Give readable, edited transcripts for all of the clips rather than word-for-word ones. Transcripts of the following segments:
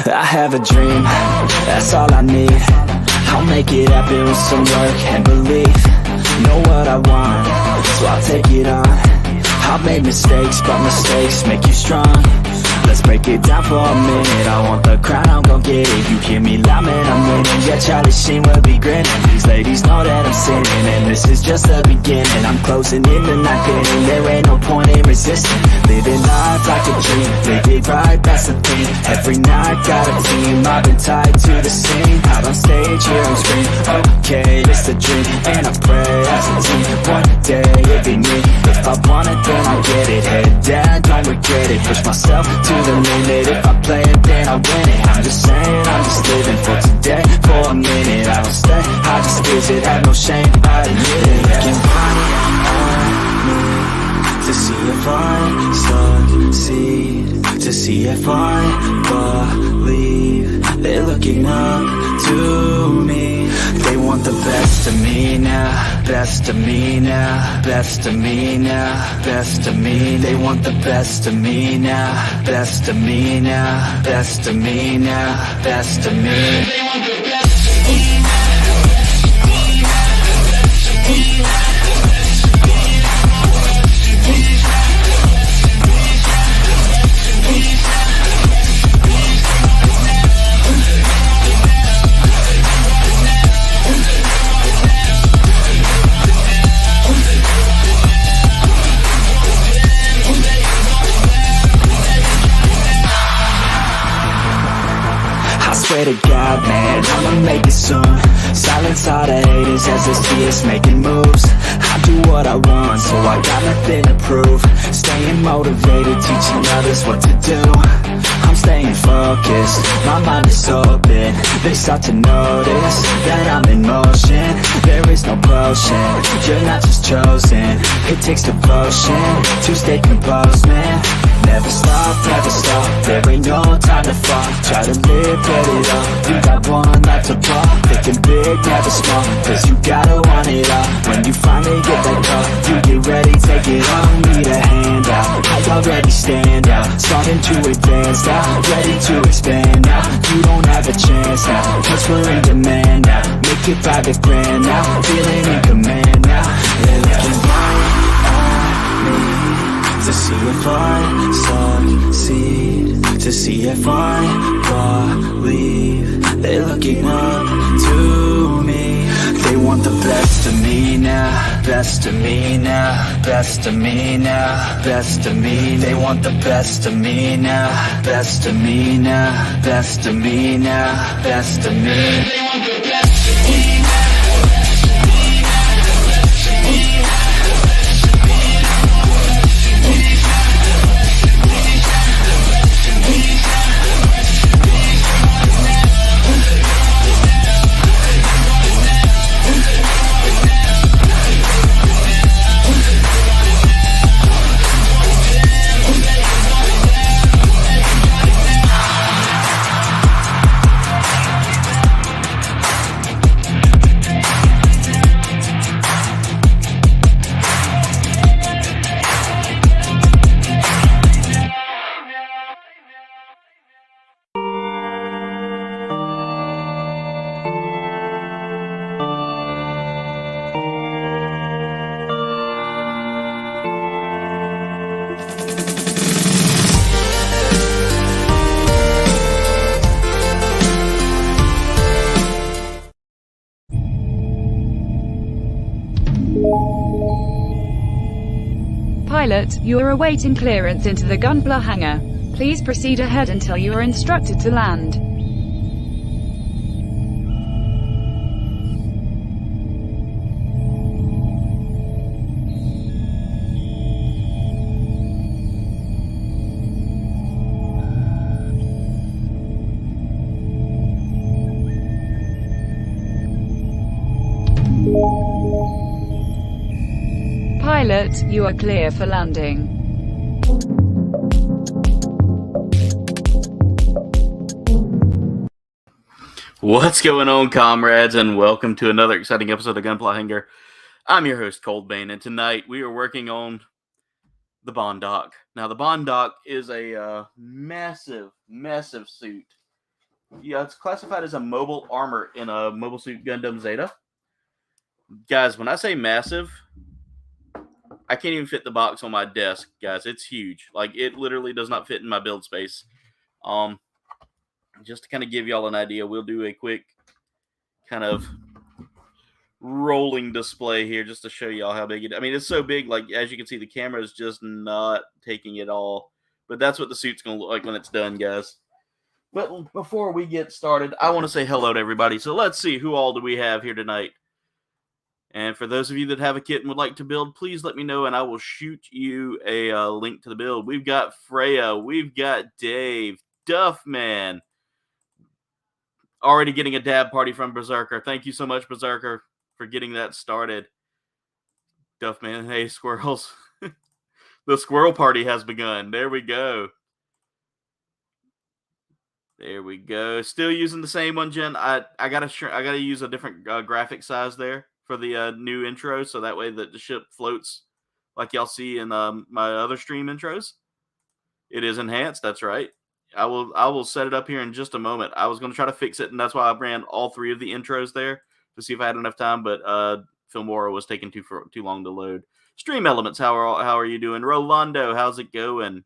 I have a dream, that's all I need. I'll make it happen with some work and belief. Know what I want, so I'll take it on. I've made mistakes, but mistakes make you strong. Let's break it down for a minute. I want the crown, I'm gon' get it. You hear me loud, man, I'm winning. Yeah, Charlie Sheen will be grinning. These ladies know that I'm sinning, and this is just the beginning. I'm closing in the night inning. There ain't no point in resisting. Living life like a dream, live it right, that's the thing. Every night, got a team, I've been tied to the scene. Out on stage, here on screen. Okay, it's a dream, and I pray as a team. One day, it'll be me. If I want it, then I get it. Head down, don't regret it. Push myself to the limit. If I play it, then I win it. I'm just saying, I'm just living for today. For a minute, I don't stay, I just visit. Have no shame, I admit it. Looking right at me to see if I succeed, to see if I believe. They're looking up to me. They want the best of me now, best of me now, best of me now, best of me. They want the best of me now, best of me now, best of me now, best of me. They want the best of me now. Swear to God, man, I'ma make it soon. Silence all the haters as they see us making moves. I do what I want, so I got nothing to prove. Staying motivated, teaching others what to do. I'm staying focused, my mind is open. They start to notice that I'm in motion. There is no potion, you're not just chosen. It takes devotion to stay composed, man. Never stop, there ain't no time to fall. Try to live, get it all. You got one life to ball. Thinking big, never small, cause you gotta want it all. When you finally get that call, you get ready, take it on. Need a hand out, I already stand out. Starting to advance now, ready to expand now. You don't have a chance now, cause we're in demand now. Make it 5 grand now, feeling in command now. They're looking right at me to see if I succeed, to see if I believe. They're looking up to me. They want the best of me now, best of me now, best of me now, best of me. They want the best of me now, best of me now, best of me now, best of me. They want the best of me now. Pilot, you are awaiting clearance into the Gunpla hangar. Please proceed ahead until you are instructed to land. Pilot, you are clear for landing. What's going on, comrades, and welcome to another exciting episode of Gunpla Hangar. I'm your host, KOULDBAYNE, and tonight we are working on the Baund Doc. Now, the Baund Doc is a massive suit Yeah, it's classified as a mobile armor in a Mobile Suit Gundam Zeta. Guys, when I say massive, I can't even fit the box on my desk, guys. It's huge. Like, it literally does not fit in my build space. Just to kind of give y'all an idea, we'll do a quick kind of rolling display here just to show y'all how big it is. I mean, it's so big, like, as you can see, the camera is just not taking it all. But that's what the suit's going to look like when it's done, guys. But before we get started, I want to say hello to everybody. So let's see, who all do we have here tonight? And for those of you that have a kit and would like to build, please let me know, and I will shoot you a link to the build. We've got Freya. We've got Dave. Duffman. Already getting a dab party from Berserker. Thank you so much, Berserker, for getting that started. Duffman, hey, squirrels. The squirrel party has begun. There we go. There we go. Still using the same one, Jen. I gotta use a different graphic size there for the new intro, so that way that the ship floats like y'all see in my other stream intros. It is enhanced. That's right. I will set it up here in just a moment. I was going to try to fix it, and that's why I ran all 3 of the intros there to see if I had enough time. But Filmora was taking too long to load. Stream Elements, how are you doing? Rolando, how's it going?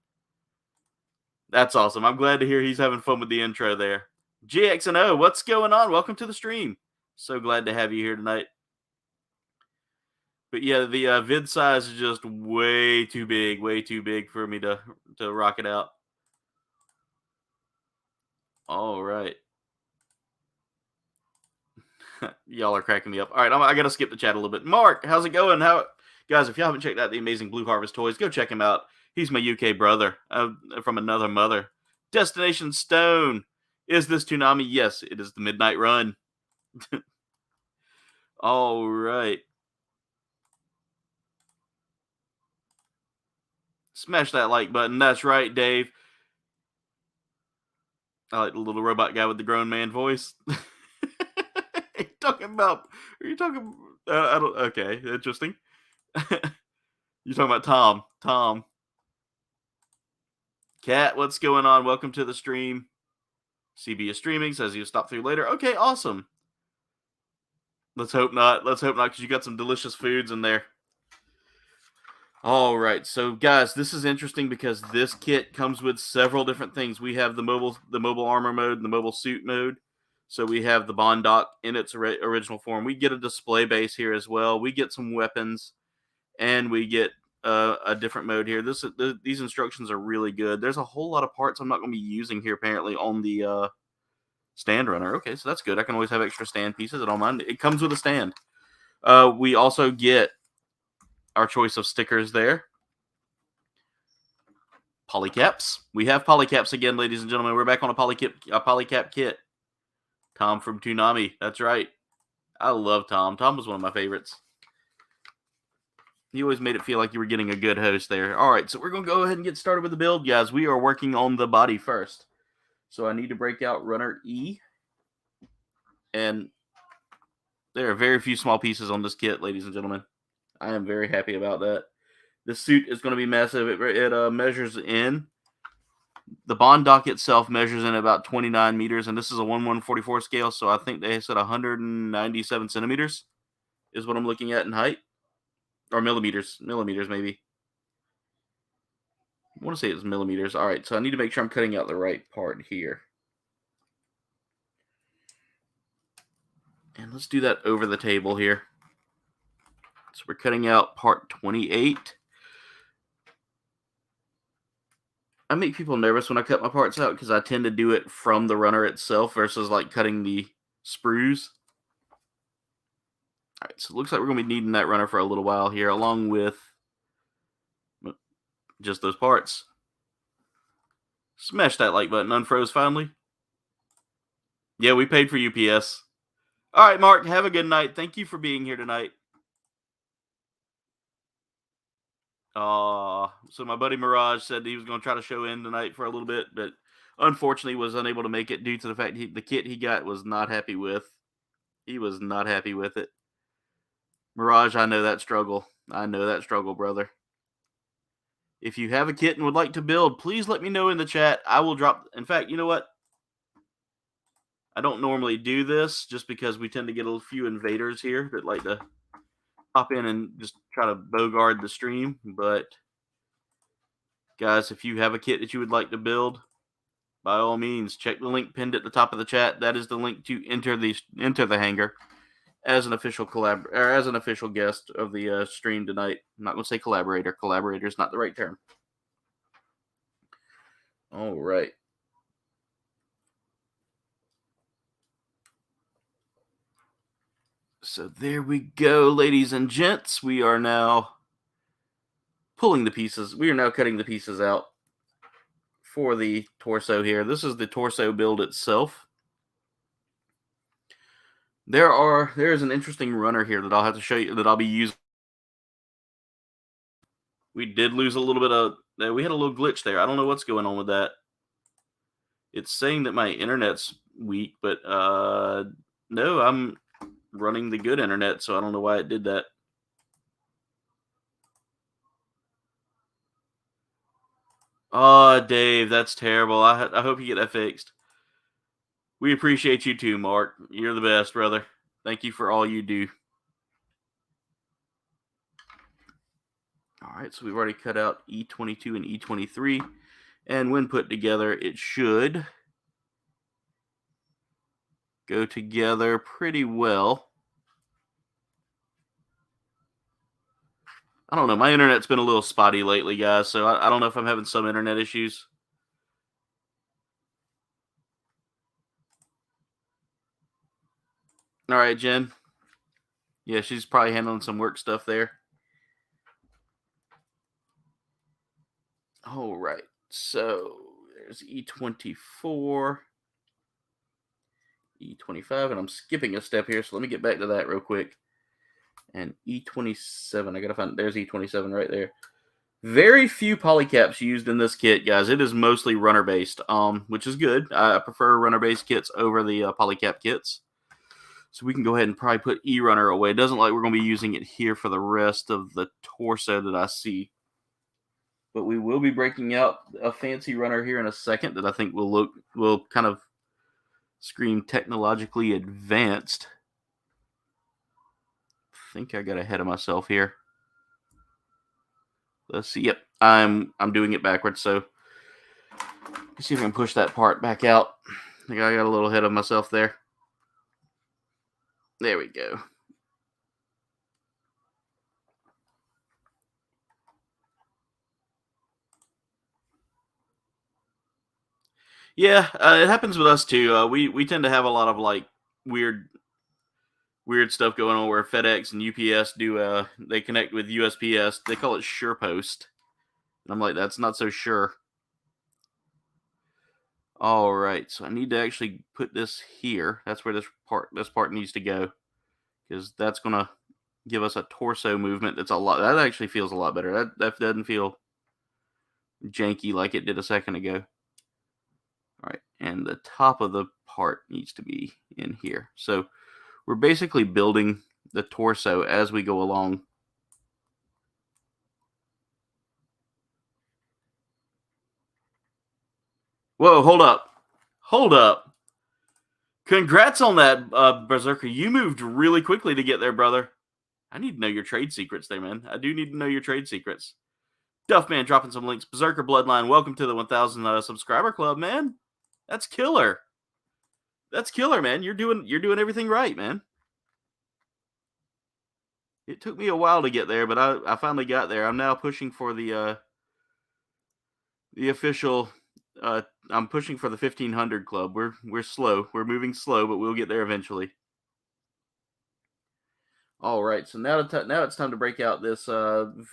That's awesome. I'm glad to hear he's having fun with the intro there. GXNO, what's going on? Welcome to the stream. So glad to have you here tonight. But yeah, the vid size is just way too big for me to rock it out. All right. Y'all are cracking me up. All right, I got to skip the chat a little bit. Mark, how's it going? Guys, if you haven't checked out the amazing Blue Harvest toys, go check him out. He's my UK brother from another mother. Destination Stone. Is this Toonami? Yes, it is the Midnight Run. All right. Smash that like button. That's right, Dave. I like the little robot guy with the grown man voice. Are you talking? I don't. Okay, interesting. You're talking about Tom. Tom. Cat, what's going on? Welcome to the stream. CB is streaming. Says he'll stop through later. Okay, awesome. Let's hope not. Because you got some delicious foods in there. All right, so guys, this is interesting because this kit comes with several different things. We have the mobile armor mode, and the mobile suit mode. So we have the Baund Doc in its original form. We get a display base here as well. We get some weapons, and we get a different mode here. These instructions are really good. There's a whole lot of parts I'm not going to be using here apparently on the stand runner. Okay, so that's good. I can always have extra stand pieces. I don't mind. It comes with a stand. We also get our choice of stickers there. Polycaps. We have polycaps again, ladies and gentlemen. We're back on a polycap kit. Tom from Toonami. That's right. I love Tom. Tom was one of my favorites. He always made it feel like you were getting a good host there. All right, so we're going to go ahead and get started with the build, guys. We are working on the body first. So I need to break out runner E. And there are very few small pieces on this kit, ladies and gentlemen. I am very happy about that. The suit is going to be massive. It measures in. The Baund Doc itself measures in about 29 meters, and this is a 1/144 scale, so I think they said 197 centimeters is what I'm looking at in height. Or millimeters maybe. I want to say it's millimeters. All right, so I need to make sure I'm cutting out the right part here. And let's do that over the table here. So we're cutting out part 28. I make people nervous when I cut my parts out because I tend to do it from the runner itself versus like cutting the sprues. All right, so it looks like we're going to be needing that runner for a little while here, along with just those parts. Smash that like button. Unfroze finally. Yeah, we paid for UPS. All right, Mark, have a good night. Thank you for being here tonight. So my buddy Mirage said he was going to try to show in tonight for a little bit, but unfortunately was unable to make it due to the fact the kit he got was not happy with. He was not happy with it. Mirage, I know that struggle. Brother. If you have a kit and would like to build, please let me know in the chat. I will drop. In fact, you know what? I don't normally do this just because we tend to get a few invaders here that like to hop in and just try to bogard the stream. But guys, if you have a kit that you would like to build, by all means, check the link pinned at the top of the chat. That is the link to enter the hangar as an official as an official guest of the stream tonight. I'm not going to say collaborator. Collaborator is not the right term. All right. So there we go, ladies and gents. We are now pulling the pieces. We are now cutting the pieces out for the torso here. This is the torso build itself. There's an interesting runner here that I'll have to show you that I'll be using. We did lose a little bit of, we had a little glitch there. I don't know what's going on with that. It's saying that my internet's weak, but no, I'm running the good internet, so I don't know why it did that. Oh, Dave, that's terrible. I hope you get that fixed. We appreciate you too, Mark. You're the best, brother. Thank you for all you do. All right, so we've already cut out E22 and E23. And when put together, it should go together pretty well. I don't know. My internet's been a little spotty lately, guys, so I don't know if I'm having some internet issues. All right, Jen. Yeah, she's probably handling some work stuff there. All right. So there's E24, E25, and I'm skipping a step here, so let me get back to that real quick. And E27, I gotta find, there's E27 right there. Very few polycaps used in this kit, guys. It is mostly runner-based, which is good. I prefer runner-based kits over the polycap kits. So we can go ahead and probably put E-runner away. It doesn't like we're going to be using it here for the rest of the torso that I see. But we will be breaking out a fancy runner here in a second that I think will kind of scream technologically advanced. I think I got ahead of myself here. Let's see. Yep, I'm doing it backwards. So let's see if I can push that part back out. I think I got a little ahead of myself there. There we go. Yeah, it happens with us too. We tend to have a lot of like weird stuff going on where FedEx and UPS do they connect with USPS. They call it SurePost. And I'm like, that's not so sure. All right, so I need to actually put this here. That's where this part needs to go, because that's gonna give us a torso movement. That's a lot. That actually feels a lot better. That doesn't feel janky like it did a second ago. All right, and the top of the part needs to be in here. So we're basically building the torso as we go along. Whoa, hold up. Hold up. Congrats on that, Berserker. You moved really quickly to get there, brother. I need to know your trade secrets there, man. I do need to know your trade secrets. Duffman dropping some links. Berserker Bloodline, welcome to the 1,000 subscriber club, man. That's killer. That's killer, man. You're doing everything right, man. It took me a while to get there, but I finally got there. I'm now pushing for the official. I'm pushing for the 1,500 club. We're slow. We're moving slow, but we'll get there eventually. All right, so now it's time to break out this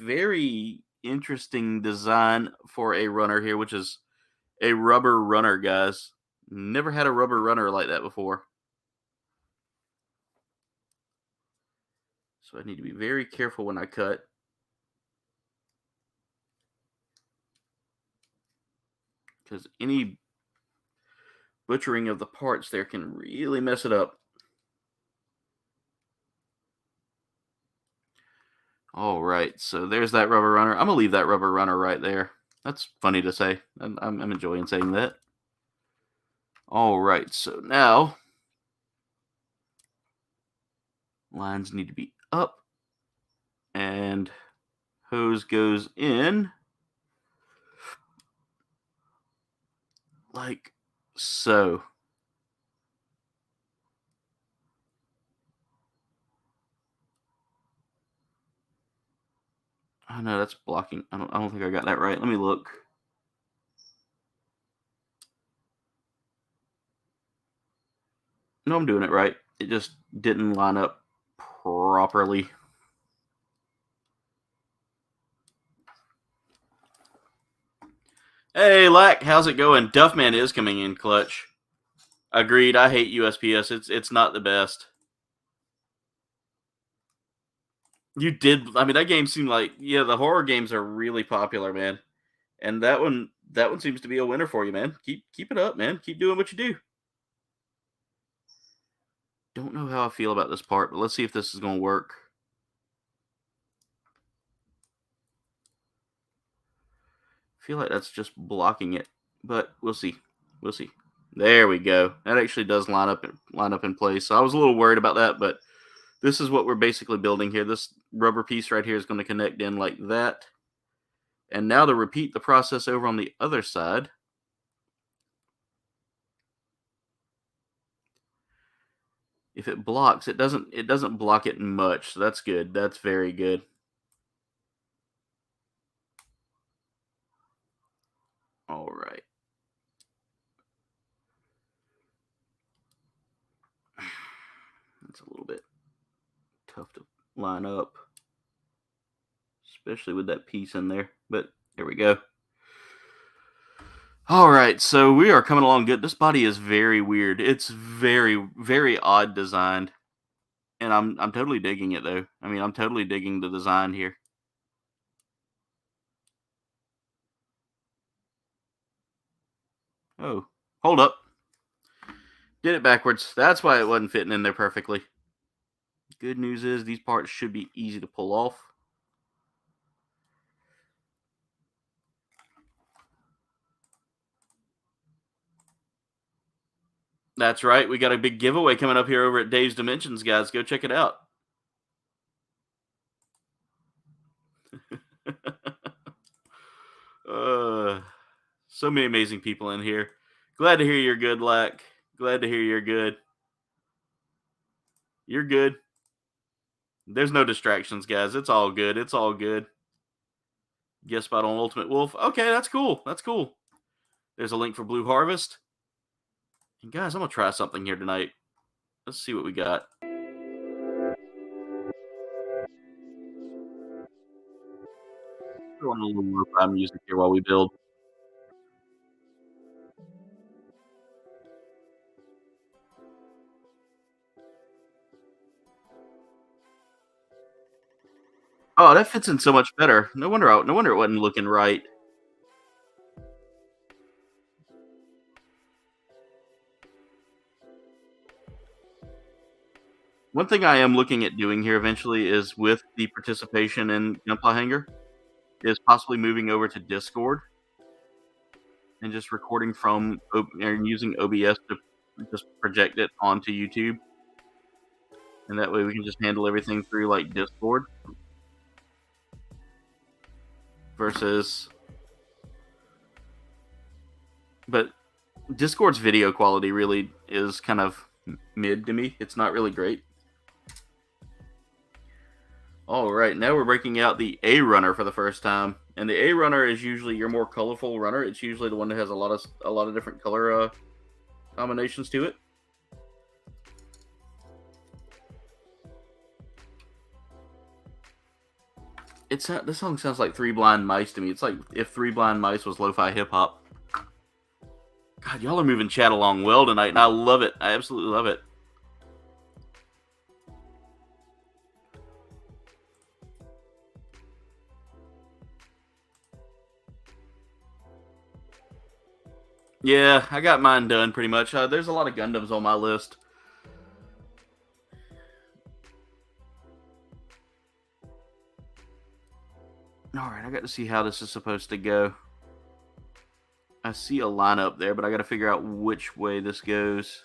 very interesting design for a runner here, which is a rubber runner, guys. Never had a rubber runner like that before. So I need to be very careful when I cut. Because any butchering of the parts there can really mess it up. All right, so there's that rubber runner. I'm going to leave that rubber runner right there. That's funny to say. I'm enjoying saying that. All right, so now Lines need to be up. And hose goes in like so. Oh no, that's blocking. I don't think I got that right. Let me look. No, I'm doing it right. It just didn't line up properly. Hey, Lack, how's it going? Duffman is coming in clutch. Agreed. I hate USPS. It's not the best. You did. I mean, that game seemed like, yeah, the horror games are really popular, man. And that one seems to be a winner for you, man. Keep it up, man. Keep doing what you do. Don't know how I feel about this part, but let's see if this is going to work. I feel like that's just blocking it, but we'll see. We'll see. There we go. That actually does line up in place. So I was a little worried about that, but this is what we're basically building here. This rubber piece right here is going to connect in like that. And now to repeat the process over on the other side. If it blocks, it doesn't block it much. So that's good. That's very good. All right. It's a little bit tough to line up, especially with that piece in there. But there we go. All right, so we are coming along good. This body is very weird. It's very, very odd designed, and I'm totally digging it though. I mean, I'm totally digging the design here. Oh, hold up. Did it backwards. That's why it wasn't fitting in there perfectly. Good news is these parts should be easy to pull off. That's right. We got a big giveaway coming up here over at Dave's Dimensions, guys. Go check it out. So many amazing people in here. Glad to hear you're good, Lack. Glad to hear you're good. You're good. There's no distractions, guys. It's all good. It's all good. Guest spot on Ultimate Wolf. Okay, that's cool. That's cool. There's a link for Blue Harvest. And guys, I'm going to try something here tonight. Let's see what we got. Throw on a little lo-fi music here while we build. Oh, that fits in so much better. No wonder it wasn't looking right. One thing I am looking at doing here eventually is with the participation in Gunpla Hangar is possibly moving over to Discord and just recording from and using OBS to just project it onto YouTube. And that way we can just handle everything through like Discord versus. But Discord's video quality really is kind of mid to me. It's not really great. All right, now we're breaking out the A runner for the first time, and the A runner is usually your more colorful runner. It's usually the one that has a lot of different color combinations to it. This song sounds like Three Blind Mice to me. It's like if Three Blind Mice was lo-fi hip hop. God, y'all are moving chat along well tonight, and I love it. I absolutely love it. Yeah, I got mine done pretty much. There's a lot of Gundams on my list. Alright, I got to see how this is supposed to go. I see a lineup there, but I got to figure out which way this goes.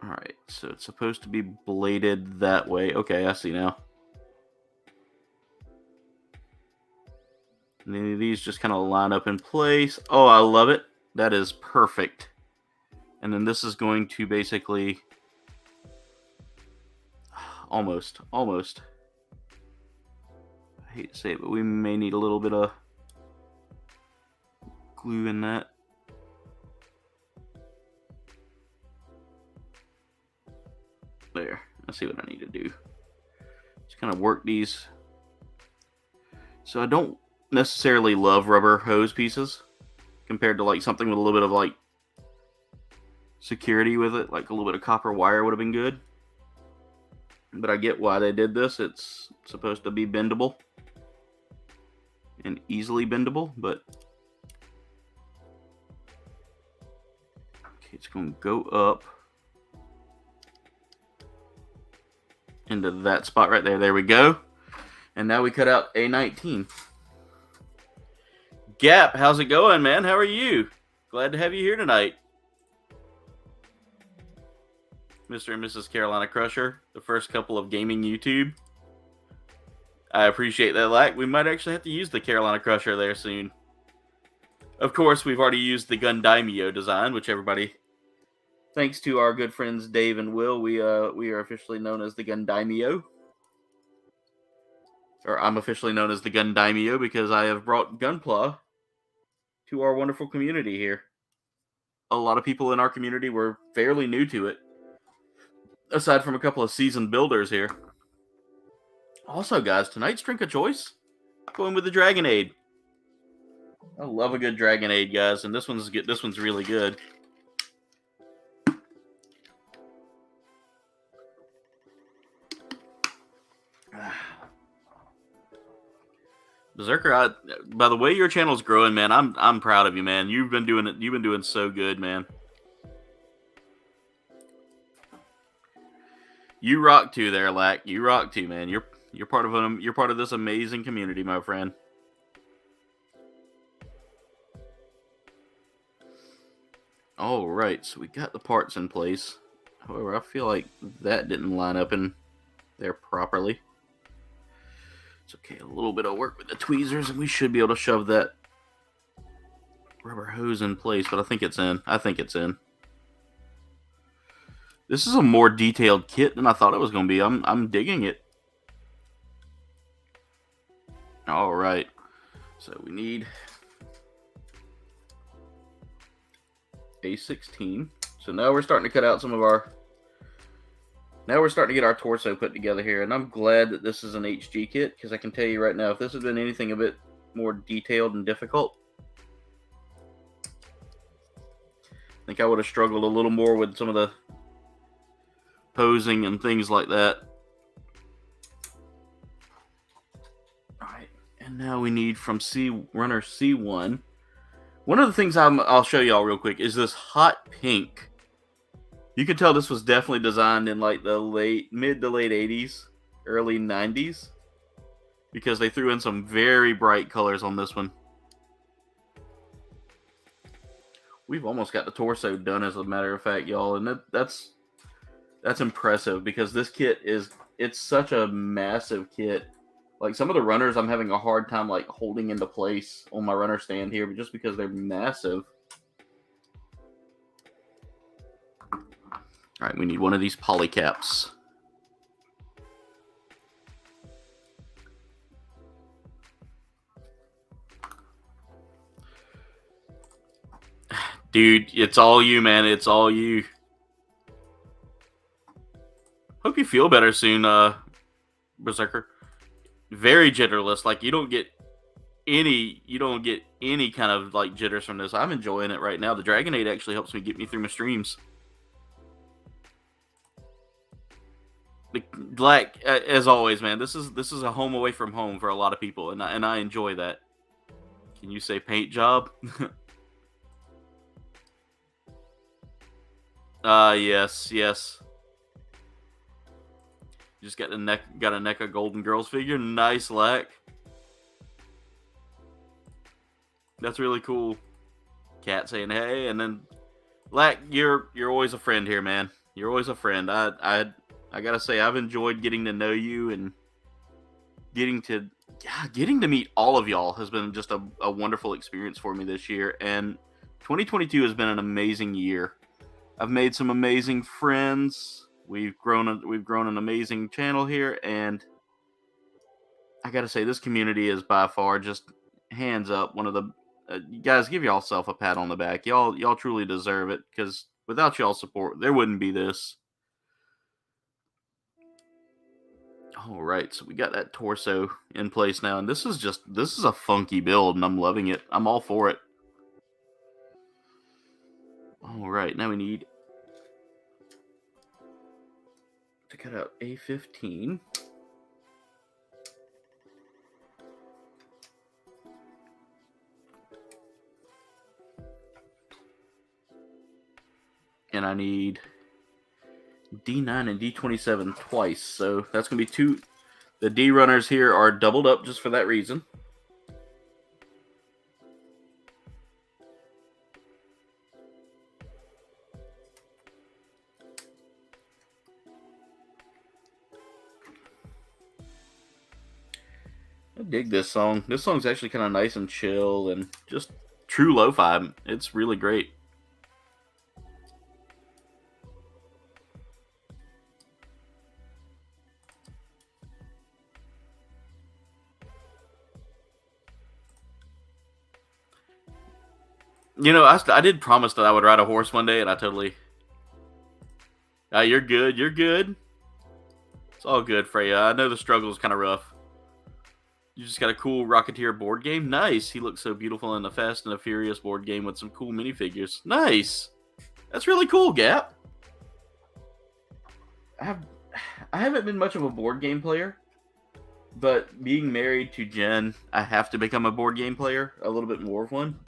Alright, so it's supposed to be bladed that way. Okay, I see now. And then these just kind of line up in place. Oh, I love it. That is perfect. And then this is going to basically... Almost. I hate to say it, but we may need a little bit of glue in that. There. I see what I need to do. Just kind of work these. So I don't necessarily love rubber hose pieces compared to like something with a little bit of like security with it, like a little bit of copper wire would have been good. But I get why they did this. It's supposed to be bendable and easily bendable, but okay, it's going to go up into that spot right there. There we go. And now we cut out A19. Gap, how's it going, man? How are you? Glad to have you here tonight. Mr. and Mrs. Carolina Crusher, the first couple of gaming YouTube. I appreciate that, Lack. We might actually have to use the Carolina Crusher there soon. Of course, we've already used the Gundam design, which everybody... Thanks to our good friends Dave and Will, we are officially known as the Gundam. Or I'm officially known as the Gundam because I have brought Gunpla to our wonderful community here. A lot of people in our community were fairly new to it, aside from a couple of seasoned builders here. Also, guys, tonight's drink of choice, going with the Dragonade. I love a good Dragonade, guys, and this one's good. This one's really good. Berserker, by the way your channel's growing, man, I'm proud of you, man. You've been doing it. You've been doing so good, man. You rock too, there, Lack. You rock too, man. You're part of this amazing community, my friend. All right, so we got the parts in place. However, I feel like that didn't line up in there properly. It's okay, a little bit of work with the tweezers, and we should be able to shove that rubber hose in place, but I think it's in. This is a more detailed kit than I thought it was going to be. I'm digging it. All right. So we need A16. So now we're starting to cut out some of our... Now we're starting to get our torso put together here, and I'm glad that this is an HG kit, because I can tell you right now, if this had been anything a bit more detailed and difficult, I think I would have struggled a little more with some of the posing and things like that. Alright, and now we need from runner C1. One of the things I'll show y'all real quick is this hot pink. You can tell this was definitely designed in like the mid to late 80s, early 90s, because they threw in some very bright colors on this one. We've almost got the torso done, as a matter of fact, y'all, and that's impressive, because this kit it's such a massive kit. Like, some of the runners I'm having a hard time like holding into place on my runner stand here, but just because they're massive. All right, we need one of these poly caps. Dude, it's all you, man. It's all you. Hope you feel better soon, Berserker. Very jitterless. Like, you don't get any kind of like jitters from this. I'm enjoying it right now. The Dragonade actually helps me get me through my streams. Like, as always, man, this is a home away from home for a lot of people, and I enjoy that. Can you say paint job? Yes. Just got a NECA Golden Girls figure. Nice, Lack. That's really cool. Cat saying hey, and then Lack, you're always a friend here, man. You're always a friend. I gotta say, I've enjoyed getting to know you and getting to meet all of y'all has been just a wonderful experience for me this year. And 2022 has been an amazing year. I've made some amazing friends. We've grown an amazing channel here, and I gotta say, this community is by far, just hands up, one of the you guys, give yourself a pat on the back. Y'all truly deserve it, because without y'all support, there wouldn't be this. All right, so we got that torso in place now, and this is a funky build, and I'm loving it. I'm all for it. All right, now we need to cut out A15. And I need D9 and D27 twice, so that's going to be two. The D runners here are doubled up just for that reason. I dig this song. This song's actually kind of nice and chill and just true lo-fi. It's really great. You know, I did promise that I would ride a horse one day, and I totally... you're good. You're good. It's all good, Freya. I know the struggle is kind of rough. You just got a cool Rocketeer board game? Nice. He looks so beautiful in the Fast and the Furious board game with some cool minifigures. Nice. That's really cool, Gap. I haven't been much of a board game player, but being married to Jen, I have to become a board game player, a little bit more of one.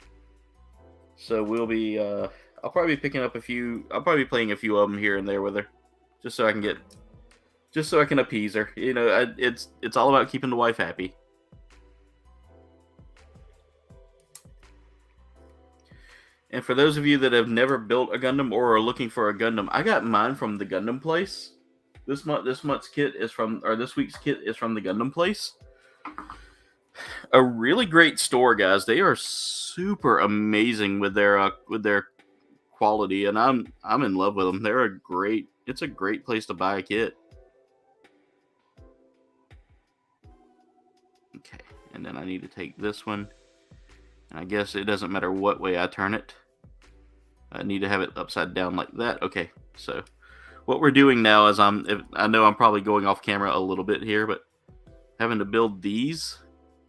So we'll be, I'll probably be picking up I'll probably be playing a few of them here and there with her, just so I can appease her. You know, it's all about keeping the wife happy. And for those of you that have never built a Gundam or are looking for a Gundam, I got mine from the Gundam place. This week's kit is from the Gundam place. A really great store, guys. They are super amazing with their quality, and I'm in love with them. It's a great place to buy a kit. Okay, and then I need to take this one, and I guess it doesn't matter what way I turn it. I need to have it upside down like that. Okay, so what we're doing now is I know I'm probably going off camera a little bit here, but having to build these.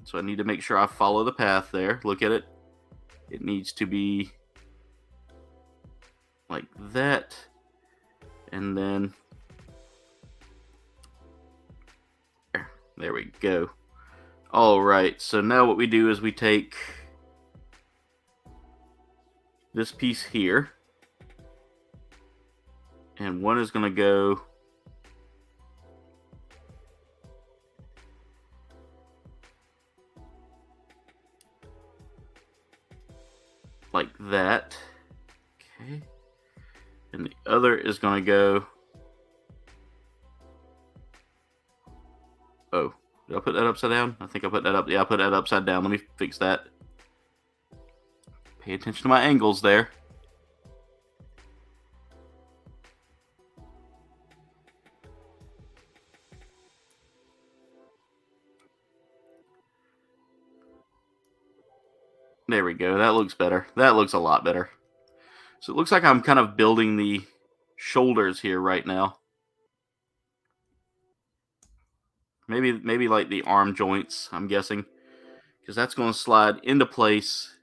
So I need to make sure I follow the path there. Look at it. It needs to be like that. And then there we go. All right. So now what we do is we take this piece here, and one is going to go like that. Okay. And the other is going to go... Oh, did I put that upside down? I think I put that up. Yeah, I put that upside down. Let me fix that. Pay attention to my angles there. There we go. That looks better. That looks a lot better. So it looks like I'm kind of building the shoulders here right now. Maybe like the arm joints, I'm guessing. Because that's going to slide into place.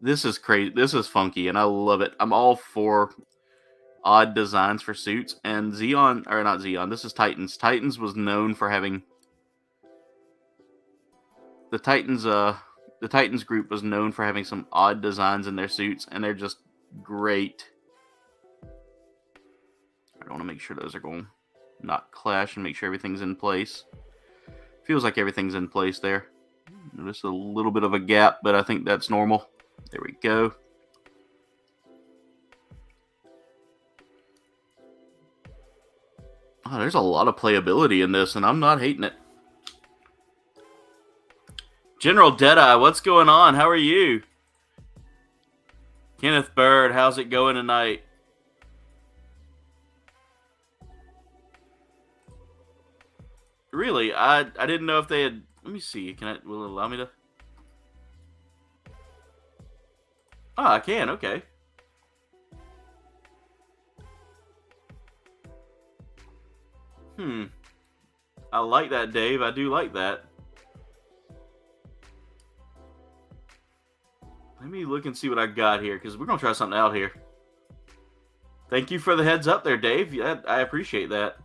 This is crazy. This is funky, and I love it. I'm all for odd designs for suits. And Zeon, or not Zeon, this is Titans. Titans was known for having... The Titans group was known for having some odd designs in their suits, and they're just great. I want to make sure those are going not clash and make sure everything's in place. Feels like everything's in place there. Just a little bit of a gap, but I think that's normal. There we go. Oh, there's a lot of playability in this, and I'm not hating it. General Deadeye, what's going on? How are you? Kenneth Bird, how's it going tonight? Really? I didn't know if they had... Let me see. Will it allow me to... Oh, I can. Okay. I like that, Dave. I do like that. Let me look and see what I got here, because we're going to try something out here. Thank you for the heads up there, Dave. Yeah, I appreciate that.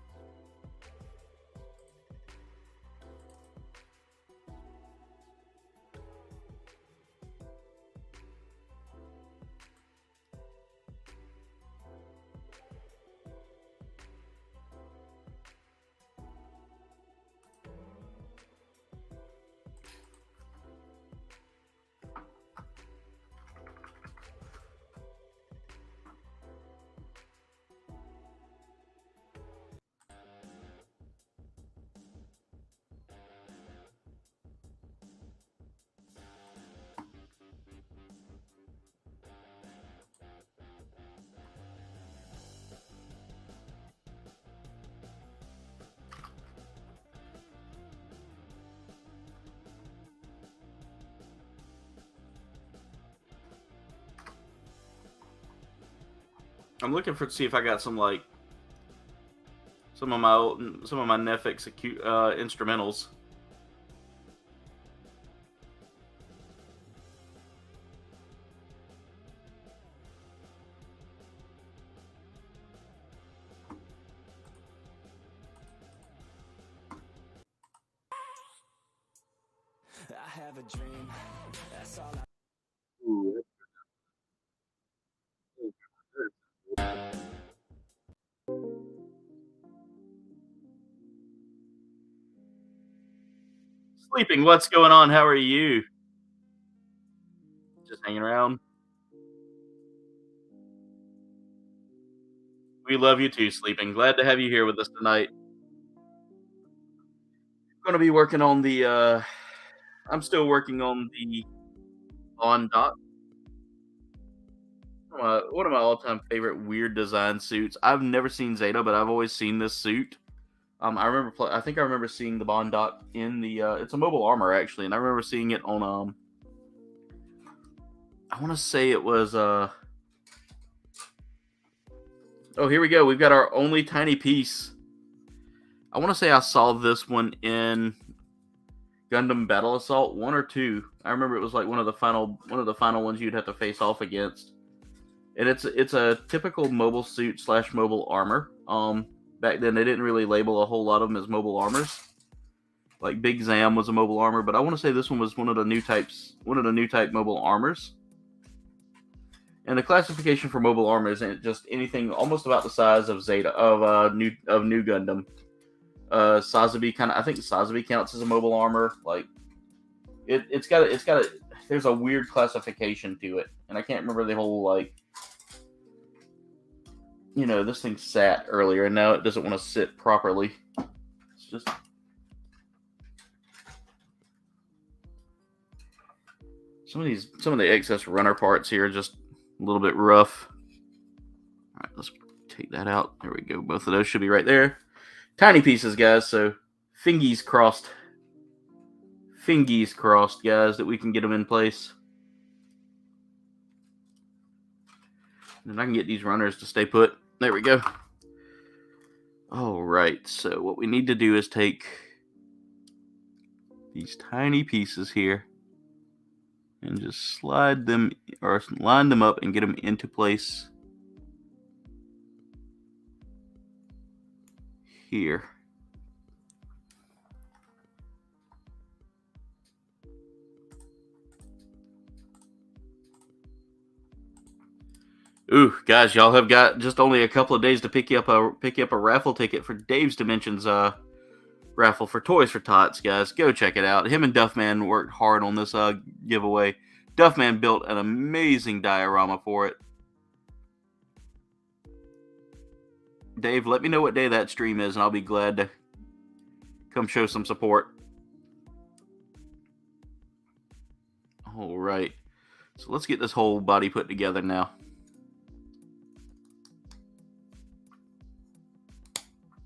I'm looking for to see if I got some like some of my Netflix instrumentals. I have a dream. That's all I... Ooh. Sleeping, what's going on? How are you? Just hanging around. We love you too, Sleeping. Glad to have you here with us tonight. I'm going to be working on the, I'm still working on the Baund Doc. One of my all-time favorite weird design suits. I've never seen Zeta, but I've always seen this suit. I think I remember seeing the Baund Doc in the. It's a mobile armor actually, and I remember seeing it on. I want to say it was. Oh, here we go. We've got our only tiny piece. I want to say I saw this one in Gundam Battle Assault 1 or 2. I remember it was like one of the final ones you'd have to face off against. And it's a typical mobile suit / mobile armor. Back then they didn't really label a whole lot of them as mobile armors. Like Big Zam was a mobile armor, but I want to say this one was one of the new type mobile armors. And the classification for mobile armor isn't just anything almost about the size of Zeta new Gundam. Sazabi I think Sazabi counts as a mobile armor. Like it's got there's a weird classification to it, and I can't remember the whole like. You know, this thing sat earlier, and now it doesn't want to sit properly. It's just some of the excess runner parts here are just a little bit rough. All right, let's take that out. There we go. Both of those should be right there. Tiny pieces, guys. So fingies crossed, guys, that we can get them in place. And I can get these runners to stay put. There we go. All right, so what we need to do is take these tiny pieces here and just slide them or line them up and get them into place here. Ooh, guys, y'all have got just only a couple of days to pick you up a raffle ticket for Dave's Dimensions raffle for Toys for Tots, guys. Go check it out. Him and Duffman worked hard on this giveaway. Duffman built an amazing diorama for it. Dave, let me know what day that stream is, and I'll be glad to come show some support. All right. So let's get this whole body put together now.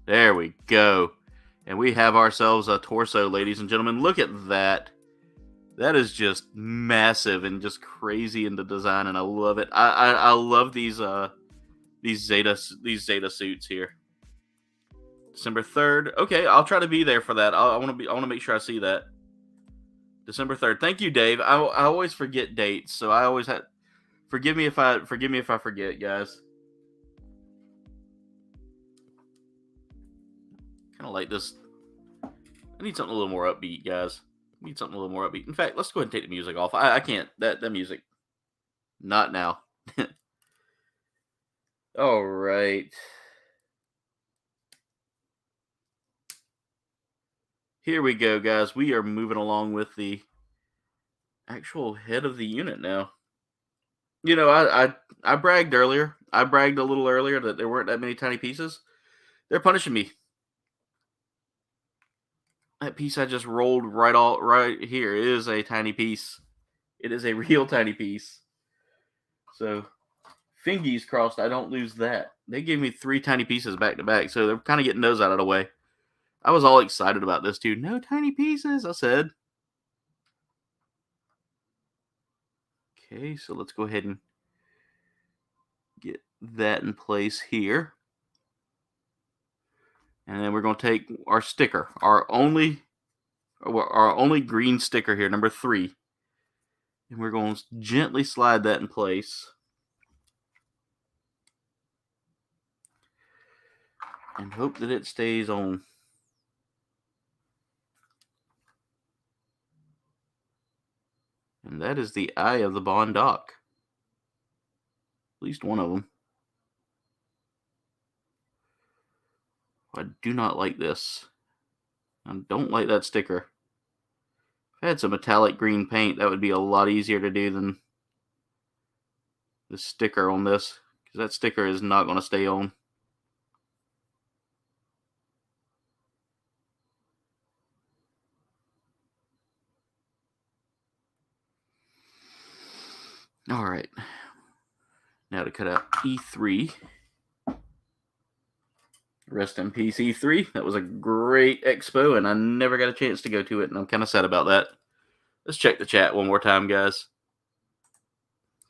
There we go. And we have ourselves a torso, ladies and gentlemen. Look at that. That is just massive and just crazy in the design, and I love it. I love these Zeta suits here. December 3rd. Okay, I'll try to be there for that. I want to make sure I see that. December 3rd. Thank you, Dave. I always forget dates, so I always have. Forgive me if I forget, guys. Kind of like this. I need something a little more upbeat, guys. I need something a little more upbeat. In fact, let's go ahead and take the music off. I can't. That music. Not now. All right. Here we go, guys. We are moving along with the actual head of the unit now. You know, I bragged earlier. I bragged a little earlier that there weren't that many tiny pieces. They're punishing me. That piece I just rolled right here is a tiny piece. It is a real tiny piece. So, fingies crossed, I don't lose that. They gave me 3 tiny pieces back to back, so they're kind of getting those out of the way. I was all excited about this, too. No tiny pieces, I said. Okay, so let's go ahead and get that in place here. And then we're going to take our sticker, our only green sticker here, number 3. And we're going to gently slide that in place. And hope that it stays on. And that is the eye of the Baund Doc. At least one of them. I do not like this. I don't like that sticker. If I had some metallic green paint, that would be a lot easier to do than the sticker on this. Because that sticker is not going to stay on. Alright. Now to cut out E3. Rest in peace, E3. That was a great expo, and I never got a chance to go to it, and I'm kind of sad about that. Let's check the chat one more time, guys.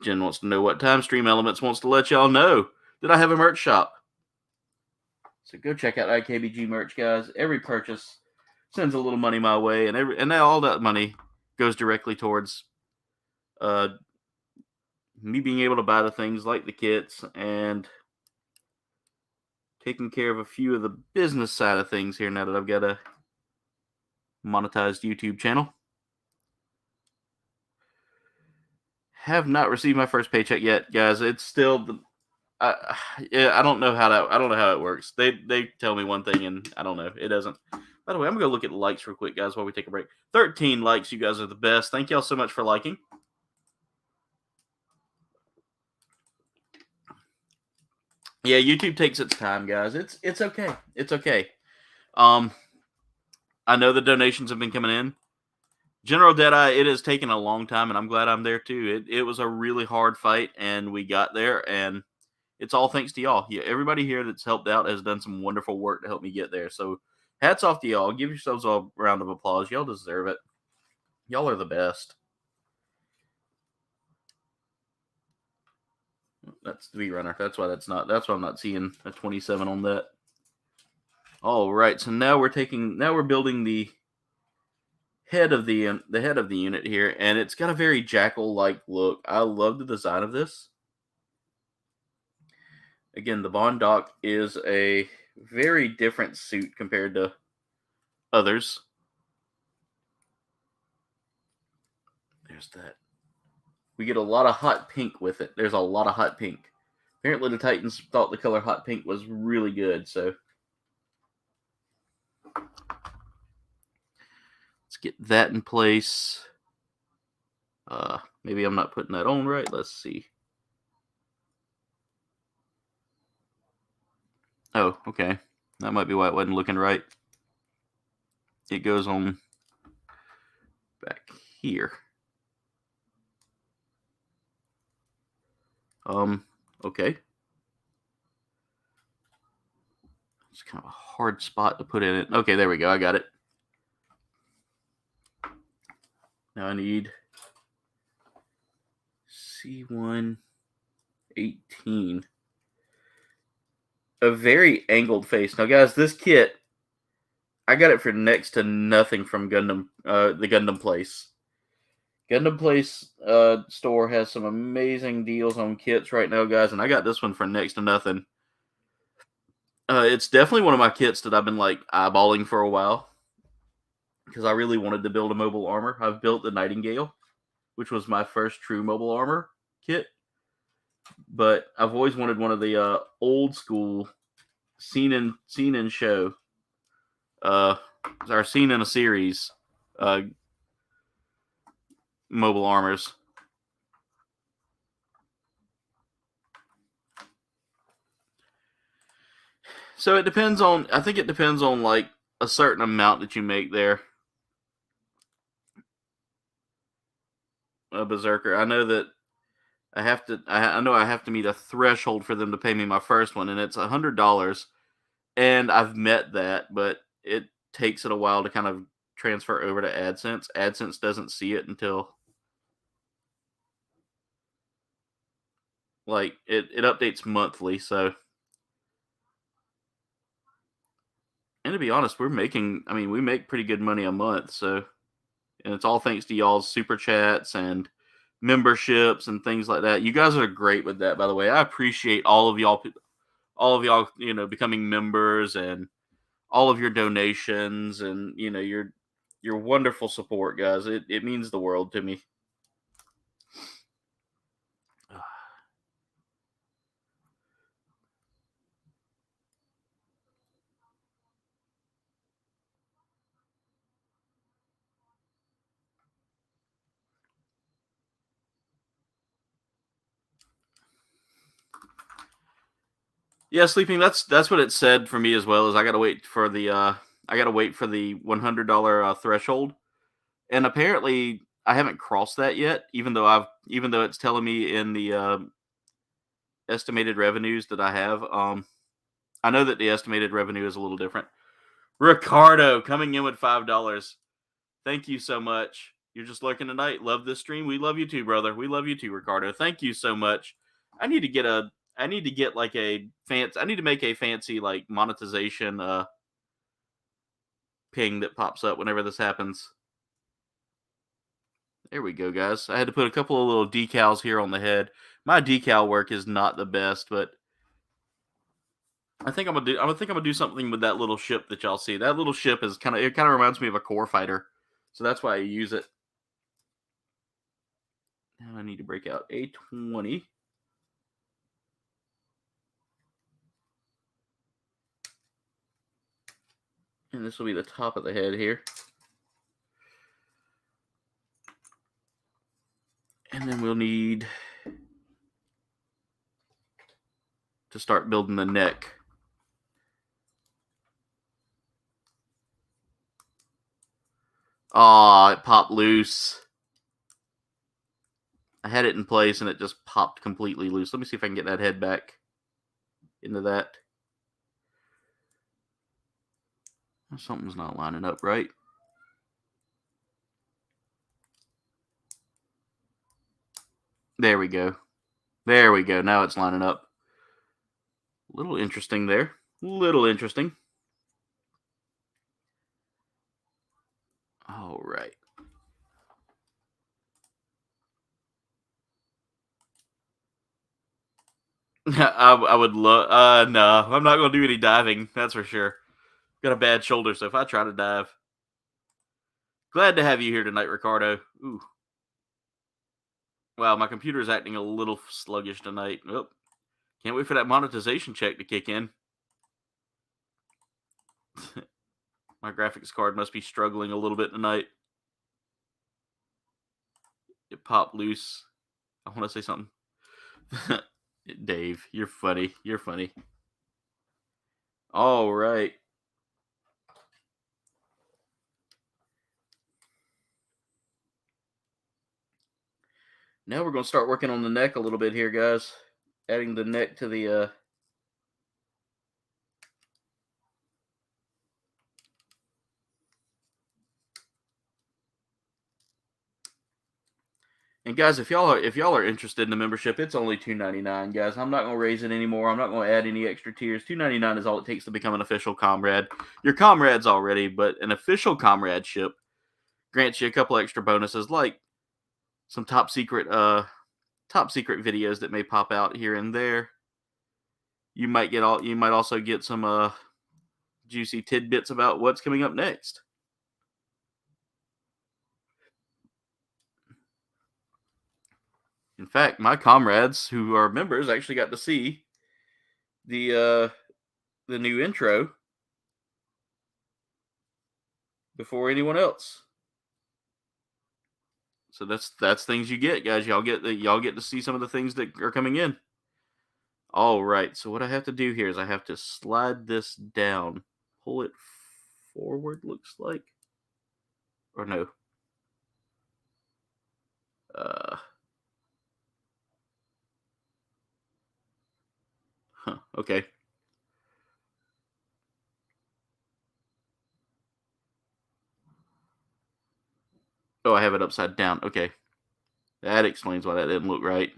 Jen wants to know what time Stream Elements wants to let y'all know that I have a merch shop. So go check out IKBG merch, guys. Every purchase sends a little money my way, and all that money goes directly towards me being able to buy the things like the kits and taking care of a few of the business side of things here now that I've got a monetized YouTube channel. Have not received my first paycheck yet, guys. It's still I don't know how it works. They tell me one thing and I don't know. It doesn't. By the way, I'm gonna go look at the likes real quick, guys, while we take a break. 13 likes. You guys are the best. Thank y'all so much for liking. Yeah, YouTube takes its time, guys. It's okay. It's okay. I know the donations have been coming in. General Deadeye, it has taken a long time, and I'm glad I'm there too. It was a really hard fight, and we got there, and it's all thanks to y'all. Yeah, everybody here that's helped out has done some wonderful work to help me get there. So hats off to y'all. Give yourselves a round of applause. Y'all deserve it. Y'all are the best. That's the V-Runner. That's why I'm not seeing a 27 on that. All right, so now we're building the head of the unit here, and it's got a very Jackal-like look. I love the design of this. Again, the Baund Doc is a very different suit compared to others. There's that. We get a lot of hot pink with it. There's a lot of hot pink. Apparently the Titans thought the color hot pink was really good, so let's get that in place. Maybe I'm not putting that on right. Let's see. Oh, okay. That might be why it wasn't looking right. It goes on back here. Okay. It's kind of a hard spot to put in it. Okay, there we go. I got it. Now I need C118. A very angled face. Now, guys, this kit, I got it for next to nothing from Gundam, the Gundam Place. Gundam Place store has some amazing deals on kits right now, guys, and I got this one for next to nothing. It's definitely one of my kits that I've been like eyeballing for a while because I really wanted to build a mobile armor. I've built the Nightingale, which was my first true mobile armor kit, but I've always wanted one of the old school seen in show, or seen in a series, mobile armors. So it depends on. I think it depends on like a certain amount that you make there. A Berserker. I know that I have to. I know I have to meet a threshold for them to pay me my first one, and it's $100. And I've met that, but it takes it a while to kind of transfer over to AdSense. AdSense doesn't see it until like it updates monthly. So, and to be honest, we make pretty good money a month. So, and it's all thanks to y'all's super chats and memberships and things like that. You guys are great with that, by the way. I appreciate all of y'all, becoming members and all of your donations and your wonderful support, guys. It means the world to me. Yeah, sleeping. That's what it said for me as well. Is I gotta wait for the $100 threshold, and apparently I haven't crossed that yet. Even though it's telling me in the estimated revenues that I have. I know that the estimated revenue is a little different. Ricardo coming in with $5. Thank you so much. You're just lurking tonight. Love this stream. We love you too, brother. We love you too, Ricardo. Thank you so much. I need to get like a fancy. I need to make a fancy like monetization ping that pops up whenever this happens. There we go, guys. I had to put a couple of little decals here on the head. My decal work is not the best, but I think I'm gonna do something with that little ship that y'all see. That little ship is kind of reminds me of a core fighter, so that's why I use it. Now I need to break out A20. And this will be the top of the head here. And then we'll need to start building the neck. Aw, it popped loose. I had it in place and it just popped completely loose. Let me see if I can get that head back into that. Something's not lining up right. There we go. There we go. Now it's lining up. A little interesting there. Little interesting. All right. I would love. No, I'm not going to do any diving. That's for sure. Got a bad shoulder, so if I try to dive. Glad to have you here tonight, Ricardo. Ooh. Wow, my computer is acting a little sluggish tonight. Oh, can't wait for that monetization check to kick in. My graphics card must be struggling a little bit tonight. It popped loose. I want to say something. Dave, you're funny. You're funny. All right. Now we're going to start working on the neck a little bit here, guys. Adding the neck to the and guys, if y'all are interested in the membership, it's only $2.99, guys. I'm not going to raise it anymore. I'm not going to add any extra tiers. $2.99 is all it takes to become an official comrade. You're comrades already, but an official comradeship grants you a couple extra bonuses, like some top secret videos that may pop out here and there. You might also get some juicy tidbits about what's coming up next. In fact, my comrades who are members actually got to see the new intro before anyone else. So that's things you get, guys. Y'all get to see some of the things that are coming in. All right. So what I have to do here is I have to slide this down, pull it forward. Looks like, or no. Okay. Oh, I have it upside down. Okay. That explains why that didn't look right.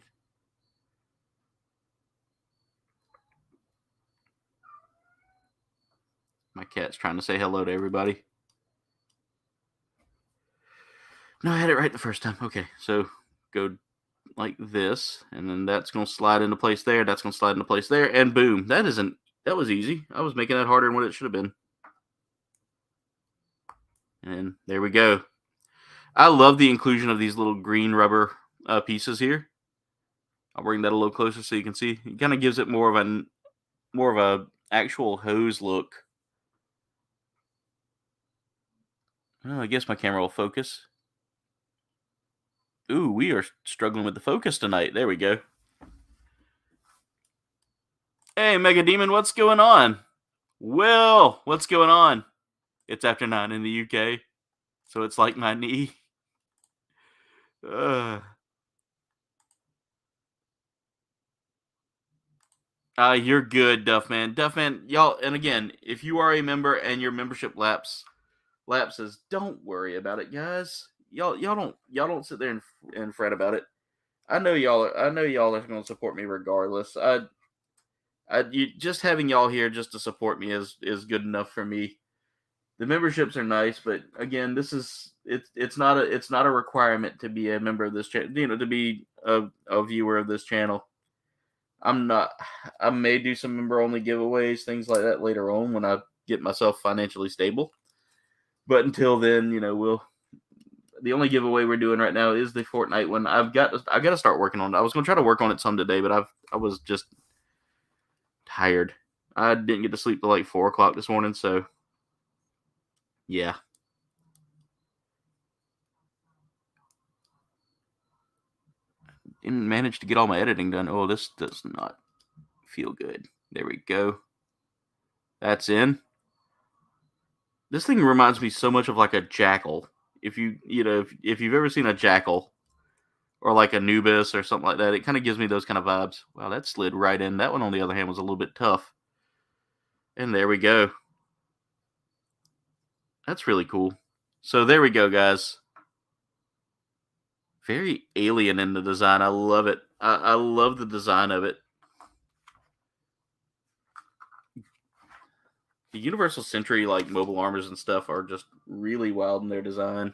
My cat's trying to say hello to everybody. No, I had it right the first time. Okay, so go like this, and then that's going to slide into place there. That's going to slide into place there, and boom. That was easy. I was making that harder than what it should have been. And there we go. I love the inclusion of these little green rubber pieces here. I'll bring that a little closer so you can see. It kind of gives it more of a actual hose look. Well, I guess my camera will focus. Ooh, we are struggling with the focus tonight. There we go. Hey, Mega Demon, what's going on? Will, what's going on? It's after 9 in the UK, so it's like my knee. You're good, Duffman. Duffman, y'all, and again, if you are a member and your membership lapses, don't worry about it, guys. Y'all don't sit there and fret about it. I know y'all are going to support me regardless. Just having y'all here just to support me is good enough for me. The memberships are nice, but again, it's not a requirement to be a member of this channel. You know, to be a viewer of this channel. I may do some member only giveaways, things like that later on when I get myself financially stable. But until then, you know, the only giveaway we're doing right now is the Fortnite one. I've got to start working on it. I was going to try to work on it some today, but I was just tired. I didn't get to sleep till like 4 o'clock this morning, so yeah. Didn't manage to get all my editing done. Oh, this does not feel good. There we go. That's in. This thing reminds me so much of like a jackal. If you've ever seen a jackal or like Anubis or something like that, it kind of gives me those kind of vibes. Wow, that slid right in. That one, on the other hand, was a little bit tough. And there we go. That's really cool. So there we go, guys. Very alien in the design. I love it. I love the design of it. The Universal Century, like mobile armors and stuff, are just really wild in their design.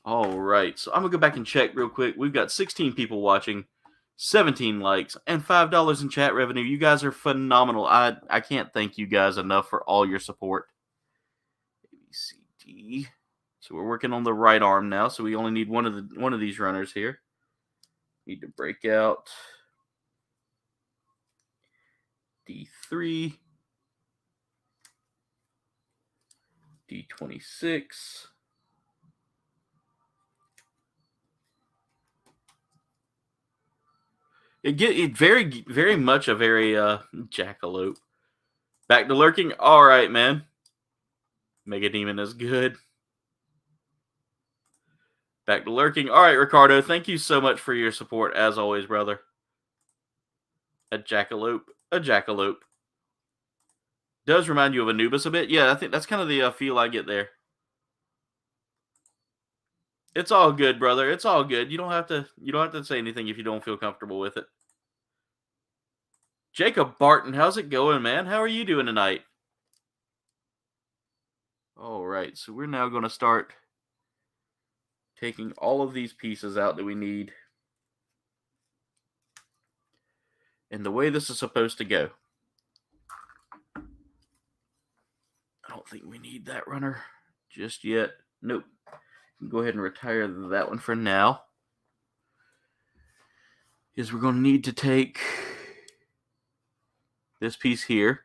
All right, so I'm gonna go back and check real quick. We've got 16 people watching, 17 likes, and $5 in chat revenue. You guys are phenomenal. I can't thank you guys enough for all your support. ABCD. So we're working on the right arm now. So we only need one of these runners here. Need to break out D3, D26. It very much a very jackalope. Back to lurking. All right, man. Mega Demon is good. Back to lurking. All right, Ricardo. Thank you so much for your support as always, brother. A jackalope. A jackalope. Does remind you of Anubis a bit. Yeah, I think that's kind of the feel I get there. It's all good, brother. It's all good. You don't have to say anything if you don't feel comfortable with it. Jacob Barton, how's it going, man? How are you doing tonight? All right, so we're now going to start taking all of these pieces out that we need. And the way this is supposed to go. I don't think we need that runner just yet. Nope. Go ahead and retire that one for now. Is we're going to need to take this piece here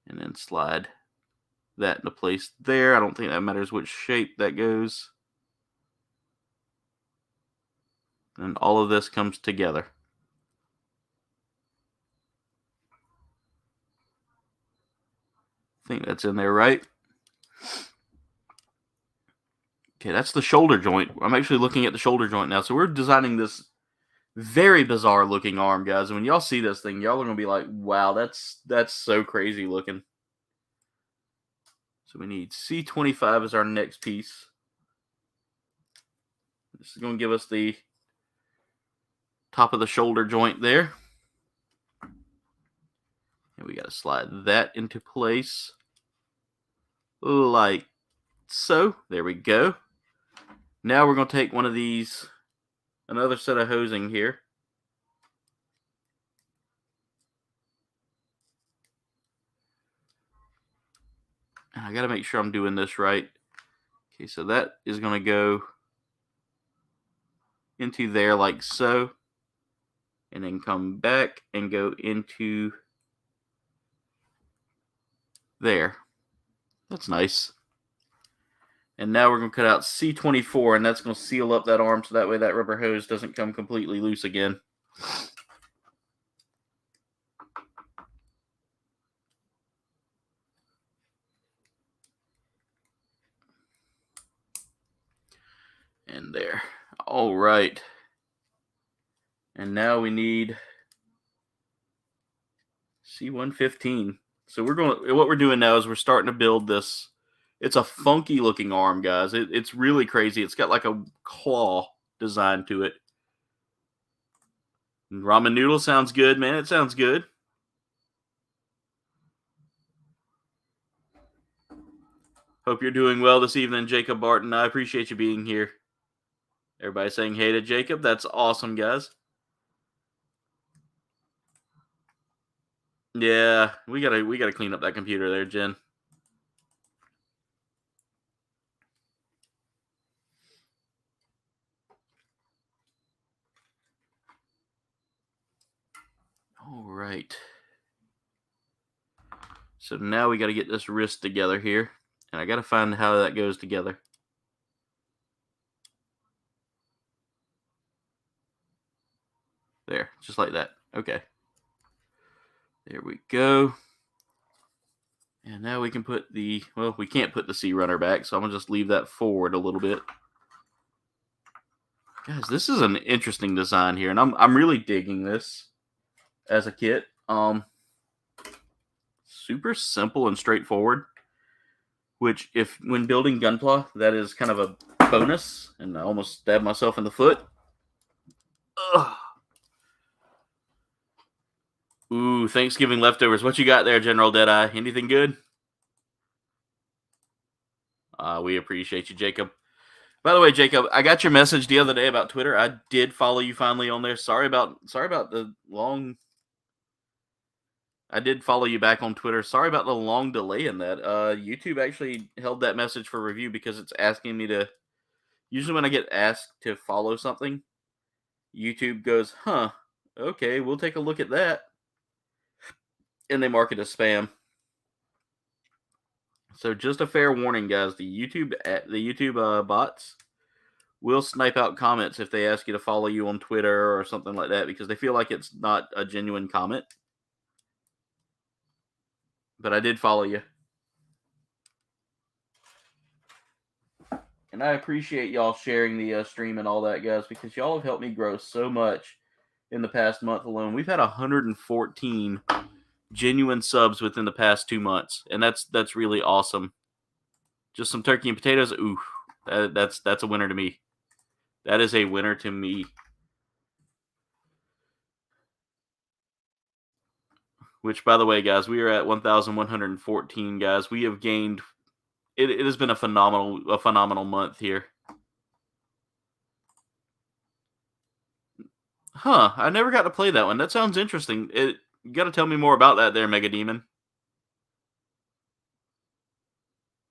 and then slide that into place there. I don't think that matters which shape that goes. And all of this comes together. I think that's in there, right? Okay, that's the shoulder joint. I'm actually looking at the shoulder joint now. So we're designing this very bizarre looking arm, guys. And when y'all see this thing, y'all are going to be like, wow, that's so crazy looking. So we need C25 as our next piece. This is going to give us the top of the shoulder joint there. And we got to slide that into place like so. There we go. Now we're going to take one of these, another set of hosing here. And I got to make sure I'm doing this right. Okay, so that is going to go into there like so. And then come back and go into there. That's nice. And now we're going to cut out C24, and that's going to seal up that arm so that way that rubber hose doesn't come completely loose again. And there. All right. And now we need C115. So what we're doing now is we're starting to build this. It's a funky looking arm, guys. It's really crazy. It's got like a claw design to it. And ramen noodle sounds good, man. It sounds good. Hope you're doing well this evening, Jacob Barton. I appreciate you being here. Everybody saying hey to Jacob. That's awesome, guys. Yeah, we gotta clean up that computer there, Jen. All right. So now we got to get this wrist together here. And I got to find how that goes together. There, just like that. Okay. There we go. And now we can put we can't put the C runner back, so I'm going to just leave that forward a little bit. Guys, this is an interesting design here, and I'm really digging this as a kit. Super simple and straightforward, which when building Gunpla, that is kind of a bonus, and I almost stabbed myself in the foot. Ugh. Ooh, Thanksgiving leftovers. What you got there, General Deadeye? Anything good? We appreciate you, Jacob. By the way, Jacob, I got your message the other day about Twitter. I did follow you finally on there. Sorry about the long. I did follow you back on Twitter. Sorry about the long delay in that. YouTube actually held that message for review because it's asking me to. Usually, when I get asked to follow something, YouTube goes, "Huh, okay, we'll take a look at that," and they mark it as spam. So just a fair warning, guys. The YouTube bots will snipe out comments if they ask you to follow you on Twitter or something like that because they feel like it's not a genuine comment. But I did follow you. And I appreciate y'all sharing the stream and all that, guys, because y'all have helped me grow so much in the past month alone. We've had 114 genuine subs within the past 2 months, and that's really awesome. Just some turkey and potatoes. Ooh, that's a winner to me. That is a winner to me. Which, by the way, guys, we are at 1,114, guys. We have gained. It has been a phenomenal month here. Huh, I never got to play that one. That sounds interesting. You got to tell me more about that there, Mega Demon.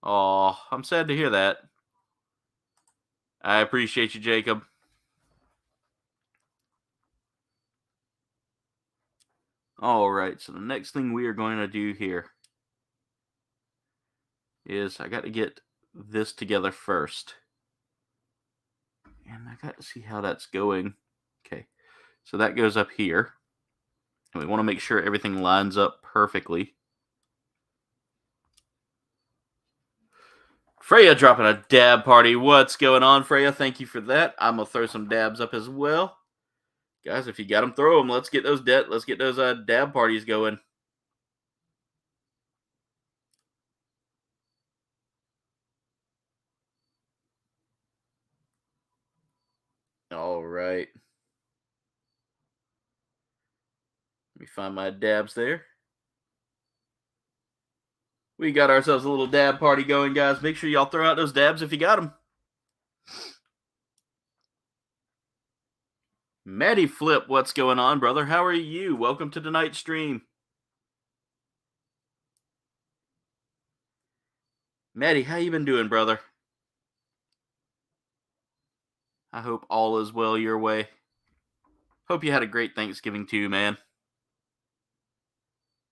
Oh, I'm sad to hear that. I appreciate you, Jacob. All right, so the next thing we are going to do here is I got to get this together first. And I got to see how that's going. Okay, so that goes up here. And we want to make sure everything lines up perfectly. Freya dropping a dab party. What's going on, Freya? Thank you for that. I'm going to throw some dabs up as well. Guys, if you got them, throw them. Let's get those dab parties going. All right. Let me find my dabs there. We got ourselves a little dab party going, guys. Make sure y'all throw out those dabs if you got them. Maddie Flip, what's going on, brother? How are you? Welcome to tonight's stream. Maddie, how you been doing, brother? I hope all is well your way. Hope you had a great Thanksgiving too, man.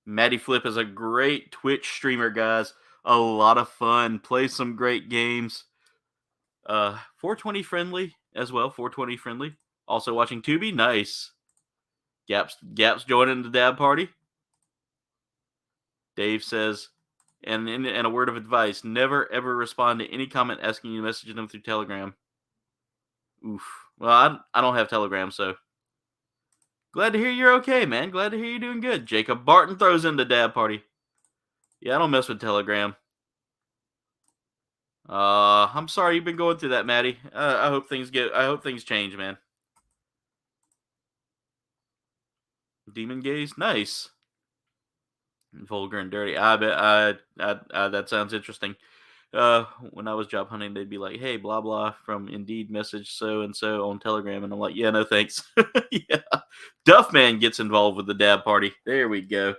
Maddie Flip is a great Twitch streamer, guys. A lot of fun. Plays some great games. 420 friendly as well. 420 friendly. Also watching Tubi. Nice. Gaps joining the dab party. Dave says, and a word of advice: never ever respond to any comment asking you to message them through Telegram. Oof. Well, I don't have Telegram, so glad to hear you're okay, man. Glad to hear you're doing good. Jacob Barton throws in the dab party. Yeah, I don't mess with Telegram. I'm sorry you've been going through that, Maddie. I hope things change, man. Demon gaze, nice. Vulgar and dirty. I bet. That sounds interesting. When I was job hunting, they'd be like, "Hey, blah blah from Indeed message so and so on Telegram," and I'm like, "Yeah, no thanks." Yeah, Duffman gets involved with the dab party. There we go.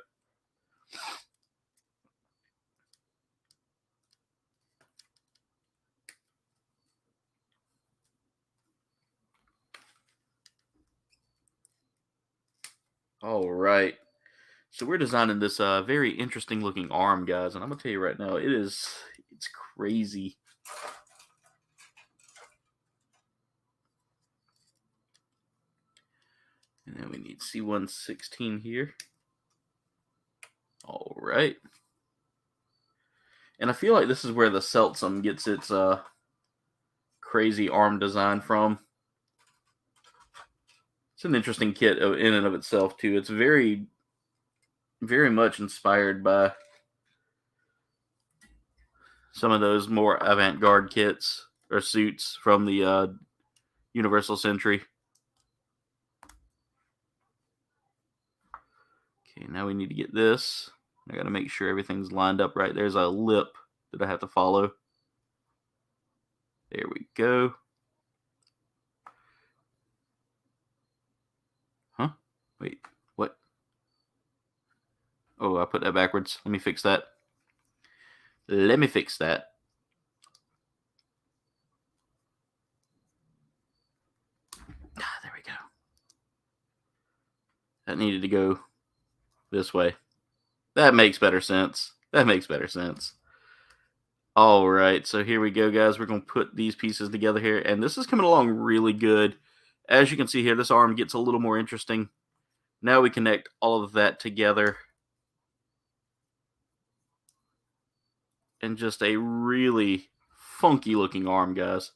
All right. So we're designing this very interesting looking arm, guys, and I'm gonna tell you right now, it's crazy. And then we need C116 here. All right. And I feel like this is where the Seltsum gets its crazy arm design from. It's an interesting kit in and of itself, too. It's very, very much inspired by some of those more avant-garde kits or suits from the Universal Century. Okay, now we need to get this. I got to make sure everything's lined up right. There's a lip that I have to follow. There we go. Huh? Wait, what? Oh, I put that backwards. Let me fix that. There we go. That needed to go this way. That makes better sense. All right, so here we go, guys. We're going to put these pieces together here, and this is coming along really good. As you can see here, this arm gets a little more interesting. Now we connect all of that together. And just a really funky looking arm, guys.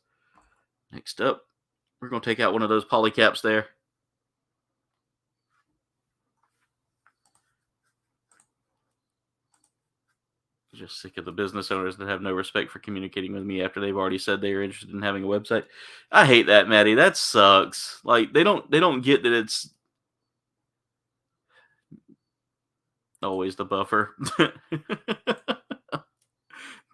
Next up, we're going to take out one of those poly caps there. Just sick of the business owners that have no respect for communicating with me after they've already said they are interested in having a website. I hate that, Maddie. That sucks. Like they don't get that it's always the buffer.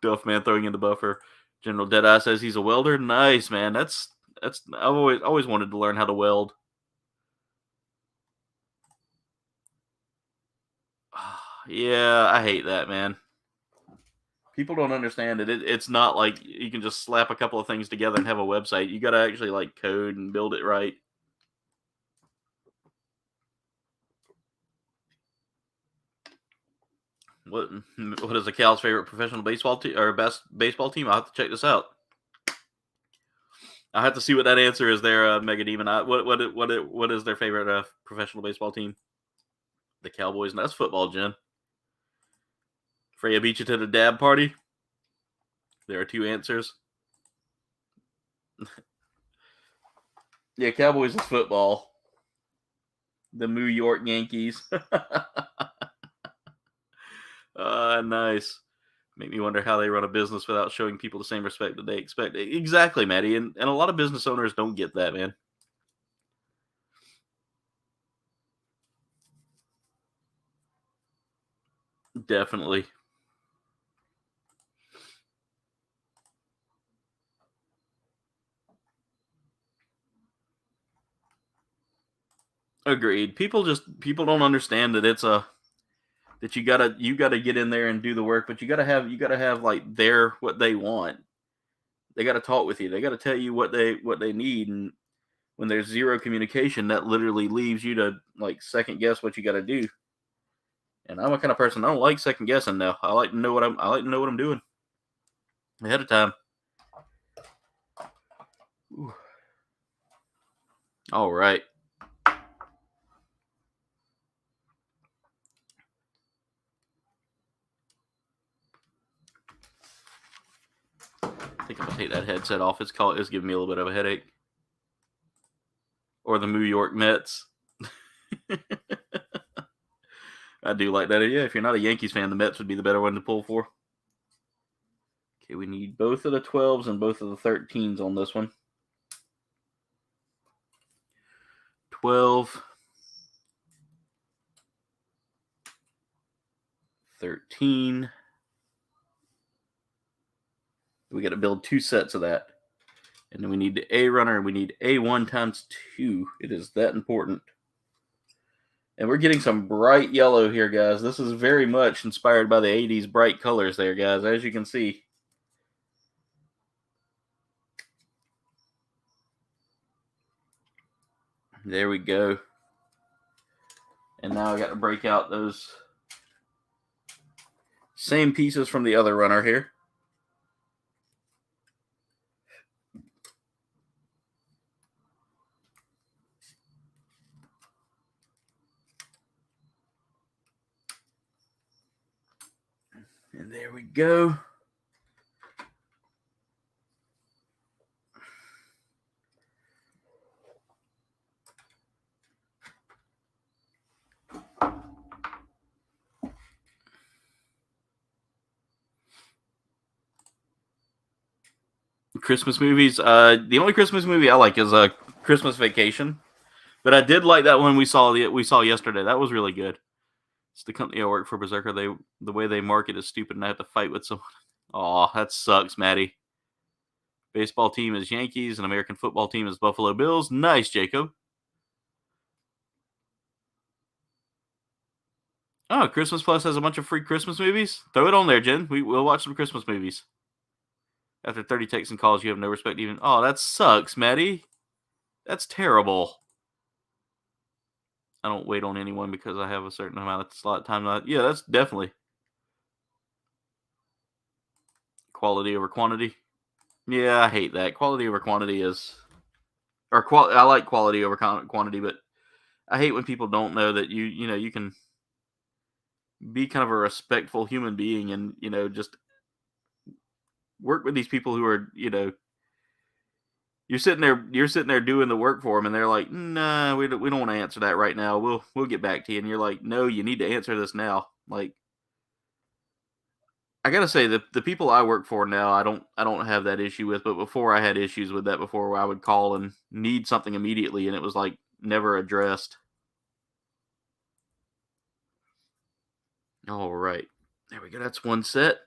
Duffman throwing in the buffer. General Deadeye says he's a welder. Nice, man. That's I've always wanted to learn how to weld. Yeah, I hate that, man. People don't understand it. It's not like you can just slap a couple of things together and have a website. You got to actually like code and build it right. What is the Cal's favorite professional baseball team or best baseball team? I'll have to check this out. I have to see what that answer is there, Mega Demon. What is their favorite professional baseball team? The Cowboys. And that's football, Jen. Freya beat you to the dab party. There are two answers. Yeah, Cowboys is football. The New York Yankees. Nice. Make me wonder how they run a business without showing people the same respect that they expect. Exactly, Maddie. And a lot of business owners don't get that, man. Definitely. Agreed. People don't understand that it's that you gotta get in there and do the work, but you gotta have like what they want. They gotta talk with you. They gotta tell you what they need, and when there's zero communication, that literally leaves you to like second guess what you gotta do. And I'm a kind of person, I don't like second guessing now. I like to know what I'm doing ahead of time. Ooh. All right. I think I'm gonna take that headset off. It's giving me a little bit of a headache. Or the New York Mets. I do like that. Yeah, if you're not a Yankees fan, the Mets would be the better one to pull for. Okay, we need both of the 12s and both of the 13s on this one. 12. 13. We got to build two sets of that. And then we need the A runner, and we need A1 times 2. It is that important. And we're getting some bright yellow here, guys. This is very much inspired by the 80s bright colors there, guys, as you can see. There we go. And now I got to break out those same pieces from the other runner here. And there we go. Christmas movies. The only Christmas movie I like is Christmas Vacation. But I did like that one we saw yesterday. That was really good. It's the company I work for, Berserker. The way they market is stupid, and I have to fight with someone. Aw, that sucks, Maddie. Baseball team is Yankees, and American football team is Buffalo Bills. Nice, Jacob. Oh, Christmas Plus has a bunch of free Christmas movies. Throw it on there, Jen. We'll watch some Christmas movies. After 30 texts and calls, you have no respect even. Oh, that sucks, Maddie. That's terrible. I don't wait on anyone because I have a certain amount of slot time. Yeah, that's definitely. Quality over quantity. Yeah, I hate that. Quality over quantity is, I like quality over quantity, but I hate when people don't know that you can be kind of a respectful human being and just work with these people who are you're sitting there doing the work for them, and they're like, nah, we don't want to answer that right now. We'll get back to you, and you're like, no, you need to answer this now. Like, I gotta say, the people I work for now, I don't have that issue with. But before, I had issues with that before, where I would call and need something immediately, and it was like never addressed. All right, there we go. That's one set.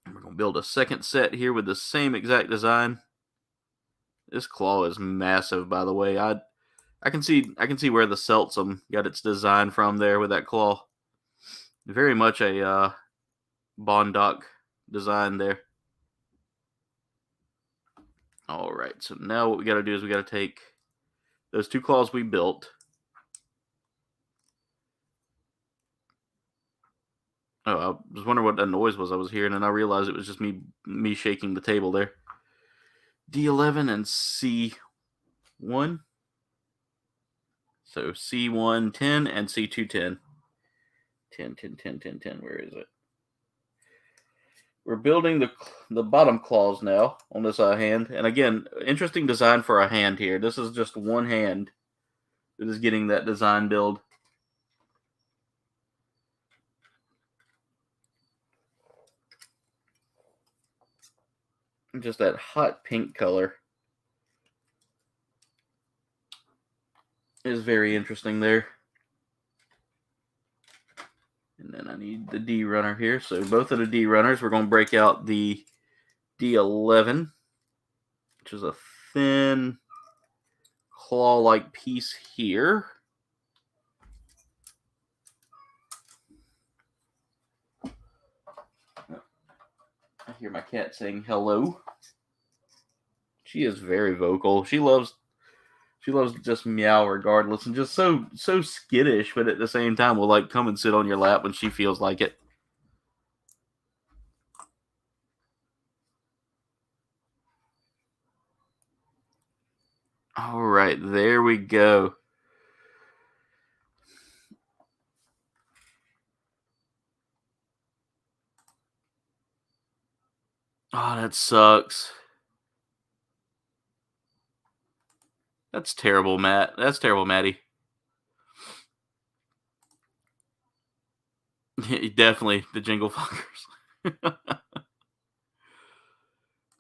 And we're gonna build a second set here with the same exact design. This claw is massive, by the way. I can see where the Seltsum got its design from there with that claw. Very much a Baund Doc design there. All right, so now what we got to do is we got to take those two claws we built. Oh, I was wondering what that noise was I was hearing, and I realized it was just me shaking the table there. D11 and C1. So C1 10 and C2 10. 10, 10, 10, 10, 10. Where is it? We're building the bottom claws now on this hand. And again, interesting design for a hand here. This is just one hand that is getting that design build. Just that hot pink color is very interesting there. And then I need the D runner here. So both of the D runners, we're going to break out the D11, which is a thin claw-like piece here. I hear my cat saying hello. She is very vocal. She loves just meow regardless, and just so skittish, but at the same time will like come and sit on your lap when she feels like it. All right, there we go. Oh, that sucks. That's terrible, Matt. That's terrible, Maddie. Definitely the Jingle Fuckers.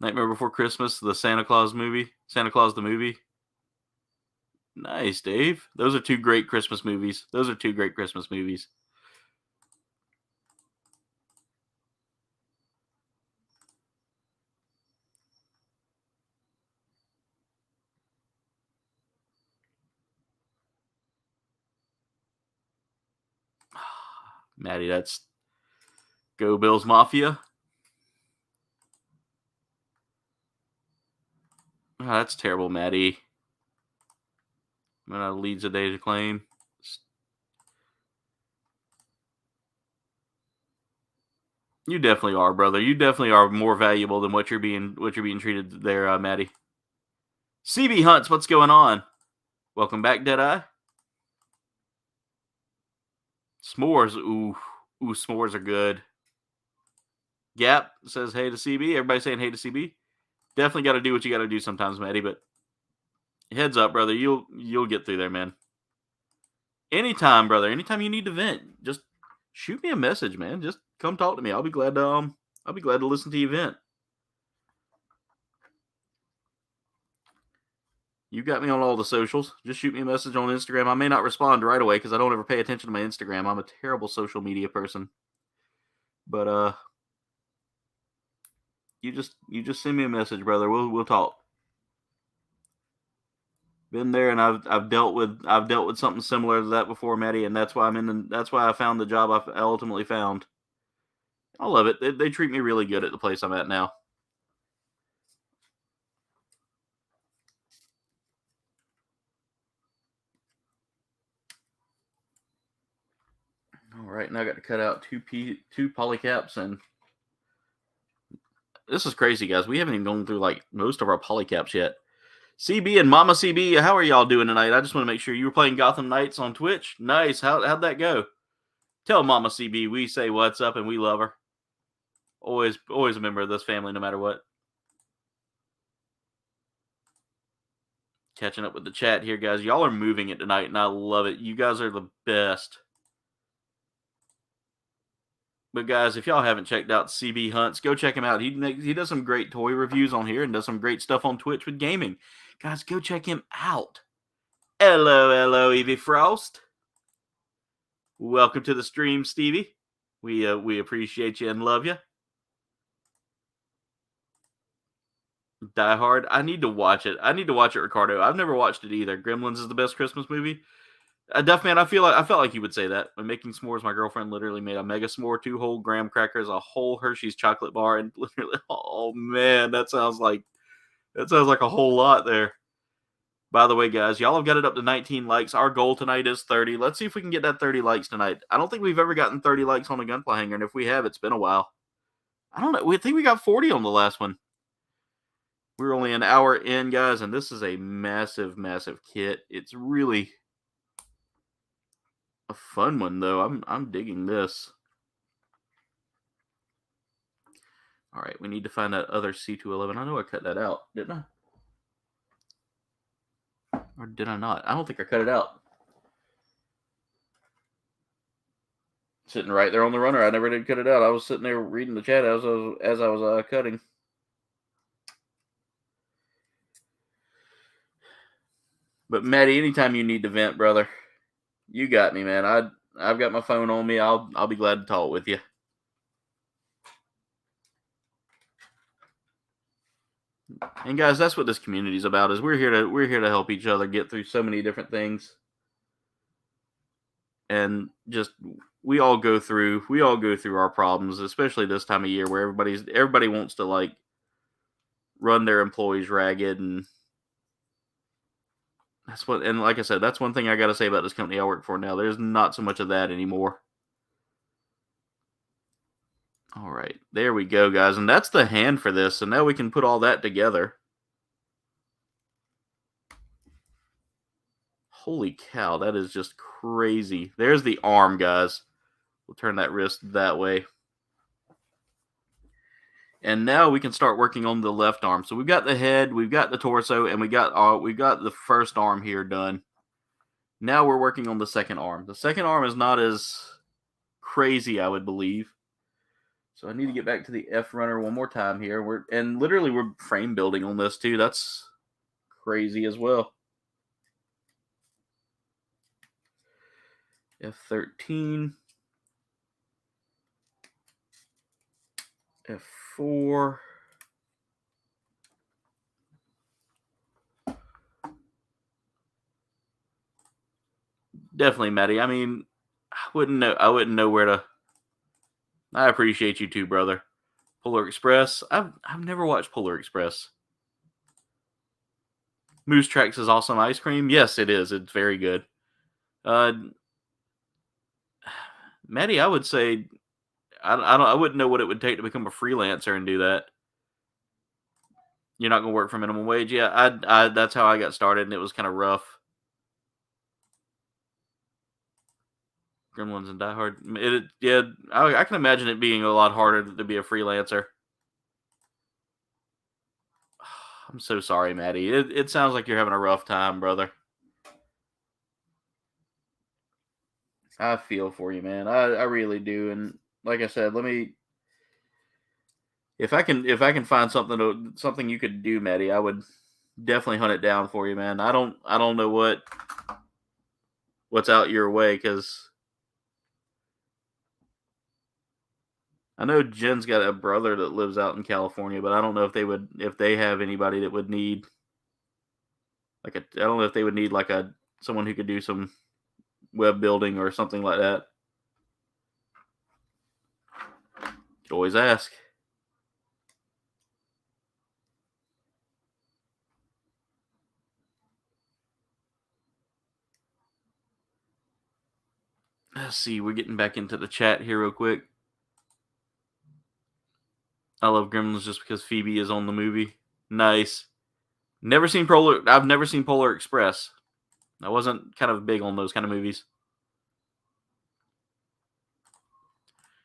Nightmare Before Christmas, the Santa Claus movie. Santa Claus the movie. Nice, Dave. Those are two great Christmas movies. Maddie, that's Go Bills Mafia. Oh, that's terrible, Maddie. Leads a day to claim. You definitely are, brother. You definitely are more valuable than what you're being treated there, Maddie. CB Hunts, what's going on? Welcome back, Deadeye. S'mores, ooh, s'mores are good. Gap says hey to CB. Everybody saying hey to CB. Definitely got to do what you got to do sometimes, Maddie. But heads up, brother, you'll get through there, man. Anytime, brother. Anytime you need to vent, just shoot me a message, man. Just come talk to me. I'll be glad to listen to you vent. You got me on all the socials. Just shoot me a message on Instagram. I may not respond right away because I don't ever pay attention to my Instagram. I'm a terrible social media person. But you just send me a message, brother. We'll talk. Been there, and I've dealt with something similar to that before, Maddie, and that's why I found the job I ultimately found. I love it. They treat me really good at the place I'm at now. All right, now I got to cut out two polycaps and This is crazy, guys. We haven't even gone through like most of our polycaps yet. CB and Mama CB, how are y'all doing tonight? I just want to make sure you were playing Gotham Knights on Twitch. Nice. How'd that go? Tell Mama CB we say what's up and we love her. Always a member of this family, no matter what. Catching up with the chat here, guys. Y'all are moving it tonight, and I love it. You guys are the best. But guys, if y'all haven't checked out CB Hunts, go check him out. He does some great toy reviews on here and does some great stuff on Twitch with gaming. Guys, go check him out. Hello, Evie Frost. Welcome to the stream, Stevie. We appreciate you and love you. Die Hard. I need to watch it. Ricardo. I've never watched it either. Gremlins is the best Christmas movie. Duff Man, I felt like you would say that. When making s'mores, my girlfriend literally made a mega s'more, 2 whole graham crackers, a whole Hershey's chocolate bar, and literally, oh man, that sounds like a whole lot there. By the way, guys, y'all have got it up to 19 likes. Our goal tonight is 30. Let's see if we can get that 30 likes tonight. I don't think we've ever gotten 30 likes on a Gunpla Hangar, and if we have, it's been a while. I don't know. We think we got 40 on the last one. We're only an hour in, guys, and this is a massive, massive kit. It's really a fun one, though. I'm digging this. All right, we need to find that other C211. I know I cut that out, didn't I? Or did I not? I don't think I cut it out. Sitting right there on the runner. I never did cut it out. I was sitting there reading the chat as I was cutting. But Maddie, anytime you need to vent, brother, you got me, man. I've got my phone on me. I'll be glad to talk with you. And guys, that's what this community is about. Is we're here to help each other get through so many different things. And just we all go through our problems, especially this time of year where everybody wants to like run their employees ragged, and like I said, that's one thing I got to say about this company I work for now. There's not so much of that anymore. All right, there we go, guys. And that's the hand for this. So now we can put all that together. Holy cow, that is just crazy. There's the arm, guys. We'll turn that wrist that way. And now we can start working on the left arm. So we've got the head, we've got the torso, and we got the first arm here done. Now we're working on the second arm. The second arm is not as crazy, I would believe. So I need to get back to the F runner one more time here. We're frame building on this too. That's crazy as well. F13. F4. Definitely, Maddie. I mean, I wouldn't know where to. I appreciate you too, brother. Polar Express. I've never watched Polar Express. Moose Tracks is awesome ice cream. Yes, it is. It's very good. Maddie, I would say I wouldn't know what it would take to become a freelancer and do that. You're not going to work for minimum wage. Yeah, that's how I got started, and it was kind of rough. Gremlins and Die Hard. I can imagine it being a lot harder to be a freelancer. I'm so sorry, Maddie. It sounds like you're having a rough time, brother. I feel for you, man. I really do. And like I said, if I can find something you could do, Maddie, I would definitely hunt it down for you, man. I don't know what's out your way, because I know Jen's got a brother that lives out in California, but I don't know if they have anybody that would need I don't know if they would need someone who could do some web building or something like that. You could always ask. Let's see, we're getting back into the chat here real quick. I love Gremlins just because Phoebe is on the movie. Nice. Never seen Polar. I've never seen Polar Express. I wasn't kind of big on those kind of movies.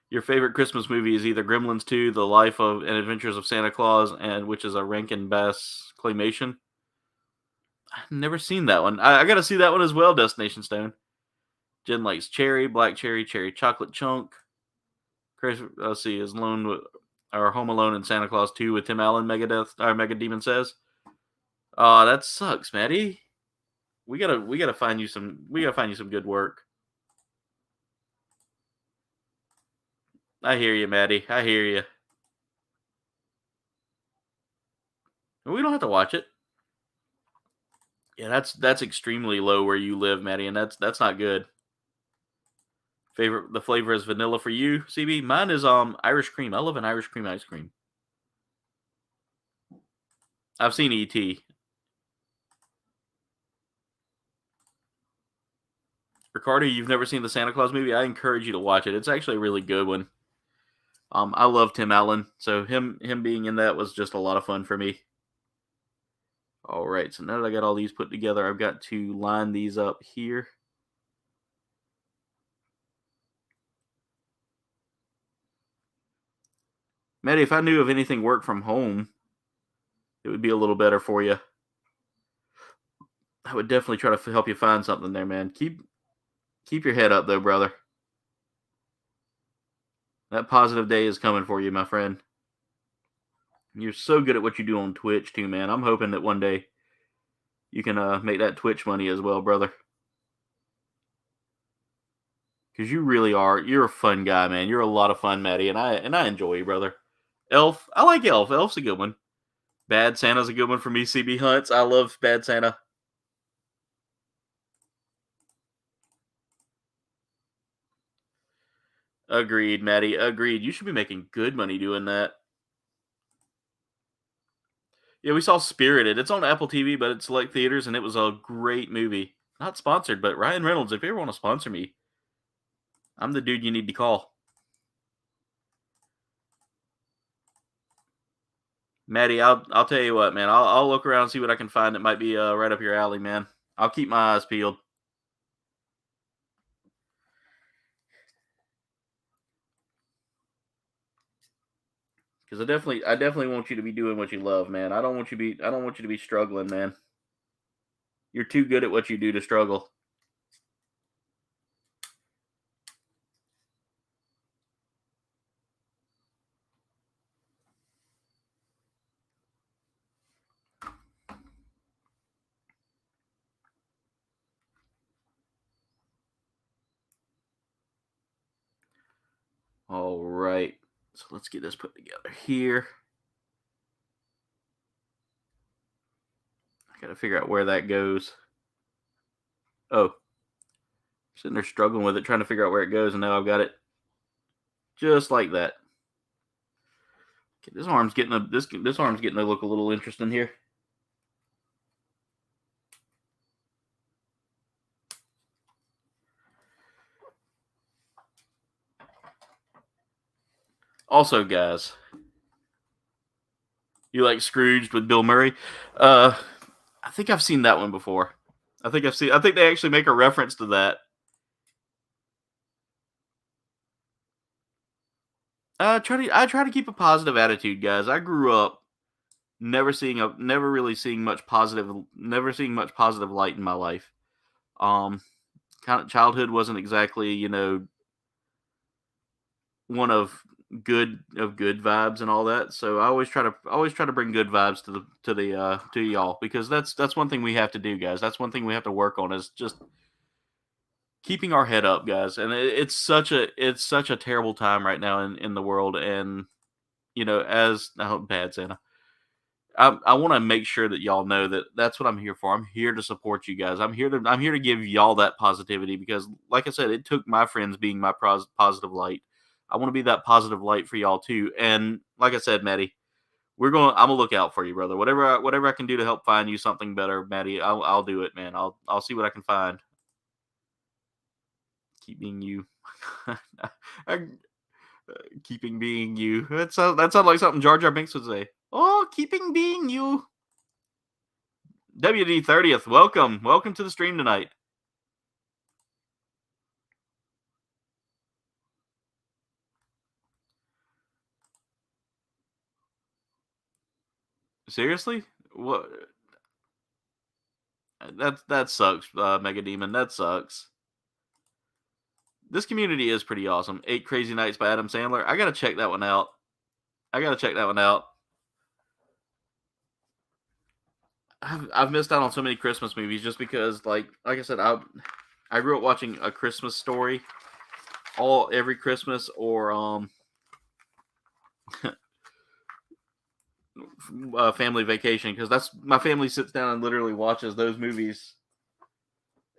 Your favorite Christmas movie is either Gremlins 2, The Life of and Adventures of Santa Claus, and which is a Rankin Bass claymation. I've never seen that one. I got to see that one as well. Destination Stone. Jen likes cherry, black cherry, cherry chocolate chunk. Chris, let's see, is Alone with, or Home Alone and Santa Claus 2 with Tim Allen. Mega Demon says. Oh, that sucks, Maddie. We gotta find you some good work. I hear you, Maddie. I hear you. We don't have to watch it. Yeah, that's extremely low where you live, Maddie, and that's not good. The flavor is vanilla for you, CB. Mine is Irish cream. I love an Irish cream ice cream. I've seen E.T. Ricardo, you've never seen the Santa Claus movie? I encourage you to watch it. It's actually a really good one. I love Tim Allen, so him being in that was just a lot of fun for me. All right, so now that I got all these put together, I've got to line these up here. Maddie, if I knew of anything work from home, it would be a little better for you. I would definitely try to help you find something there, man. Keep your head up, though, brother. That positive day is coming for you, my friend. You're so good at what you do on Twitch, too, man. I'm hoping that one day you can make that Twitch money as well, brother. Because you really are. You're a fun guy, man. You're a lot of fun, Maddie, and I enjoy you, brother. Elf. I like Elf. Elf's a good one. Bad Santa's a good one for me, CB Hunts. I love Bad Santa. Agreed, Maddie. Agreed. You should be making good money doing that. Yeah, we saw Spirited. It's on Apple TV, but it's like theaters, and it was a great movie. Not sponsored, but Ryan Reynolds, if you ever want to sponsor me, I'm the dude you need to call. Maddie, I'll tell you what, man. I'll look around and see what I can find that might be right up your alley, man. I'll keep my eyes peeled. Because I definitely want you to be doing what you love, man. I don't want you to be struggling, man. You're too good at what you do to struggle. All right. So let's get this put together here. I got to figure out where that goes. Oh. Sitting there struggling with it, trying to figure out where it goes, and now I've got it just like that. Okay, this arm's getting to look a little interesting here. Also, guys, you like Scrooged with Bill Murray? I think I've seen that one before. I think they actually make a reference to that. I try to keep a positive attitude, guys. I grew up never really seeing much positive light in my life. Kind of childhood wasn't exactly, one of good vibes and all that. So I always try to bring good vibes to y'all, because that's one thing we have to do, guys. That's one thing we have to work on, is just keeping our head up, guys. And it's such a terrible time right now in the world. And Bad Santa, I want to make sure that y'all know that that's what I'm here for. I'm here to support you guys. I'm here to give y'all that positivity, because, like I said, it took my friends being my positive light. I want to be that positive light for y'all too. And like I said, Maddie, I'm gonna look out for you, brother. Whatever I can do to help find you something better, Maddie, I'll do it, man. I'll see what I can find. Keep being you. Keeping being you. That sounds like something Jar Jar Binks would say. Oh, keeping being you. WD 30th, welcome. Welcome to the stream tonight. Seriously? What? That sucks, Mega Demon. That sucks. This community is pretty awesome. 8 Crazy Nights by Adam Sandler. I gotta check that one out. I've missed out on so many Christmas movies just because, like I said, I grew up watching A Christmas Story every Christmas, or Family Vacation, because that's my family sits down and literally watches those movies.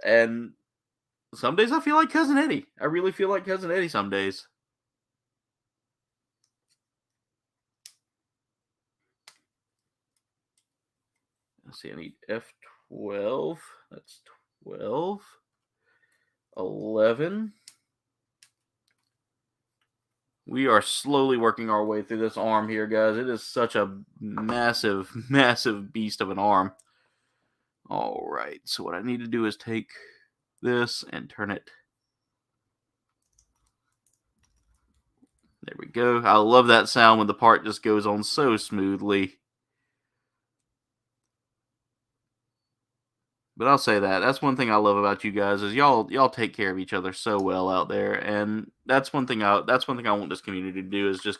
And some days I feel like Cousin Eddie. I really feel like Cousin Eddie some days. Let's see, I need F12. That's 12. 11. We are slowly working our way through this arm here, guys. It is such a massive, massive beast of an arm. All right, so what I need to do is take this and turn it. There we go. I love that sound when the part just goes on so smoothly. But I'll say that's one thing I love about you guys is y'all take care of each other so well out there, and that's one thing I want this community to do is just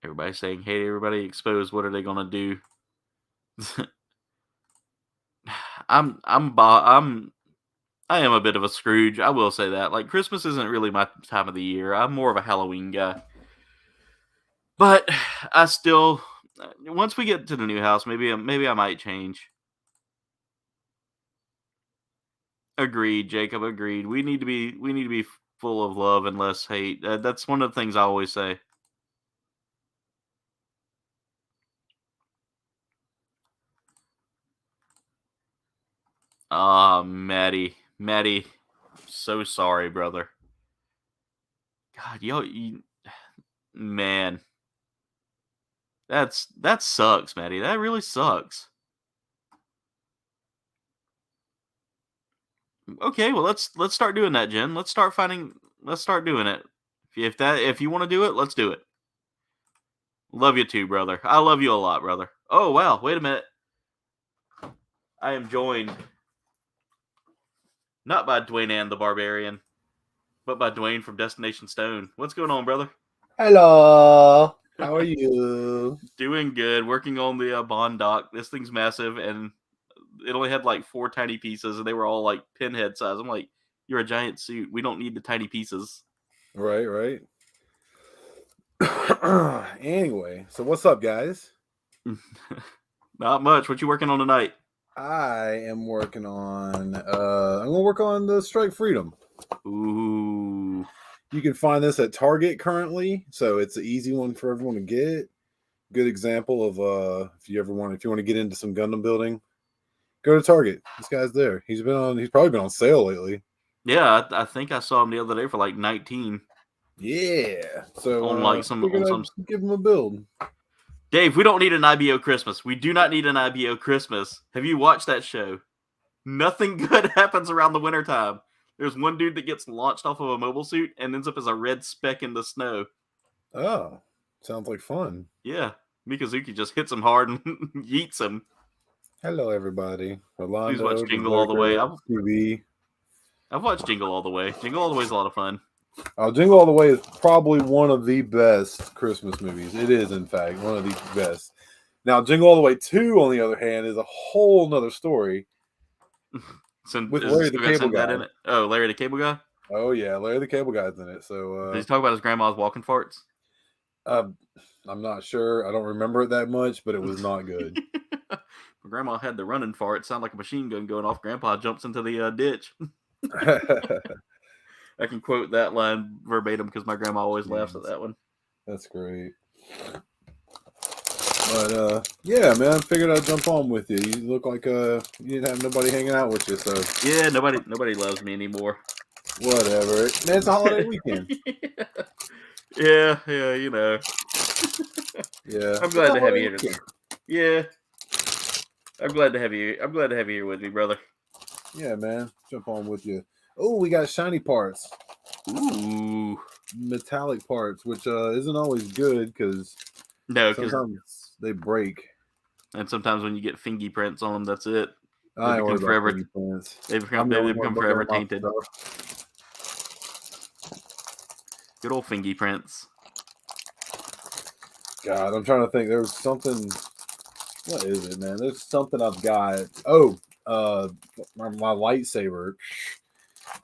everybody saying, "Hey, everybody, exposed. What are they gonna do?" I am a bit of a Scrooge. I will say that. Like, Christmas isn't really my time of the year. I'm more of a Halloween guy. But I still, once we get to the new house, maybe I might change. Agreed, Jacob. Agreed. We need to be full of love and less hate. That's one of the things I always say. Ah, Maddie, so sorry, brother. God, man, that sucks, Maddie. That really sucks. Okay, well let's start doing that, Jen. Let's start doing it. If you want to do it, let's do it. Love you too, brother. I love you a lot, brother. Oh wow, wait a minute. I am joined not by Dwayne and the Barbarian, but by Dwayne from Destination Stone. What's going on, brother? Hello. How are you? Doing good. Working on the Baund Doc. This thing's massive, and it only had like 4 tiny pieces, and they were all like pinhead size. I'm like, you're a giant suit. We don't need the tiny pieces. Right. Anyway, so what's up, guys? Not much. What you working on tonight? I am working on. I'm gonna work on the Strike Freedom. Ooh. You can find this at Target currently, so it's an easy one for everyone to get. Good example of if you want to get into some Gundam building, go to Target. This guy's there. He's probably been on sale lately. Yeah, I think I saw him the other day for like 19. Yeah. So on like some give him a build. Dave, we don't need an IBO Christmas. We do not need an IBO Christmas. Have you watched that show? Nothing good happens around the wintertime. There's one dude that gets launched off of a mobile suit and ends up as a red speck in the snow. Oh, sounds like fun. Yeah. Mikazuki just hits him hard and yeets him. Hello, everybody. Rolando, Please watch Jingle All the Way. I've watched Jingle All the Way. Jingle All the Way is a lot of fun. Jingle All the Way is probably one of the best Christmas movies. It is, in fact, one of the best. Now, Jingle All the Way 2, on the other hand, is a whole nother story. With Larry the Cable Guy in it. Oh, Larry the Cable Guy? Oh, yeah. Larry the Cable Guy's in it. So, did he talk about his grandma's walking farts? I'm not sure. I don't remember it that much, but it was not good. My grandma had the running fart. It sounded like a machine gun going off. Grandpa jumps into the ditch. I can quote that line verbatim because my grandma always laughs at that one. That's great. But yeah, man, I figured I'd jump on with you. You look like you didn't have nobody hanging out with you, so Yeah, nobody loves me anymore. whatever. Man, it's a holiday weekend. Yeah, you know. Yeah, I'm glad to have you here. Yeah, I'm glad to have you. I'm glad to have you here with me, brother. Yeah, man, jump on with you. Oh, we got shiny parts. Ooh, Metallic parts, which isn't always good because sometimes they break. And sometimes when you get fingy prints on them, that's it. I ain't worried about fingy prints. They become forever tainted. Good old fingy prints. God, I'm trying to think. There was something. What is it, man? There's something I've got. Oh, my lightsaber.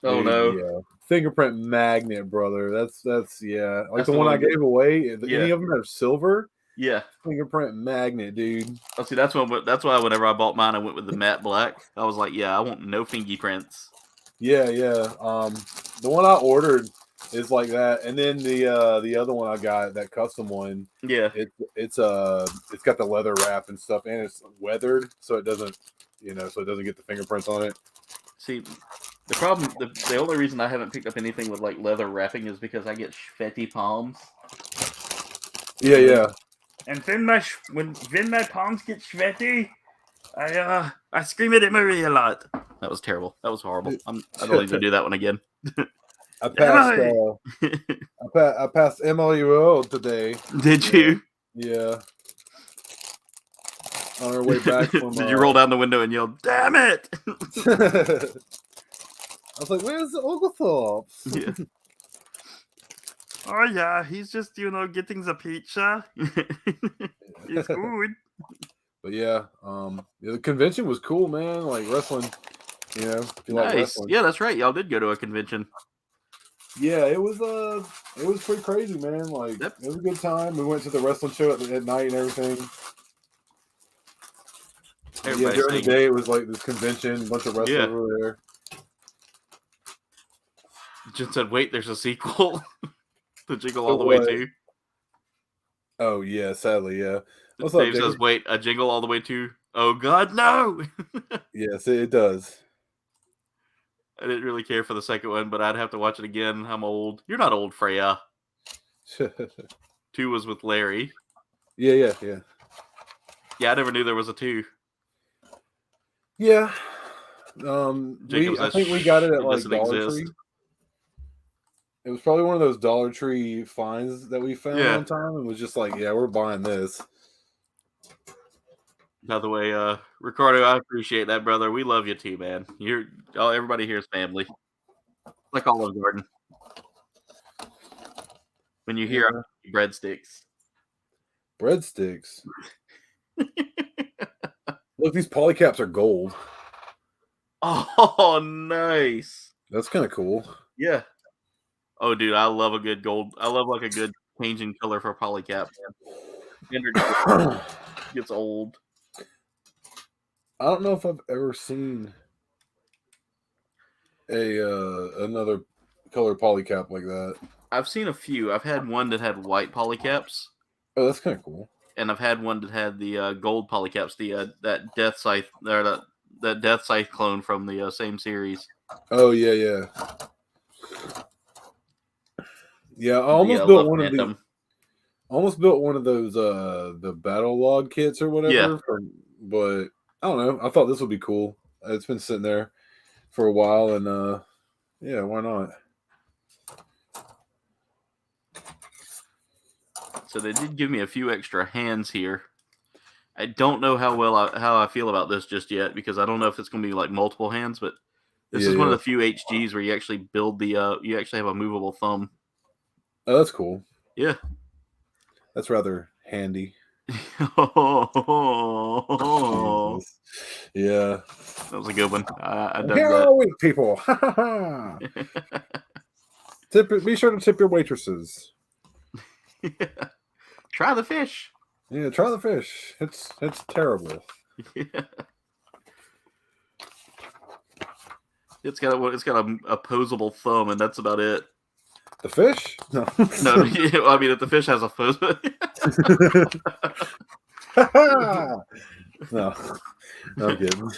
Oh no. Yeah. Fingerprint magnet, brother. That's yeah. Like That's the one I gave away. Any of them have silver? Yeah. Fingerprint magnet, dude. Oh, see, that's why whenever I bought mine, I went with the matte black. I was like, yeah, I want no fingy prints. Yeah. The one I ordered is like that, and then the other one I got, that custom one. Yeah. It's got the leather wrap and stuff, and it's weathered, so it doesn't get the fingerprints on it. See, the problem, the only reason I haven't picked up anything with like leather wrapping is because I get sweaty palms. Yeah. And when my palms get sweaty, I scream at Emery a lot. That was terrible. That was horrible. I don't need to do that one again. I passed Emily Road today. Did you? Yeah. On our way back from. Did you roll down the window and yell, "Damn it!" I was like, "Where's Oglethorpe?" Yeah. Oh yeah, he's just getting the pizza. It's good. But yeah, the convention was cool, man. Like wrestling, if you like wrestling. Yeah, that's right. Y'all did go to a convention. Yeah, it was pretty crazy, man. Like It was a good time. We went to the wrestling show at night and everything. Yeah, during the day it was like this convention, a bunch of wrestlers were there. Just said, "Wait, there's a sequel." The Jingle All the Way 2. Oh yeah, sadly, yeah. What's Dave up, says, "Wait, a Jingle All the Way 2? Oh God, no!" Yes, it does. I didn't really care for the second one, but I'd have to watch it again. I'm old. You're not old, Freya. 2 was with Larry. Yeah. Yeah, I never knew there was a 2. Yeah. I think we got it at like Dollar Tree. It was probably one of those Dollar Tree finds that we found one time and was just like, yeah, we're buying this. By the way, Ricardo, I appreciate that, brother. We love you too, man. Everybody here is family. Like Olive Garden. When you hear breadsticks. Breadsticks. Look, these polycaps are gold. Oh, nice. That's kind of cool. Yeah. Oh, dude, I love a good gold. I love like a good changing color for polycap. Gets old. I don't know if I've ever seen another color polycap like that. I've seen a few. I've had one that had white polycaps. Oh, that's kind of cool. And I've had one that had the gold polycaps. That Death Scythe or that Death Scythe clone from the same series. Oh yeah. Yeah, I almost built one of these. Almost built one of those the battle log kits or whatever. Yeah. But I don't know. I thought this would be cool. It's been sitting there for a while, and yeah, why not? So they did give me a few extra hands here. I don't know how I feel about this just yet because I don't know if it's going to be like multiple hands, but this is one of the few HGs where you actually build you actually have a movable thumb. Oh, that's cool. Yeah. That's rather handy. Oh. Yeah. That was a good one. I dug Here that. are we, people. Be sure to tip your waitresses. Try the fish. Yeah, try the fish. It's terrible. Yeah. It's got a opposable thumb, and that's about it. The fish? No. No, I mean if the fish has a fuzz. No, I'm kidding.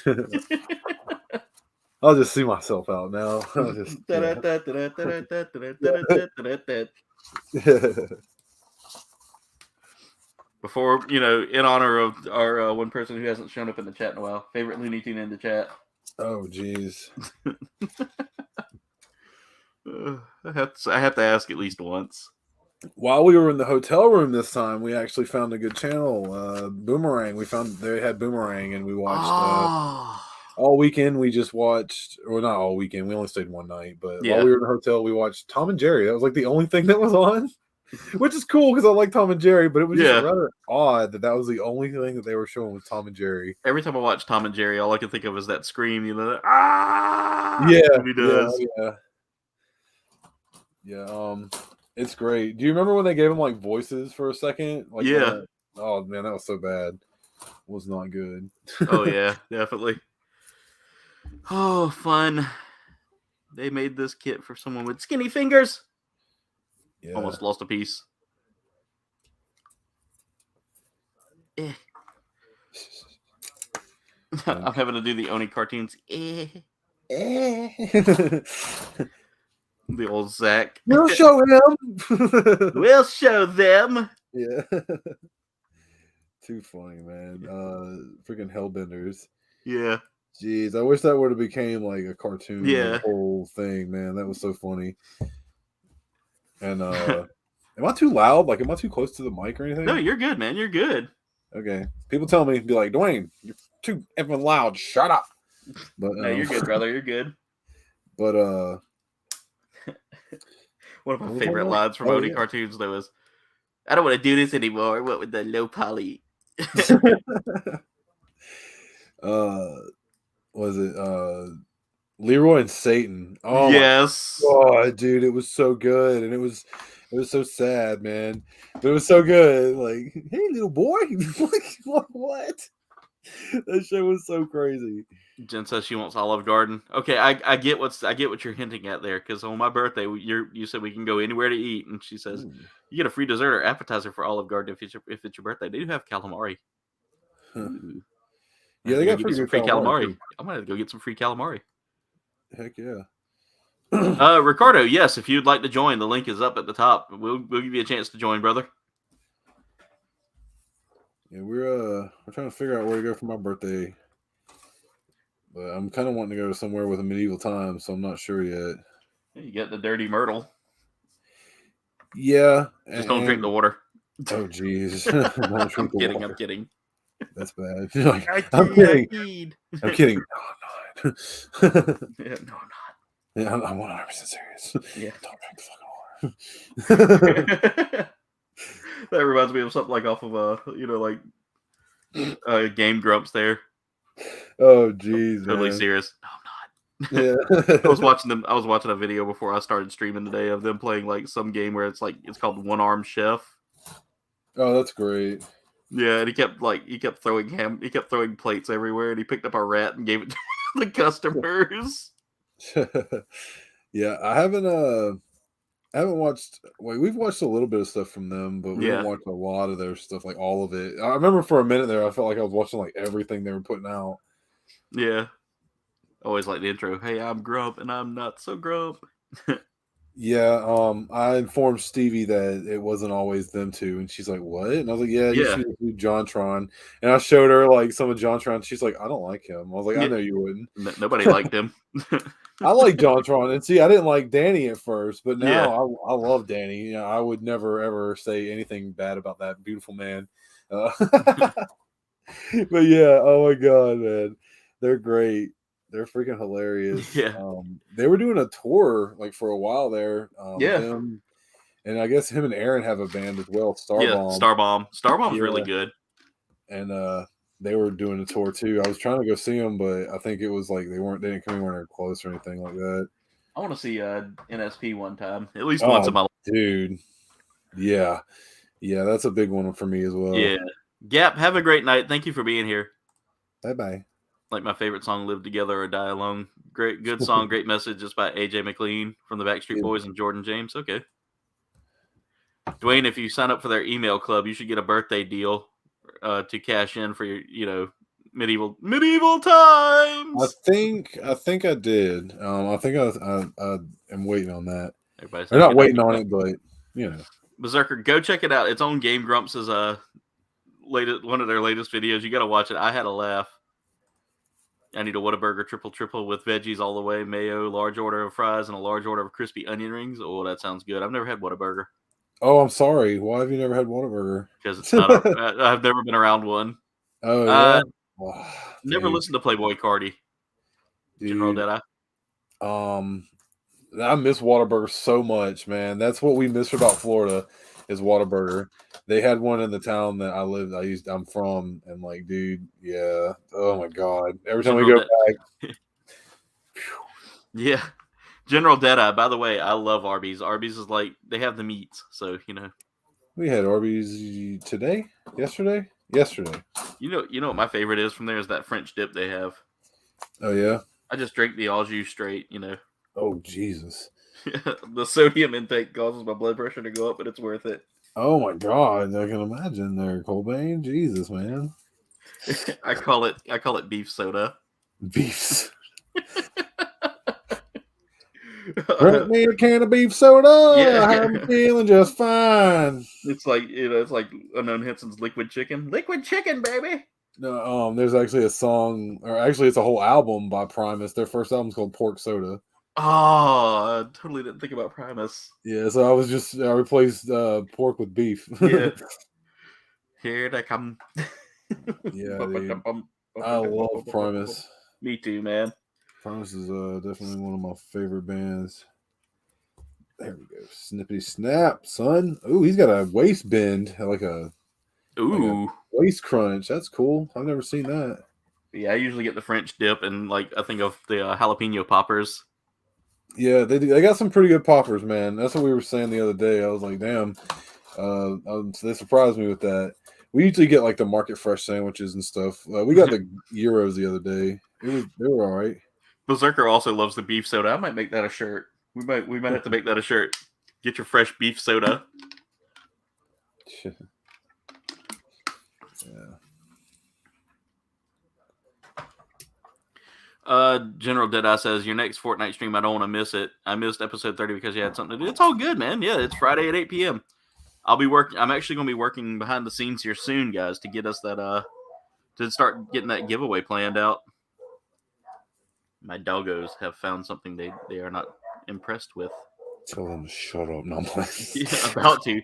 I'll just see myself out now. I'll just, yeah. Before, in honor of our one person who hasn't shown up in the chat in a while, favorite Looney Tune in the chat. Oh, jeez. I have to ask at least once. While we were in the hotel room this time, we actually found a good channel, Boomerang. We found they had Boomerang, and we watched all weekend. We just watched, or not all weekend. We only stayed one night, but while we were in the hotel, we watched Tom and Jerry. That was like the only thing that was on, which is cool because I like Tom and Jerry. But it was just rather odd that was the only thing that they were showing was Tom and Jerry. Every time I watch Tom and Jerry, all I can think of is that scream. He does. Yeah. It's great. Do you remember when they gave him like voices for a second? Like, oh man, that was so bad. It was not good. Oh yeah, definitely. Oh, fun. They made this kit for someone with skinny fingers. Yeah. Almost lost a piece. I'm having to do the Oni cartoons. The old Zach. We'll show him. We'll show them. Yeah. Too funny, man. Freaking Hellbenders. Yeah. Jeez, I wish that would have became like a cartoon. Yeah. Whole thing, man. That was so funny. And am I too loud? Like, am I too close to the mic or anything? No, you're good, man. You're good. Okay. People tell me, be like, Dwayne, you're too effing loud. Shut up. But no, you're good, brother. You're good. But one of my favorite lines from Oni cartoons though is, "I don't want to do this anymore. What with the low poly?" Was it Leroy and Satan? Oh yes. Oh, dude, it was so good, and it was so sad, man. But it was so good. Like, hey, little boy, what? That show was so crazy. Jen says she wants Olive Garden. Okay, I get what you're hinting at there, because on my birthday you said we can go anywhere to eat, and she says you get a free dessert or appetizer for Olive Garden if it's your birthday. They do have calamari. Yeah, they got free calamari. I'm gonna go get some free calamari. Heck yeah. Ricardo, yes, if you'd like to join, the link is up at the top. We'll give you a chance to join, brother. Yeah, we're trying to figure out where to go for my birthday. But I'm kind of wanting to go to somewhere with a medieval time, so I'm not sure yet. You get the Dirty Myrtle. Yeah. Just don't drink the water. Oh, jeez. I'm kidding. That's bad. I'm kidding. I'm kidding. No, I'm not. Yeah, no, I'm not. Yeah, I'm 100% serious. Yeah. Don't drink the fucking water. That reminds me of something like off of Game Grumps there. Oh, jeez. Totally man. serious. No, I'm not. Yeah. I was watching a video before I started streaming today of them playing like some game where it's called One Arm Chef. Oh, that's great. Yeah, and he kept throwing plates everywhere, and he picked up a rat and gave it to the customers. Yeah, I haven't watched. Wait, we've watched a little bit of stuff from them, but we haven't watched a lot of their stuff, like all of it. I remember for a minute there, I felt like I was watching like everything they were putting out. Yeah, always like the intro. Hey, I'm Grump, and I'm not so Grump. Yeah, I informed Stevie that it wasn't always them two, and she's like, "What?" And I was like, "Yeah, you see JonTron." And I showed her like some of JonTron. She's like, "I don't like him." I was like, "I know you wouldn't." Nobody liked him. I like JonTron, and see, I didn't like Danny at first, but now I love Danny. You know, I would never ever say anything bad about that beautiful man. But yeah, oh my god, man, they're great. They're freaking hilarious. Yeah. They were doing a tour like for a while there. Him, and I guess him and Aaron have a band as well. Starbomb. Yeah, Starbomb's really good. And they were doing a tour too. I was trying to go see them, but I think it was like they didn't come anywhere close or anything like that. I want to see NSP one time, at least once in my life. Dude. Yeah, that's a big one for me as well. Yeah. Gap, have a great night. Thank you for being here. Bye. Like my favorite song, "Live Together or Die Alone." Good song, great message. Just by AJ McLean from the Backstreet Boys and Jordan James. Okay. Dwayne, if you sign up for their email club, you should get a birthday deal. to cash in for your medieval times. I think I did. I think I am waiting on that. Everybody's They're not waiting on it, but Berserker, go check it out. It's on Game Grumps' one of their latest videos. You got to watch it. I had a laugh. I need a Whataburger triple with veggies all the way, mayo, large order of fries, and a large order of crispy onion rings. Oh, that sounds good. I've never had Whataburger. Oh, I'm sorry. Why have you never had Whataburger? Because it's not. I've never been around one. Oh yeah. Never listened to Playboy Cardi. General Deadeye. I miss Whataburger so much, man. That's what we miss about Florida is Whataburger. They had one in the town that I'm from, and like, dude, yeah. Oh my god. Every time we go back. Yeah. General Deadeye, by the way, I love Arby's. Arby's is like they have the meats, so We had Arby's today? Yesterday. You know what my favorite is from there is that French dip they have. Oh yeah. I just drink the au jus straight, Oh Jesus. The sodium intake causes my blood pressure to go up, but it's worth it. Oh my god, I can imagine there, KOULDBAYNE. Jesus, man. I call it beef soda. Beefs. Bring me a can of beef soda. Yeah. I'm feeling just fine. It's like Unknown Henson's Liquid Chicken. Liquid Chicken, baby. No, there's actually a song, or actually it's a whole album by Primus. Their first album's called Pork Soda. Oh, I totally didn't think about Primus. Yeah, so I replaced pork with beef. Yeah. Here they come. Yeah, dude. I love Primus. Me too, man. Primus is definitely one of my favorite bands. There we go. Snippity snap, son. Ooh, he's got a waist bend, like a waist crunch. That's cool. I've never seen that. Yeah, I usually get the French dip and I think of the jalapeno poppers. Yeah, they got some pretty good poppers, man. That's what we were saying the other day. I was like, damn. They surprised me with that. We usually get like the Market Fresh sandwiches and stuff. We got the gyros the other day. They were all right. Berserker also loves the beef soda. I might make that a shirt. We might have to make that a shirt. Get your fresh beef soda. General Deadeye says, your next Fortnite stream, I don't want to miss it. I missed episode 30 because you had something to do. It's all good, man. Yeah, it's Friday at 8 p.m. I'm actually going to be working behind the scenes here soon, guys, to get us that, to start getting that giveaway planned out. My doggos have found something they are not impressed with. Tell them to shut up. No, I'm yeah, about to.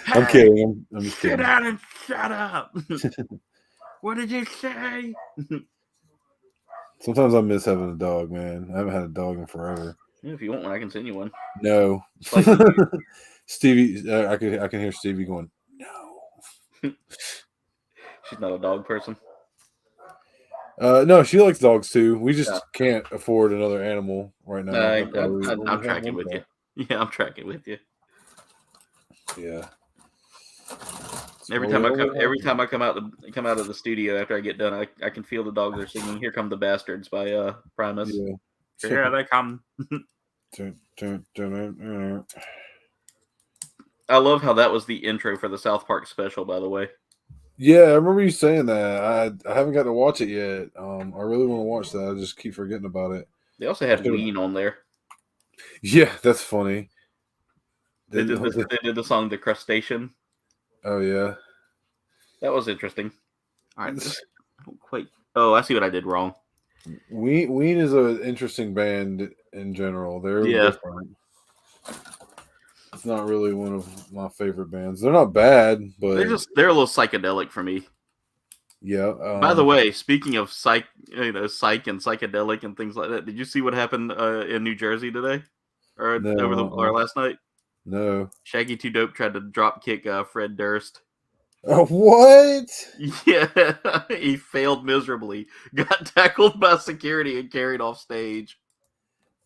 I'm kidding. I'm just kidding. Sit down and shut up. What did you say? Sometimes I miss having a dog, man. I haven't had a dog in forever. Yeah, if you want one, I can send you one. No. Stevie, I can hear Stevie going, no. She's not a dog person. No, she likes dogs too. We just can't afford another animal right now. I'm tracking with you. Yeah, I'm tracking with you. Yeah. Every time I come out of the studio after I get done, I can feel the dogs are singing "Here Come the Bastards" by Primus. Yeah. Here they come. I love how that was the intro for the South Park special, by the way. Yeah, I remember you saying that. I haven't got to watch it yet. I really want to watch that. I just keep forgetting about it. They also had Ween on there. Yeah, that's funny. They did the song "The Crustacean." Oh yeah, that was interesting. All right, wait. Oh, I see what I did wrong. Ween is an interesting band in general. They're different. It's not really one of my favorite bands. They're not bad, but they're a little psychedelic for me. Yeah. By the way, speaking of psych and psychedelic and things like that, did you see what happened in New Jersey today, or last night? No. Shaggy 2 Dope tried to drop kick Fred Durst. What? Yeah, he failed miserably. Got tackled by security and carried off stage.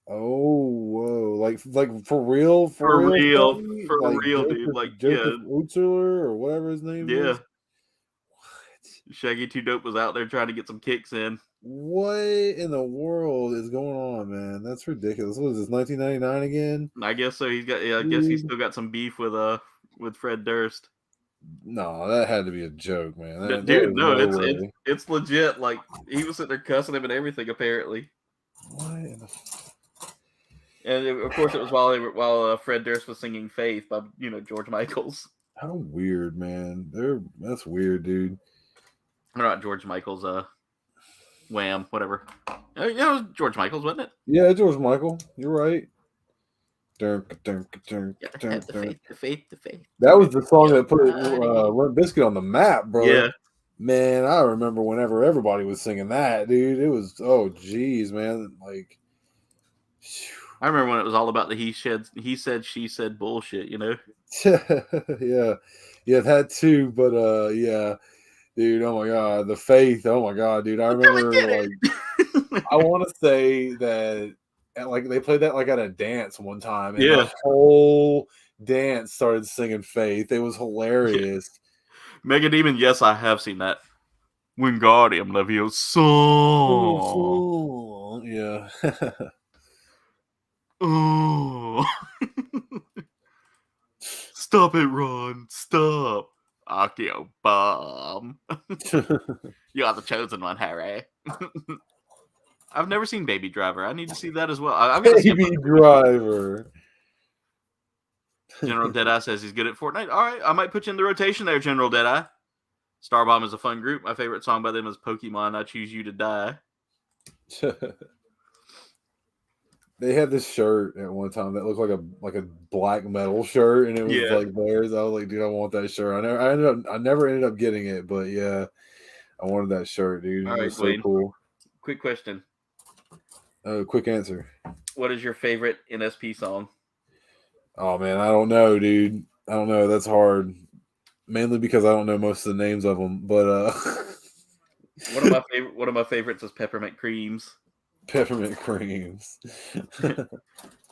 Oh, whoa! Like for real, for real, dude. Like Utzler or whatever his name is. Yeah. What? Shaggy 2 Dope was out there trying to get some kicks in. What in the world is going on, man? That's ridiculous. What is this, 1999 again? I guess so. I guess he's still got some beef with Fred Durst. No, that had to be a joke, man. There Dude, is no, no it's way. it's legit. Like he was sitting there cussing him and everything, apparently. What in the And of course, it was while Fred Durst was singing "Faith" by George Michaels. How weird, man. That's weird, dude. Or not George Michaels. Wham, whatever. Yeah, it was George Michaels, wasn't it? Yeah, George Michael. You're right. Yeah, have the faith, the faith, the faith. That was the song that put Everybody. Limp Bizkit on the map, bro. Yeah. Man, I remember whenever everybody was singing that, dude. It was geez, man. Like, I remember when it was all about the he said, she said bullshit, yeah, that too. But yeah, dude. Oh my god, the faith. Oh my god, dude. I remember like I want to say that like they played that like at a dance one time, and the whole dance started singing faith. It was hilarious. Mega Demon, yes, I have seen that. Wingardium Leviosa. Yeah. Oh. Stop it, Ron. Stop. Archeo Bomb. You are the chosen one, Harry. I've never seen Baby Driver. I need to see that as well. Baby Driver. General Deadeye says he's good at Fortnite. All right, I might put you in the rotation there, General Deadeye. Starbomb is a fun group. My favorite song by them is Pokemon, I Choose You to Die. They had this shirt at one time that looked like a black metal shirt, and it was like theirs. I was like, dude, I want that shirt. I never ended up getting it, but yeah, I wanted that shirt, dude. It was so cool. Quick question. Quick answer. What is your favorite NSP song? Oh man, I don't know, dude. I don't know. That's hard. Mainly because I don't know most of the names of them. But one of my favorites is Peppermint Creams. Peppermint Creams.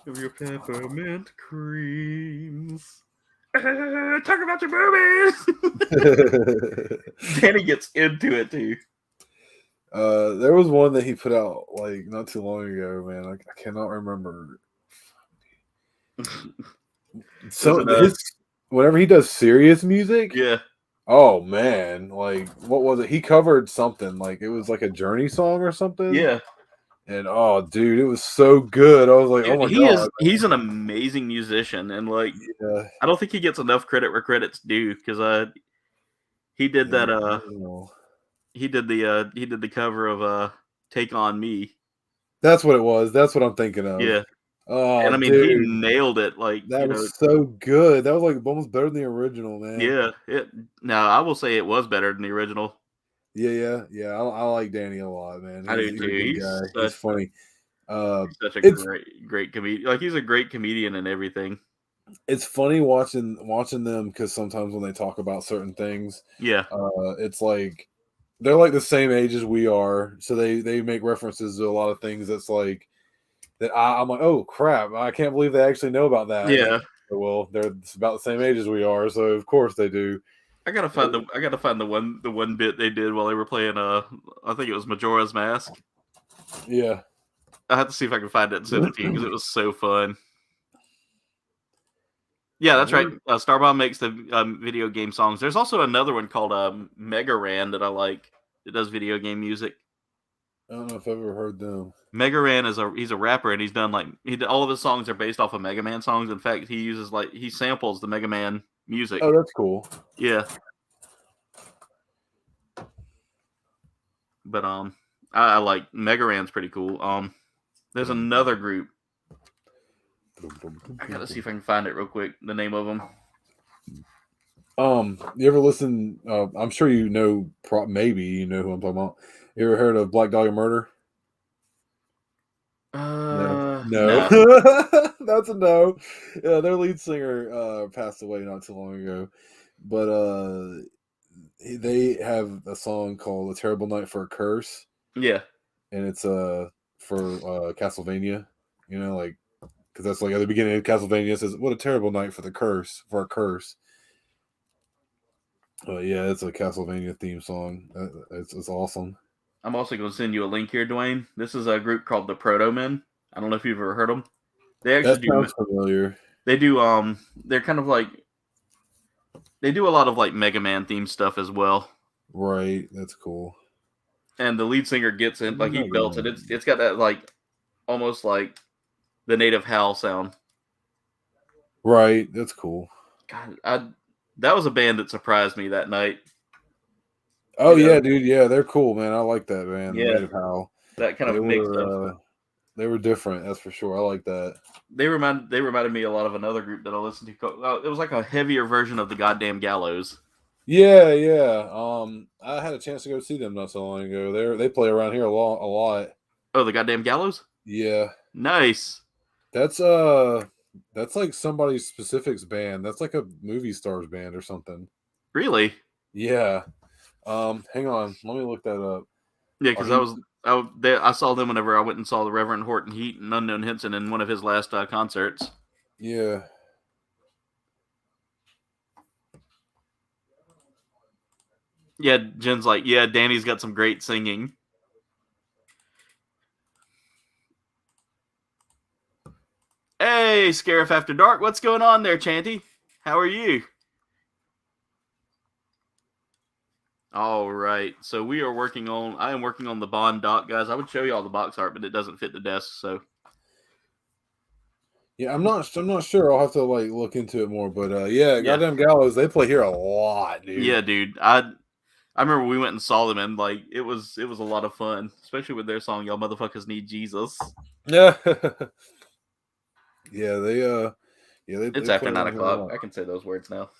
Your peppermint creams. Talk about your movies. Danny gets into it too. There was one that he put out like not too long ago, man. I cannot remember. So whenever he does serious music, yeah. Oh man, like what was it? He covered something like it was like a Journey song or something. Yeah. And oh, dude, it was so good. I was like, oh my god, he's an amazing musician, and like, I don't think he gets enough credit where credit's due because he did that. He did the cover of Take on Me. That's what it was. That's what I'm thinking of. Yeah. Oh, and I mean, dude, he nailed it. Like that was so good. That was like almost better than the original, man. Yeah. Now I will say it was better than the original. Yeah. I like Danny a lot, man. I do too. He's funny. He's such a great comedian. Like he's a great comedian and everything. It's funny watching them because sometimes when they talk about certain things, it's like they're like the same age as we are, so they make references to a lot of things that's like that. I'm like, oh crap! I can't believe they actually know about that. Yeah. Well, they're about the same age as we are, so of course they do. I gotta find the one bit they did while they were playing. I think it was Majora's Mask. Yeah. I have to see if I can find it and send it to you because it was so fun. Yeah, that's right. Starbomb makes the video game songs. There's also another one called Mega Ran that I like. It does video game music. I don't know if I've ever heard them. Mega Ran he's a rapper and he's done all of his songs are based off of Mega Man songs. In fact, he samples the Mega Man music. Oh, that's cool. Yeah. But I like Mega Ran's pretty cool. There's another group. I gotta see if I can find it real quick. The name of them. You ever listen? I'm sure you know. Maybe you know who I'm talking about. You ever heard of Black Dahlia Murder? No. That's a no. Yeah, their lead singer passed away not too long ago, but they have a song called "A Terrible Night for a Curse." Yeah, and it's for Castlevania. You know, like. Because that's like at the beginning of Castlevania, it says, "What a terrible night for a curse." Yeah, it's a Castlevania theme song. It's awesome. I'm also going to send you a link here, Dwayne. This is a group called the Proto Men. I don't know if you've ever heard them. They actually sounds familiar. They do. They're kind of like They do a lot of like Mega Man themed stuff as well. Right, that's cool. And the lead singer gets in, like he Mega belts it. Man. It's got that like almost like the native howl sound. Right, that's cool. God, that was a band that surprised me that night. Oh You know? yeah, dude. Yeah, they're cool, man. I like that band. Yeah. Native Howl. That kind of mix of. They were different. That's for sure. I like that. They reminded me a lot of another group that I listened to. It was like a heavier version of the Goddamn Gallows. Yeah, yeah. I had a chance to go see them not so long ago. They play around here a lot. Oh, the Goddamn Gallows? Yeah. Nice. That's like somebody's specifics band. That's like a movie stars band or something. Really? Yeah. Hang on. Let me look that up. Yeah, because I saw them whenever I went and saw the Reverend Horton Heat and Unknown Henson in one of his last concerts. Yeah. Yeah, Jen's like, yeah, Danny's got some great singing. Hey, Scarif After Dark, what's going on there, Chanty? How are you? All right, so I am working on the Bond Doc, guys. I would show you all the box art, but it doesn't fit the desk, so. Yeah, I'm not sure. I'll have to like look into it more, but yeah, Goddamn Gallows, they play here a lot, dude. Yeah, dude. I remember we went and saw them, and like it was a lot of fun, especially with their song "Y'all Motherfuckers Need Jesus." Yeah. Yeah, they It's after 9:00. I can say those words now.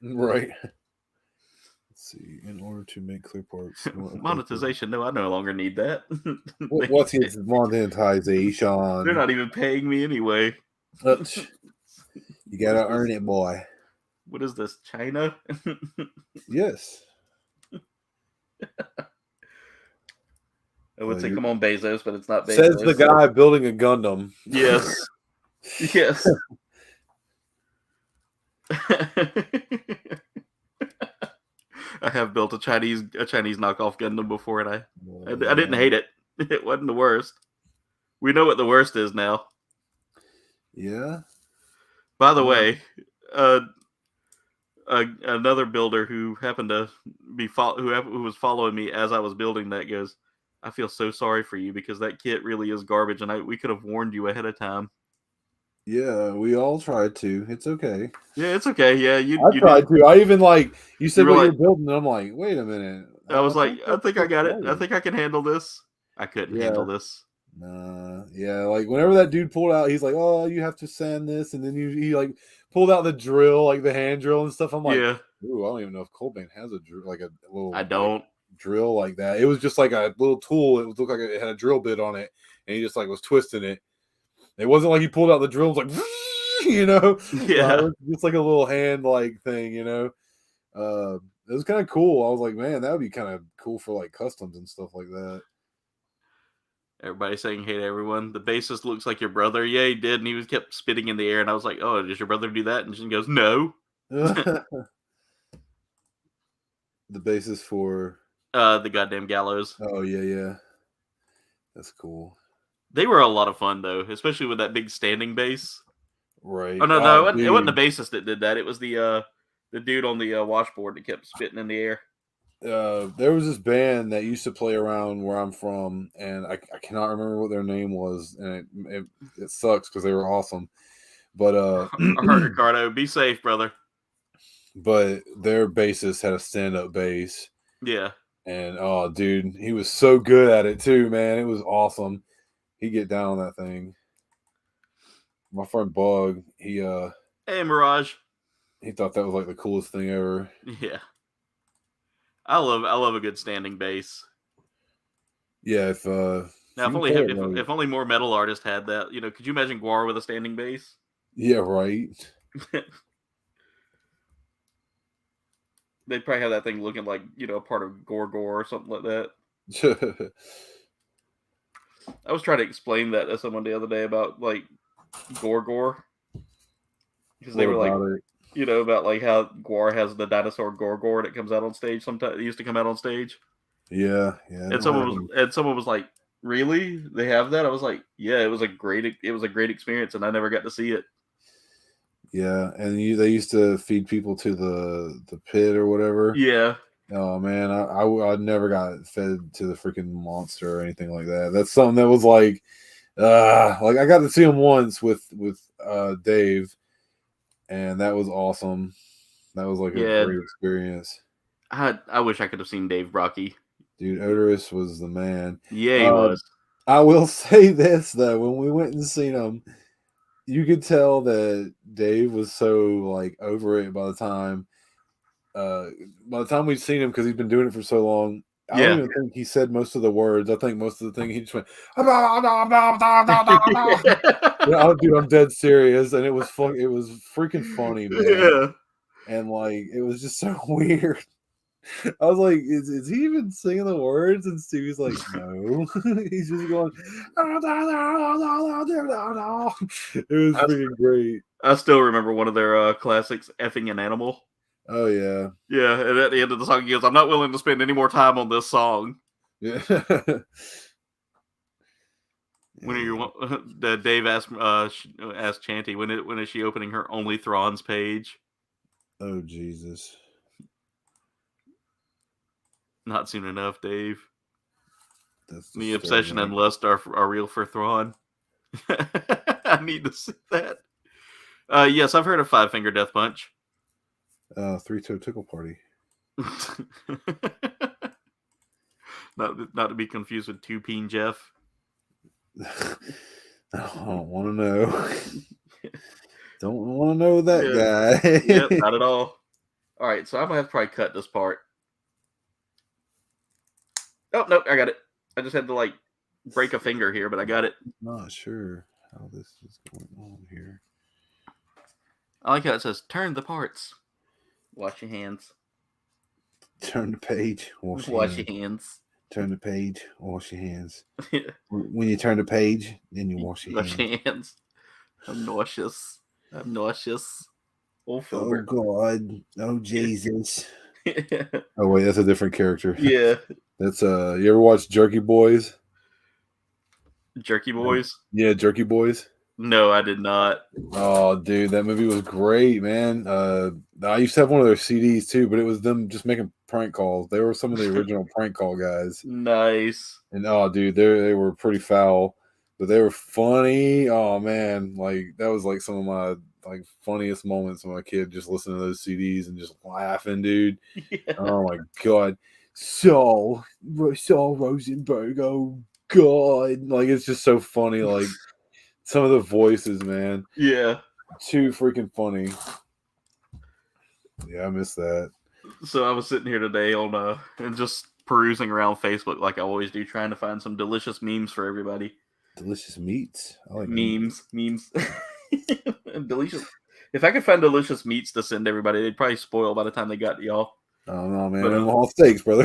Right. Let's see. In order to make clear parts, Monetization? No, I no longer need that. What's his monetization? They're not even paying me anyway. You gotta earn it, boy. What is this, China? Yes. I would say, come on, Bezos, but it's not Bezos. Says the guy building a Gundam. Yes. Yes. I have built a Chinese knockoff Gundam before, and I didn't hate it. It wasn't the worst. We know what the worst is now. Yeah. By the way, another builder who happened to be who was following me as I was building that goes, I feel so sorry for you because that kit really is garbage, and we could have warned you ahead of time. Yeah, we all tried to. It's okay. Yeah, it's okay. Yeah, I tried to. I even you said what you're building, and I'm like, wait a minute. I was like, I think I got it. I think I can handle this. I couldn't handle this. Yeah, like whenever that dude pulled out, he's like, "Oh, you have to sand this," and then he like pulled out the drill, like the hand drill and stuff. I'm like, yeah. Ooh, I don't even know if KOULDBAYNE has a drill, like a little. I don't drill like that. It was just like a little tool. It looked like it had a drill bit on it, and he just like was twisting it. It wasn't like he pulled out the drill and was like, you know, yeah, it was just like a little hand like thing, you know. It was kind of cool. I was like, man, that would be kind of cool for like customs and stuff like that. Everybody saying, hey to everyone. The bassist looks like your brother. Yeah, he did. And he kept spitting in the air. And I was like, oh, does your brother do that? And she goes, no. The bassist for the Goddamn Gallows. Oh, yeah. That's cool. They were a lot of fun, though, especially with that big standing bass. Right. Oh, no. It wasn't the bassist that did that. It was the dude on the washboard that kept spitting in the air. There was this band that used to play around where I'm from, and I cannot remember what their name was, and it sucks because they were awesome. But all right, Ricardo, be safe, brother. But their bassist had a stand-up bass. Yeah. And oh, dude, he was so good at it too, man. It was awesome. He'd get down on that thing. My friend Bug, hey Mirage. He thought that was like the coolest thing ever. Yeah. I love a good standing bass. Yeah, if only more metal artists had that. You know, could you imagine Guar with a standing bass? Yeah, right. They'd probably have that thing looking like, you know, a part of Gore or something like that. I was trying to explain that to someone the other day about like Gore. Because they were like, you know, about like how Guar has the dinosaur Gore that comes out on stage. Sometimes it used to come out on stage. Yeah. And someone was like, "Really? They have that?" I was like, "Yeah, it was a great experience, and I never got to see it." Yeah, and they used to feed people to the pit or whatever. Yeah. Oh man, I never got fed to the freaking monster or anything like that. That's something that was like I got to see him once with Dave, and that was awesome. That was like a Yeah. great experience. I wish I could have seen Dave Brocky. Dude, Odorous was the man. Yeah, he was. I will say this though, when we went and seen him, you could tell that Dave was so like over it by the time we'd seen him, because he's been doing it for so long. I don't even think he said most of the words. I think most of the thing he just went yeah, dude, I'm dead serious, and it was freaking funny, man. Yeah. And like it was just so weird. I was like, is he even singing the words? And Stevie's like, no. He's just going, it was freaking great. I still remember one of their classics, Effing an Animal. Oh, yeah. Yeah, and at the end of the song, he goes, I'm not willing to spend any more time on this song. Yeah. When Dave asked Chanty, when is she opening her Only Thrawn's page? Oh, Jesus. Not soon enough, Dave. That's The obsession and lust are real for Thrawn. I need to see that. Yes, I've heard of Five Finger Death Punch. Three-Toe Tickle Party. Not to be confused with Two Peen Jeff. I don't want to know. Don't want to know that guy. Yep, not at all. All right, so I'm gonna have to probably cut this part. Oh no, I got it. I just had to like break a finger here, but I got it. Not sure how this is going on here. I like how it says "Turn the parts." Wash your hands. Turn the page. Wash your hands. hands. Turn the page. Wash your hands. When you turn the page, then you wash your hands. I'm nauseous. Oh, Filbert. Oh God. Oh Jesus. Oh wait, that's a different character. Yeah. That's you ever watch Jerky Boys? Jerky Boys? Yeah, Jerky Boys. No, I did not. Oh, dude, that movie was great, man. I used to have one of their CDs too, but it was them just making prank calls. They were some of the original prank call guys. Nice. And oh, dude, they were pretty foul, but they were funny. Oh man, like that was like some of my like funniest moments of my kid, just listening to those CDs and just laughing, dude. Yeah. Oh my God, Saul Rosenberg. Oh God, like it's just so funny, like. Some of the voices, man. Yeah. Too freaking funny. Yeah, I miss that. So I was sitting here today on and just perusing around Facebook like I always do, trying to find some delicious memes for everybody. Delicious meats? I like memes. Delicious. If I could find delicious meats to send everybody, they'd probably spoil by the time they got to y'all. Oh no, man. Omaha steaks, brother.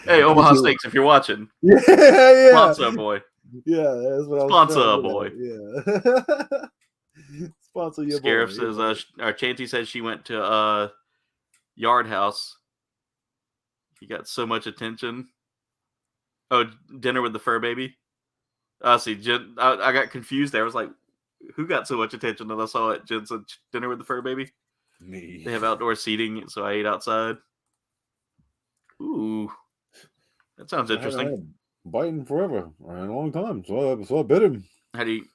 Hey, Omaha Steaks, if you're watching. Yeah. Sponsor boy. Yeah, that's what I was Sponsor boy. Yeah. Sponsor your Scarif boy. says, Chanty says she went to Yard House. He got so much attention. Oh, Dinner with the Fur Baby. See, Jen, I got confused there. I was like, who got so much attention? And I saw it. Jen said, Dinner with the Fur Baby. Me. They have outdoor seating, so I ate outside. Ooh. That sounds interesting. I had biting forever in a long time, so I bit him. How do you?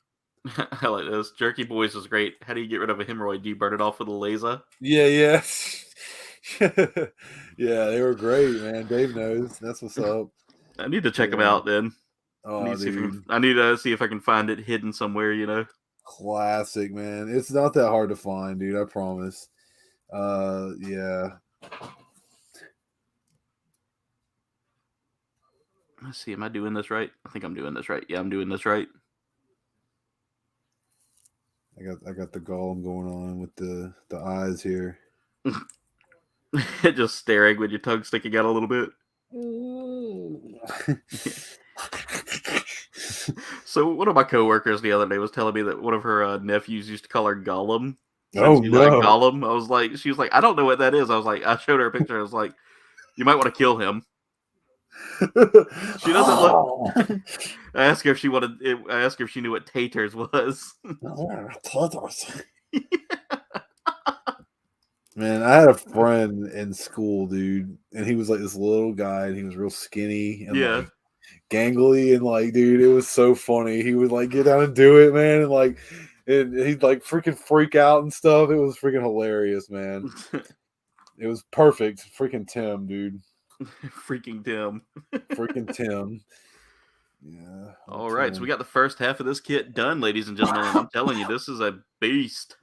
I like this. Jerky Boys is great. How do you get rid of a hemorrhoid? Do you burn it off with a laser? Yeah. Yeah, they were great, man. Dave knows. That's what's up. I need to check them out then. Oh, I need to see if I can find it hidden somewhere. You know. Classic, man. It's not that hard to find, dude. I promise. Yeah. Let's see. Am I doing this right? I think I'm doing this right. Yeah, I'm doing this right. I got the golem going on with the eyes here. Just staring with your tongue sticking out a little bit. So one of my coworkers the other day was telling me that one of her nephews used to call her Gollum. Oh no, like Gollum. I was like, she was like, I don't know what that is. I was like, I showed her a picture. I was like, you might want to kill him. She doesn't look. I asked her if she wanted. I asked her if she knew what taters was. Man, I had a friend in school, dude, and he was like this little guy, and he was real skinny and Yeah. like gangly, and like, dude, it was so funny. He would like get down and do it, man, and like, and he'd like freaking freak out and stuff. It was freaking hilarious, man. It was perfect. Freaking Tim, dude. Freaking Tim. Freaking Tim. Yeah. All right, so we got the first half of this kit done, ladies and gentlemen. And I'm telling you, this is a beast.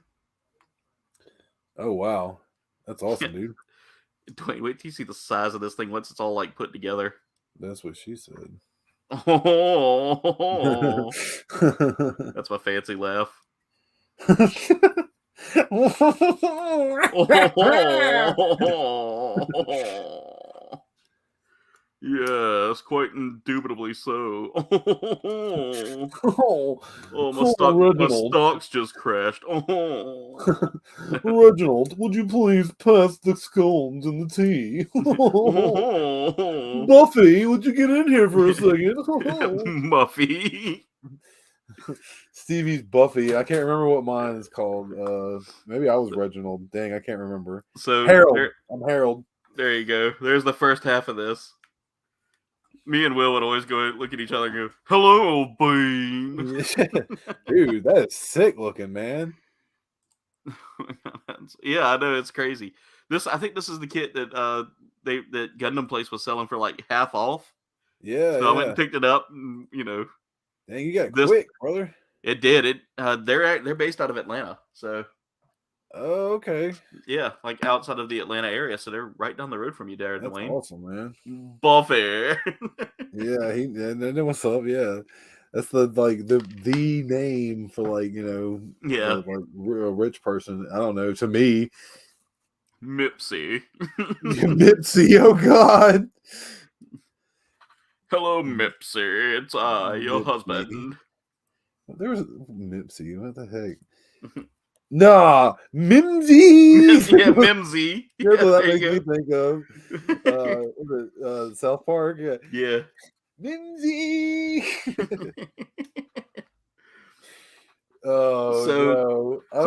Oh wow, that's awesome, dude. Dwayne, wait till you see the size of this thing once it's all like put together. That's what she said. Oh, that's my fancy laugh. Yes, quite indubitably so. My stocks just crashed. Reginald, would you please pass the scones and the tea? Buffy, would you get in here for a second? Muffy. Stevie's Buffy. I can't remember what mine is called. Maybe I was Reginald. Dang, I can't remember. So Harold. I'm Harold. There you go. There's the first half of this. Me and Will would always go look at each other and go, "Hello, old bean." Dude, that is sick looking, man. Yeah, I know, it's crazy. I think this is the kit that that Gundam Place was selling for like half off. Yeah, so I went and picked it up. And, dang, you got quick, brother. It did. They're based out of Atlanta, so. Oh, okay. Yeah, like outside of the Atlanta area, so they're right down the road from you, there, That's Dwayne. awesome, man. Buffy. Yeah, and what's up? Yeah, that's the name for like Yeah, like a rich person. I don't know. To me, Mipsy. Mipsy. Oh God. Hello, Mipsy. It's I, your Mipsy. husband. There was Mipsy. What the heck? Nah, Mimsy. Yeah, Mimsy. That's what that makes me think of. South Park. Yeah. Mimsy. Oh, so no.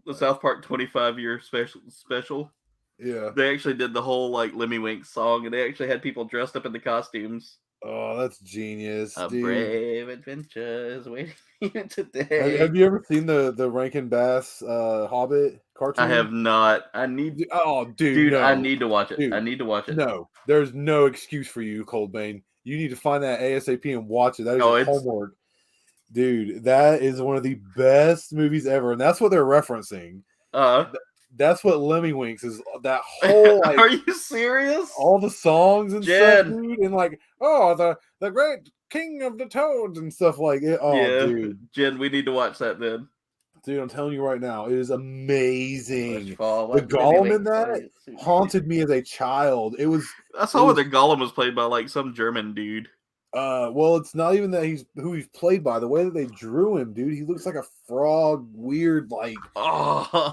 the South Park 25-year special. Yeah, they actually did the whole like Lemmy Winks song, and they actually had people dressed up in the costumes. Oh, that's genius! A dude. brave adventure is waiting today. Have you ever seen the Rankin Bass Hobbit cartoon? I have not. I need. Oh, dude, no. I need to watch it. Dude, I need to watch it. No, there's no excuse for you, Coldbane. You need to find that ASAP and watch it. That is your homework, dude. That is one of the best movies ever, and that's what they're referencing. That's what Lemmy Winks is. That whole. Like, are you serious? All the songs and stuff, dude, and like, oh, the great king of the toads and stuff like it. Oh, yeah. Dude, Jen, we need to watch that then. Dude, I'm telling you right now, it is amazing. The Gollum in that haunted me as a child. I saw where the Gollum was played by like some German dude. Well, it's not even that he's who he's played by. The way that they drew him, dude, he looks like a frog, weird like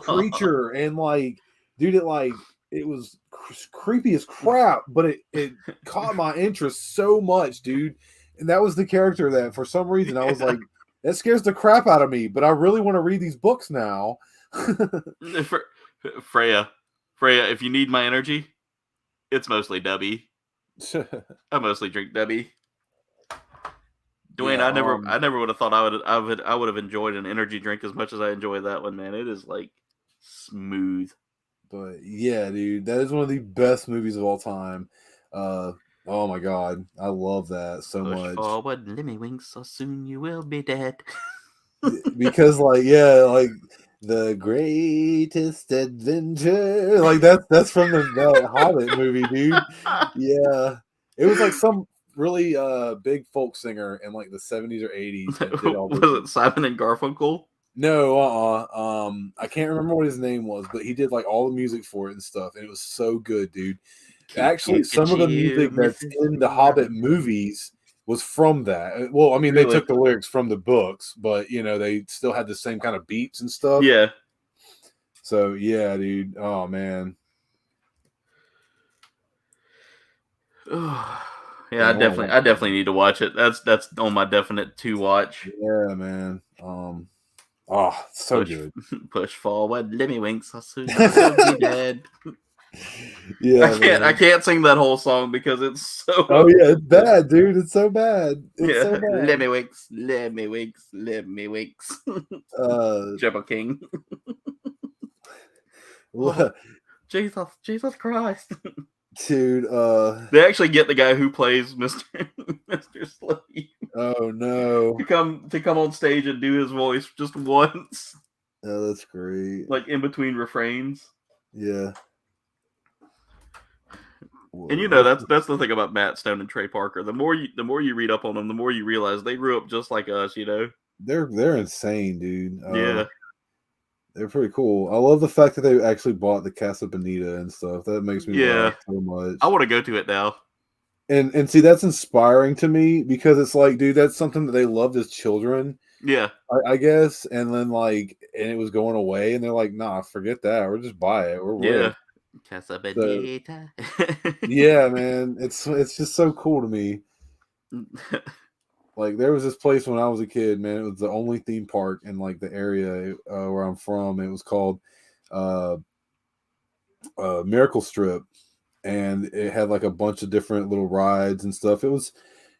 creature, and like, dude, it was creepy as crap, but it caught my interest so much, dude. And that was the character that, for some reason, I was like, that scares the crap out of me. But I really want to read these books now. Freya, if you need my energy, it's mostly Debbie. I mostly drink Debbie. Dwayne, yeah, I never would have thought I would have enjoyed an energy drink as much as I enjoy that one, man. It is like smooth. But yeah, dude, that is one of the best movies of all time. Oh my god, I love that so much. Forward, Lemmy Winks, or soon you will be dead. Because like the greatest adventure, like that's from the Hobbit movie, dude. Yeah, it was like some really big folk singer in like the 70s or 80s. Was it Simon and Garfunkel? No, I can't remember what his name was, but he did like all the music for it and stuff, and it was so good, dude. Actually, some of the music that's in the Hobbit movies was from that. Well, I mean, they took the lyrics from the books, but they still had the same kind of beats and stuff. Yeah. So yeah, dude. Oh man. Yeah, I definitely need to watch it. That's on my definite to watch. Yeah, man. Oh, so good. Push forward, let me winks. I'll soon be dead. Yeah, I can't sing that whole song because it's so. Oh yeah, it's bad, dude. It's so bad. It's so bad. Let me winks, let me winks, let me winks. Jabba King. Jesus Christ. Dude, they actually get the guy who plays Mr. Slade. Oh no. to come on stage and do his voice just once. Oh, that's great. Like in between refrains. Yeah. And that's the thing about Matt Stone and Trey Parker. The more you read up on them, the more you realize they grew up just like us, They're insane, dude. Yeah. They're pretty cool. I love the fact that they actually bought the Casa Bonita and stuff. That makes me laugh so much. I want to go to it now. And see, that's inspiring to me because it's like, dude, that's something that they loved as children. Yeah. I guess. And then and it was going away, and they're like, nah, forget that. We'll just buy it. We're rich. Casa Bonita. Yeah, man. It's just so cool to me. Like, there was this place when I was a kid, man. It was the only theme park in the area where I'm from. It was called Miracle Strip, and it had a bunch of different little rides and stuff. It was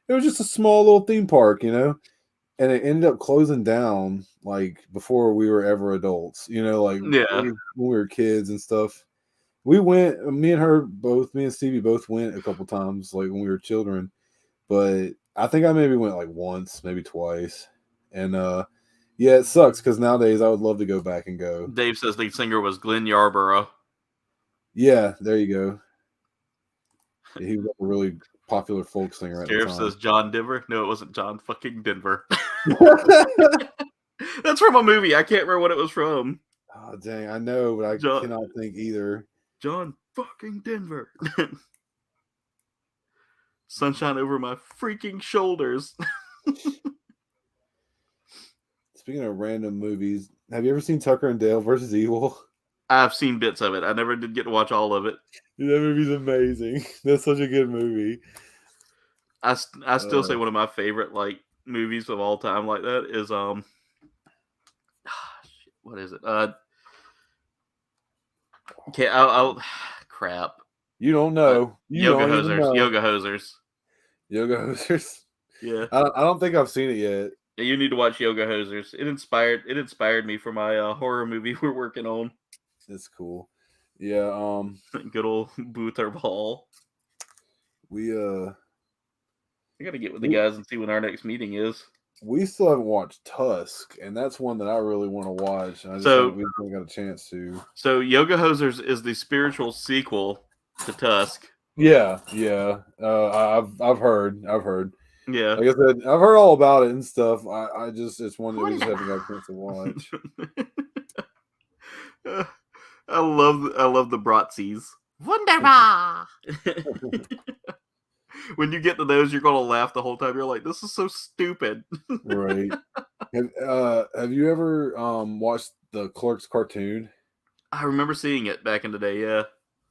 just a small little theme park, and it ended up closing down before we were ever adults. When we were kids and stuff. We went. Me and Stevie both went a couple times, when we were children, but I think I maybe went once, maybe twice. And yeah, it sucks because nowadays I would love to go back and go. Dave says the singer was Glenn Yarborough. Yeah, there you go. He was a really popular folk singer at the time. Sheriff says John Denver. No, it wasn't John fucking Denver. That's from a movie. I can't remember what it was from. Oh, dang. I know, but I cannot think either. John fucking Denver. Sunshine over my freaking shoulders. Speaking of random movies, have you ever seen Tucker and Dale versus Evil? I've seen bits of it. I never did get to watch all of it. That movie's amazing. That's such a good movie. I still say one of my favorite movies of all time like that is what is it? Okay, I'll crap. You don't know. Yoga Hosers. Yoga Hosers. Yeah. I don't think I've seen it yet. Yeah, you need to watch Yoga Hosers. It inspired me for my horror movie we're working on. It's cool. Yeah. Good old Boother Ball. I gotta get with the guys and see when our next meeting is. We still haven't watched Tusk, and that's one that I really want to watch. And we haven't got a chance to. So Yoga Hosers is the spiritual sequel to Tusk. Yeah. I've heard. Yeah. Like I said, I've heard all about it and stuff. It's one that we just haven't got a chance to watch. I love the Bratzies. Wunderbar. When you get to those, you're gonna laugh the whole time. You're like, "This is so stupid." Right. Have you ever watched the Clerks cartoon? I remember seeing it back in the day. Yeah.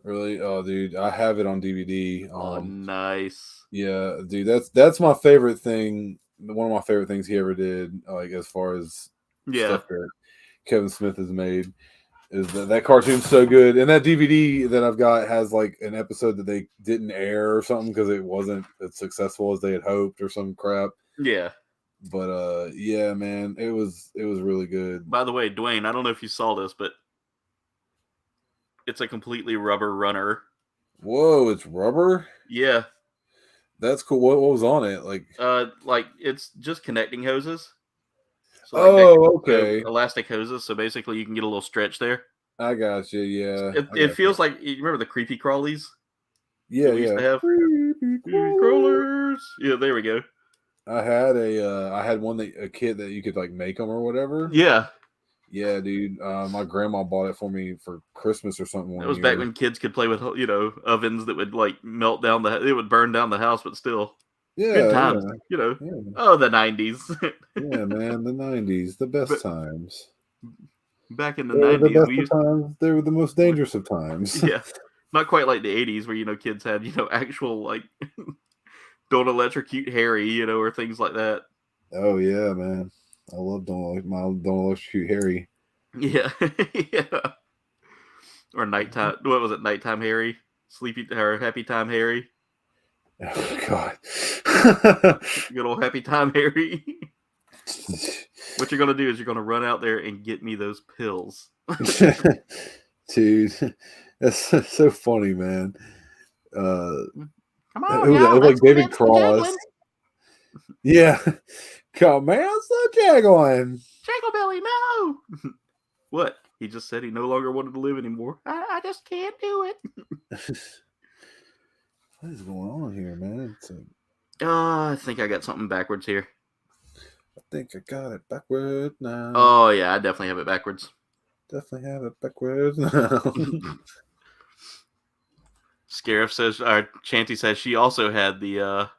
Really? Oh, dude, I have it on DVD. Oh, nice. Yeah, dude, that's my favorite thing. One of my favorite things he ever did, as far as stuff that Kevin Smith has made. Is that cartoon's so good, and that DVD that I've got has an episode that they didn't air or something because it wasn't as successful as they had hoped or some crap. Yeah, but yeah, man, it was really good. By the way, Dwayne, I don't know if you saw this, but it's a completely rubber runner. Whoa, it's rubber? Yeah, that's cool. What was on it? It's just connecting hoses. So okay. Elastic hoses, so basically you can get a little stretch there. I got you, yeah. It feels like, you remember the creepy crawlies? Yeah, we used to have creepy crawlers. Yeah, there we go. I had a kit that you could make them or whatever. Yeah. Yeah, dude. My grandma bought it for me for Christmas or something. It was back when kids could play with, ovens that would melt down it would burn down the house, but still. Yeah, good times, Yeah. Oh, the 90s. Yeah, man, the 90s, the best times. Back in the 90s, times. They were the most dangerous of times. Yeah, Not quite like the 80s where, kids had, actual, like, don't electrocute Harry, or things like that. Oh yeah, man. I love don't electrocute Harry. Yeah. Yeah. Or nighttime. What was it? Nighttime Harry? Sleepy or Happy Time Harry? Oh God. Good old Happy Time Harry. What you're going to do is you're going to run out there and get me those pills. Dude, that's so funny, man. Come It on, was, y'all. like David Cross. Yeah. Come on, stop juggling. Jangle Belly, no. What? He just said he no longer wanted to live anymore. I just can't do it. What is going on here, man? I think I got something backwards here. I think I got it backwards now. Oh, yeah, I definitely have it backwards. Definitely have it backwards now. Scarif says, or Chanty says she also had the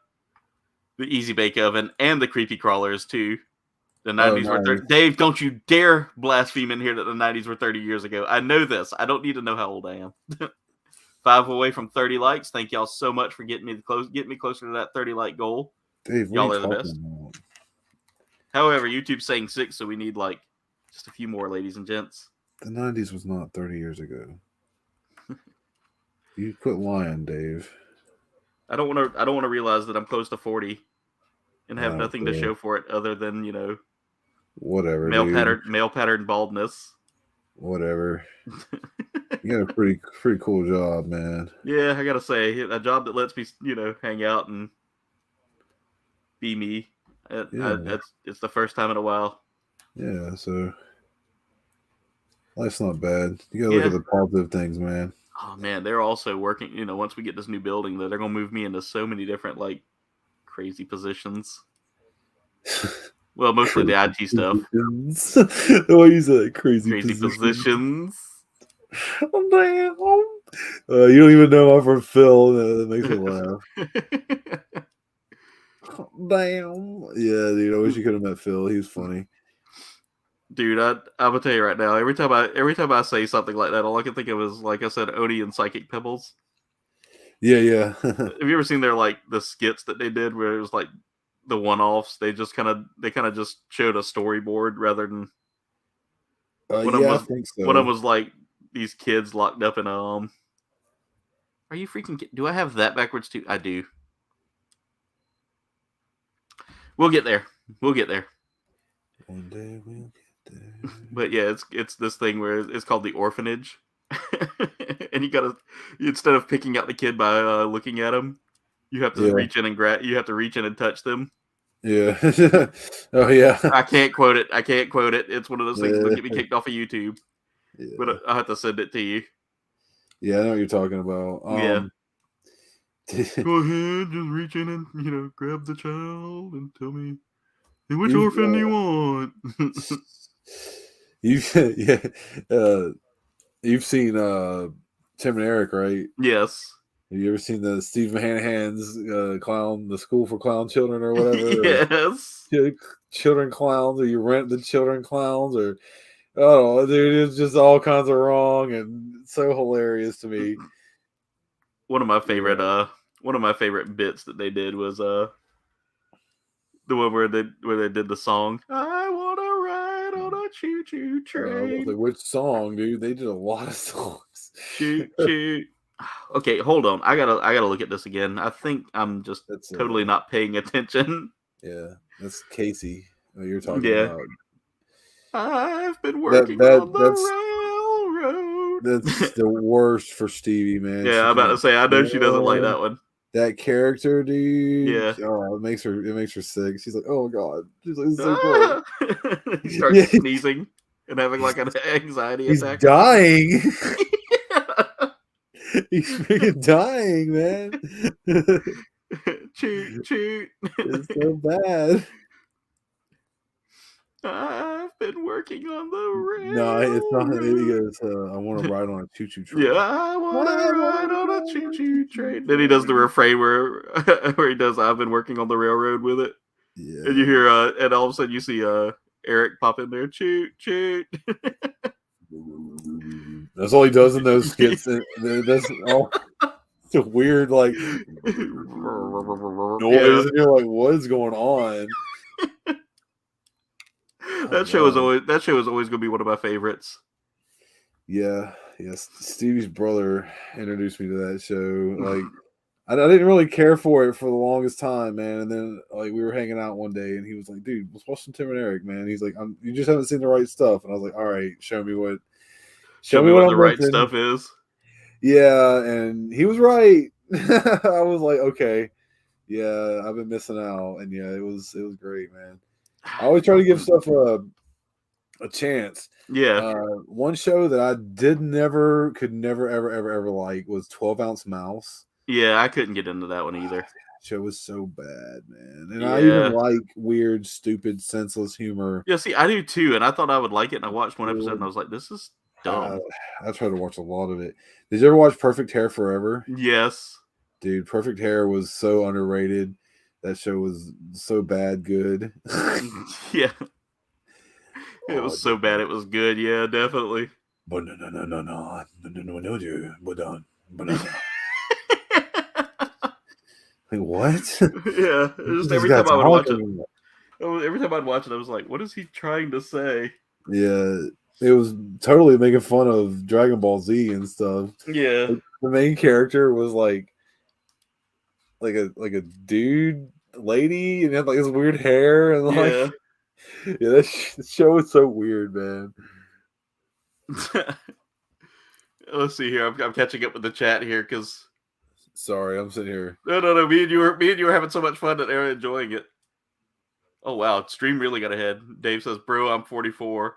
Easy Bake Oven and the Creepy Crawlers, too. The 90s were 30. Dave, don't you dare blaspheme in here that the 90s were 30 years ago. I know this. I don't need to know how old I am. 5 away from 30 likes. Thank y'all so much for getting me closer to that 30 like goal. Dave, y'all are the best. About? However, YouTube's saying 6, so we need like just a few more, ladies and gents. The 90s was not 30 years ago. You quit lying, Dave. I don't want to realize that I'm close to 40 and have nothing to show for it other than, whatever. Male pattern baldness. Whatever. You got a pretty cool job, man. Yeah, I gotta say, a job that lets me, hang out and be me. It's the first time in a while. Yeah, so life's not bad. You gotta look at the positive things, man. Oh man, they're also working. Once we get this new building, they're gonna move me into so many different like crazy positions. Well, mostly the IT stuff. The way you said crazy positions. Oh, damn. You don't even know my friend Phil. That makes me laugh. Damn. Yeah, dude. I wish you could have met Phil. He was funny. Dude, I'm gonna tell you right now. Every time I say something like that, all I can think of is, like I said, Oni and Psychic Pebbles. Yeah. Have you ever seen the skits that they did where it was like the one-offs? They kind of just showed a storyboard rather than. I think so. One of them was like these kids locked up in a. Are you freaking? Do I have that backwards too? I do. We'll get there. One day we'll get there. But yeah, it's this thing where it's called the orphanage, and instead of picking out the kid by looking at him, you have to reach in and You have to reach in and touch them. Yeah. Oh yeah. I can't quote it. It's one of those things that get me kicked off of YouTube. Yeah. But I'll have to send it to you. Yeah, I know what you're talking about. Yeah. Go ahead, just reach in and grab the child and tell me, hey, which orphan do you want? You've seen Tim and Eric, right? Yes. Have you ever seen the Steve Hanahan's the School for Clown Children or whatever? Yes. Or children clowns, or you rent the children clowns, or oh, dude, it's just all kinds of wrong and so hilarious to me. One of my favorite bits that they did was the one where they did the song. I wanna ride on a choo-choo train. Like, which song, dude? They did a lot of songs. Choo-choo. Okay, hold on. I gotta look at this again. I think I'm just totally not paying attention. Yeah, that's Casey. Oh, you're talking about. I've been working on the railroad. That's the worst for Stevie, man. Yeah, I'm about to say. I know she doesn't like that one. That character, dude. Yeah. Oh, it makes her sick. She's like, oh god. She's like, so cool. He starts sneezing and having like an anxiety attack. He's dying. He's freaking dying, man. Choot, choot. It's so bad. I've been working on the railroad. No, it's not. He goes, I want to ride on a choo-choo train. Yeah, I want to ride on a choo-choo train. Then he does the refrain where he does, I've been working on the railroad with it. Yeah. And you hear, and all of a sudden you see Eric pop in there, choot, choot. That's all he does in those skits. That's all. It's a weird like noise, Yeah. and you're like, "What is going on?" That show is always gonna be one of my favorites. Yeah, yes. Stevie's brother introduced me to that show. Like, I didn't really care for it for the longest time, man. And then, like, we were hanging out one day, and he was like, "Dude, let's watch some Tim and Eric, man." He's like, "You just haven't seen the right stuff." And I was like, "All right, show me what The I'm right missing." stuff is. Yeah, and he was right. I was like, "Okay, yeah, I've been missing out." And yeah, it was great, man. I always try to give stuff a chance. Yeah. One show that I could never ever like was 12-Ounce Mouse. Yeah, I couldn't get into that one either. Show was so bad, man. And I Yeah. even like weird, stupid, senseless humor. Yeah, see, I do too, and I thought I would like it, and I watched one episode, and I was like, "This is dumb." I try to watch a lot of it. Did you ever watch Perfect Hair Forever? Yes. Dude, Perfect Hair was so underrated. That show was so bad good. Yeah. It was so bad it was good. Yeah, definitely. Like, what? Yeah, just every time I would watch it, I was like, "What is he trying to say?" Yeah, it was totally making fun of Dragon Ball Z and stuff. Yeah. Like, the main character was like a dude, lady, and had like this weird hair and like Yeah. yeah, that show is so weird, man. Let's see here. I'm catching up with the chat here because Sorry, I'm sitting here. no. Me and you were having so much fun that they were enjoying it. Oh wow, stream really got ahead. Dave says, "Bro, I'm 44."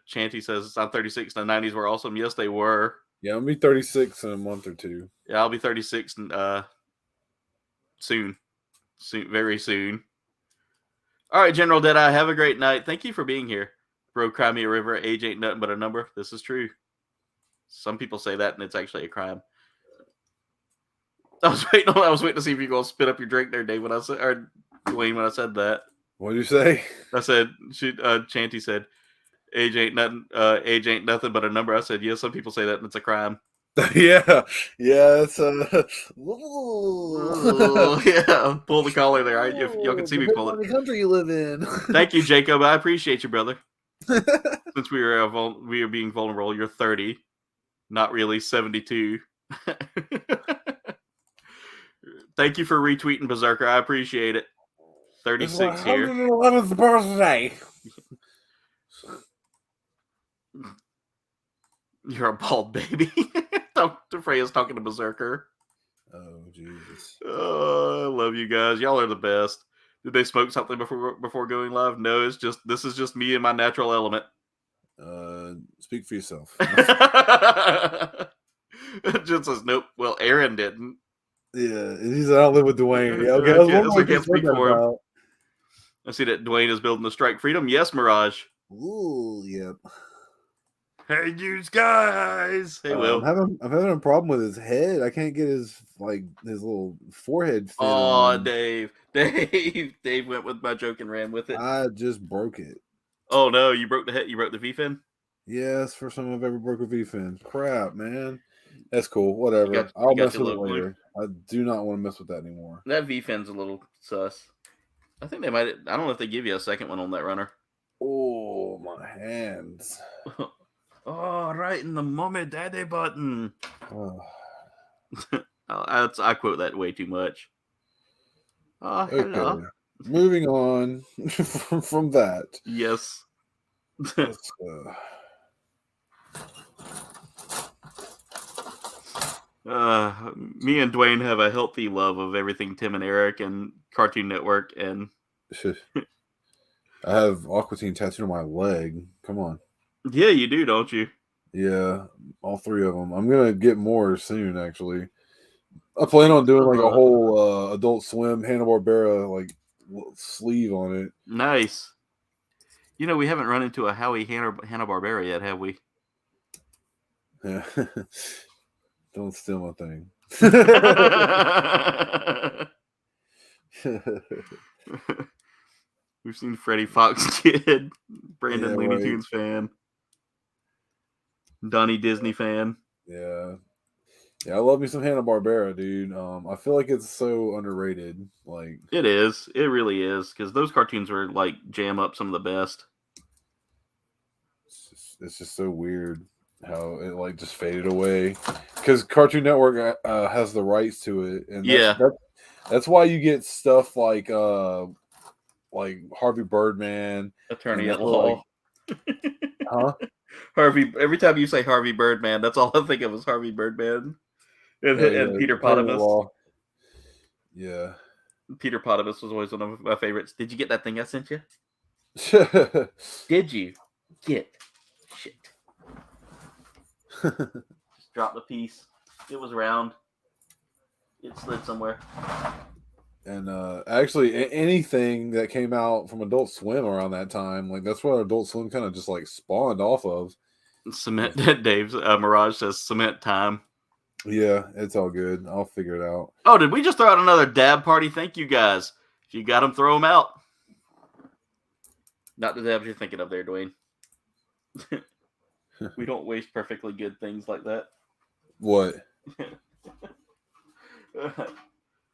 Chanty says, "I'm 36. The 90s were awesome." Yes, they were. Yeah, I'll be 36 in a month or two. Yeah, I'll be 36 soon, very soon. All right, General Deadeye, have a great night. Thank you for being here. Bro, cry me a river. Age ain't nothing but a number. This is true. Some people say that, and it's actually a crime. I was waiting to see if you were going to spit up your drink there, Dave, or Dwayne, when I said that. What did you say? I said, Chanty said, age ain't nothing but a number. I said, yeah, some people say that, and it's a crime. Yeah, it's Yeah, pull the collar there. If y'all can see me pull it. The country you live in. Thank you, Jacob. I appreciate you, brother. Since we are being vulnerable, you're 30, not really 72. Thank you for retweeting Berserker. I appreciate it. 36 here. 111th birthday. You're a bald baby. Freya's talking to Berserker. Oh Jesus! I love you guys. Y'all are the best. Did they smoke something before going live? No, this is just me in my natural element. Speak for yourself. Just says nope. Well, Aaron didn't. Yeah, he said I don't live with Dwayne. Yeah, okay, I can't speak for him. I see that Dwayne is building the Strike Freedom. Yes, Mirage. Ooh, yep. Hey, you guys. Hey, Will. I'm having a problem with his head. I can't get his little forehead fit. Oh, Dave went with my joke and ran with it. I just broke it. Oh no, you broke the head. You broke the V fin. Yes, first time I've ever broke a V fin. Crap, man. That's cool. Whatever. I'll mess with it later. I do not want to mess with that anymore. That V fin's a little sus. I think they might. I don't know if they give you a second one on that runner. Oh, my hands. Oh, right in the mommy daddy button. Oh. I quote that way too much. Oh, hello. Okay. Moving on from that. Yes. Me and Dwayne have a healthy love of everything Tim and Eric and Cartoon Network, and I have Aqua Teen tattooed on my leg. Come on. Yeah, you do, don't you? Yeah, all three of them. I'm gonna get more soon. Actually, I plan on doing like a whole Adult Swim Hanna-Barbera like sleeve on it. Nice. You know, we haven't run into a Howie Hanna-Barbera yet, have we? Yeah. Don't steal my thing. We've seen Freddie Fox Kid, Brandon Looney Tunes fan. Donnie Disney fan. Yeah. Yeah, I love me some Hanna-Barbera, dude. I feel like it's so underrated. Like, It is. It really is. Because those cartoons were like jam up some of the best. it's just so weird how it like just faded away. Because Cartoon Network has the rights to it, and Yeah. that's why you get stuff like Harvey Birdman, Attorney and at Law. huh? Harvey. Every time you say Harvey Birdman, that's all I think of is Harvey Birdman and Peter Attorney at Potamus. Law. Yeah. Peter Potamus was always one of my favorites. Did you get that thing I sent you? Did you get shit? Just dropped the piece. It was round. It slid somewhere. And actually, anything that came out from Adult Swim around that time, like that's what Adult Swim kind of just like spawned off of. Cement. Dave's Mirage says cement time. Yeah, it's all good. I'll figure it out. Oh, did we just throw out another dab party? Thank you guys. If you got them, throw them out. Not the dabs you're thinking of there, Dwayne. We don't waste perfectly good things like that. What?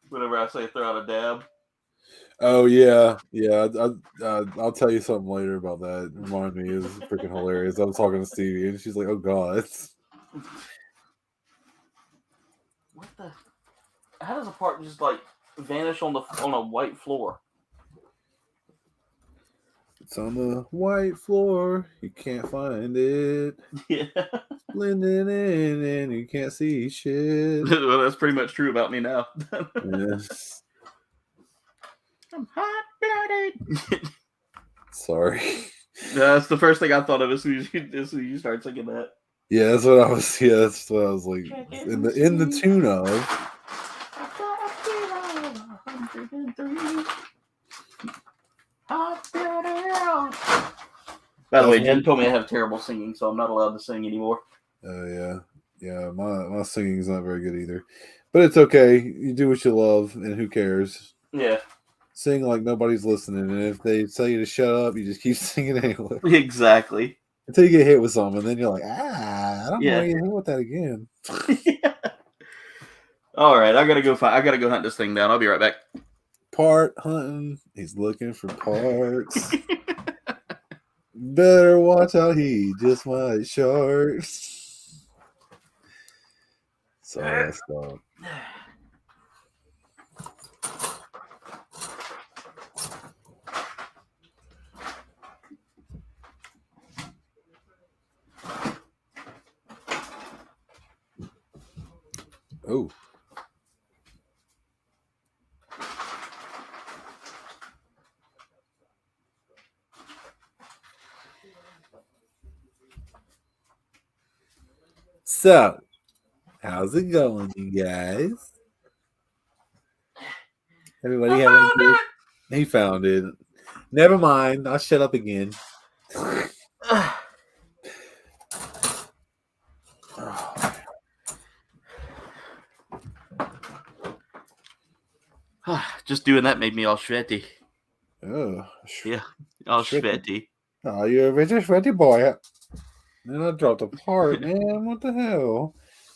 Whenever I say throw out a dab. Oh yeah. I'll tell you something later about that. Remind me, it was freaking hilarious. I was talking to Stevie, and she's like, "Oh God." What the? How does a part just like vanish on a white floor? It's on the white floor. You can't find it. Yeah. Blending in, and you can't see shit. Well, that's pretty much true about me now. Yes. I'm hot-blooded. Sorry. That's the first thing I thought of as soon as you start singing that. Yeah, that's what I was. Yeah, that's what I was like in the tune of. By the way, Jen told me I have terrible singing, so I'm not allowed to sing anymore. Oh yeah. My singing's not very good either, but it's okay. You do what you love, and who cares? Yeah, Sing like nobody's listening, and if they tell you to shut up, you just keep singing anyway exactly. until you get hit with something, and then you're like, I don't want to get hit with that again. Yeah. All right, I gotta go hunt this thing down. I'll be right back. Part hunting. He's looking for parts. Better watch out, he just might short. Sorry, that's dog. Oh. So, how's it going, you guys? Everybody having a good... He found it. Never mind. I'll shut up again. Just doing that made me all sweaty. Oh, Yeah, all sweaty. Oh, you're a very sweaty boy. And I dropped a part, man. What the hell?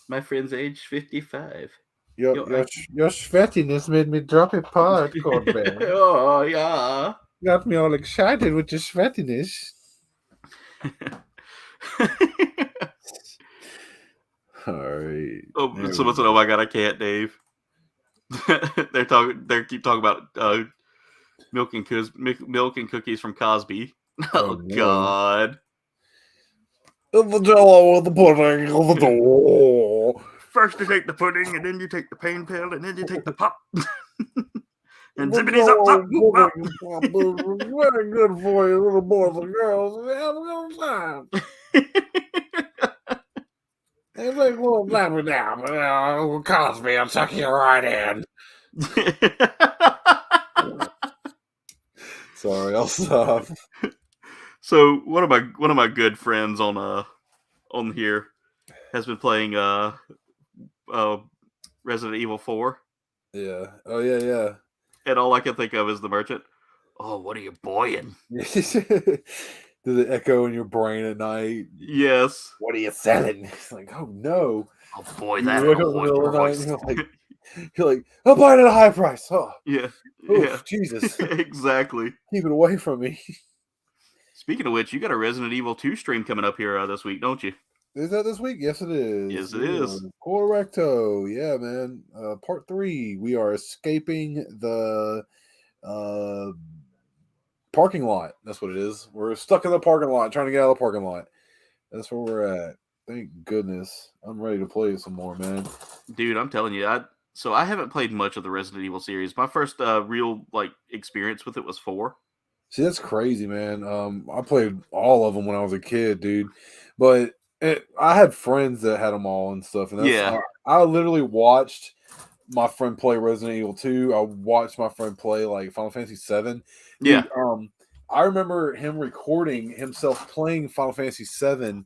My friend's age 55. Your sweatiness made me drop a part, Coldbay. Oh, yeah. Got me all excited with your sweatiness. All right. Oh, someone said, "Oh my God, I can't, Dave." They keep talking about milk and cookies from Cosby. Oh no. God. The jello with the pudding on the door. First you take the pudding, and then you take the pain pill, and then you take the pop. And zippity zop zop. Very good for you, little boys and girls. Have a good time. It's like a little blabber down. Cosby, I'll suck you right in. Sorry, I'll stop. So one of my good friends on here has been playing Resident Evil 4. Yeah. Oh yeah. And all I can think of is the merchant. Oh, what are you boying? Does it echo in your brain at night? Yes. What are you selling? It's like, oh no. Oh boy, You that wake up in the boy middle of the night voice. and you're like, I'll buy it at a high price. Oh, Yeah. oof, Jesus. Exactly. Keep it away from me. Speaking of which, you got a Resident Evil 2 stream coming up here this week, don't you? Is that this week? Yes, it is. Yes, it is. Correcto. Yeah, man. Part 3. We are escaping the parking lot. That's what it is. We're stuck in the parking lot, trying to get out of the parking lot. That's where we're at. Thank goodness. I'm ready to play some more, man. Dude, I'm telling you, I haven't played much of the Resident Evil series. My first real experience with it was 4. See, that's crazy, man. I played all of them when I was a kid, dude. But I had friends that had them all and stuff. And Yeah. I literally watched my friend play Resident Evil 2. I watched my friend play like Final Fantasy 7. Yeah. I remember him recording himself playing Final Fantasy 7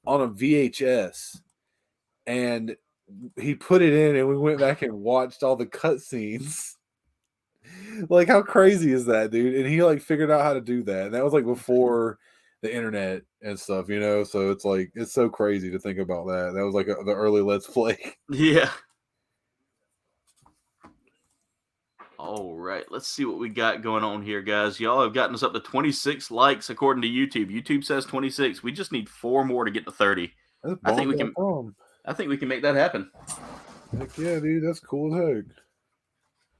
on a VHS, and he put it in, and we went back and watched all the cutscenes. Like, how crazy is that, dude? And he like figured out how to do that. And that was like before the internet and stuff, you know. So it's like it's so crazy to think about that. That was like the early Let's Play. Yeah. All right, let's see what we got going on here, guys. Y'all have gotten us up to 26 likes according to YouTube. YouTube says 26. We just need 4 more to get to 30. I think we can make that happen. Heck yeah, dude, that's cool as heck.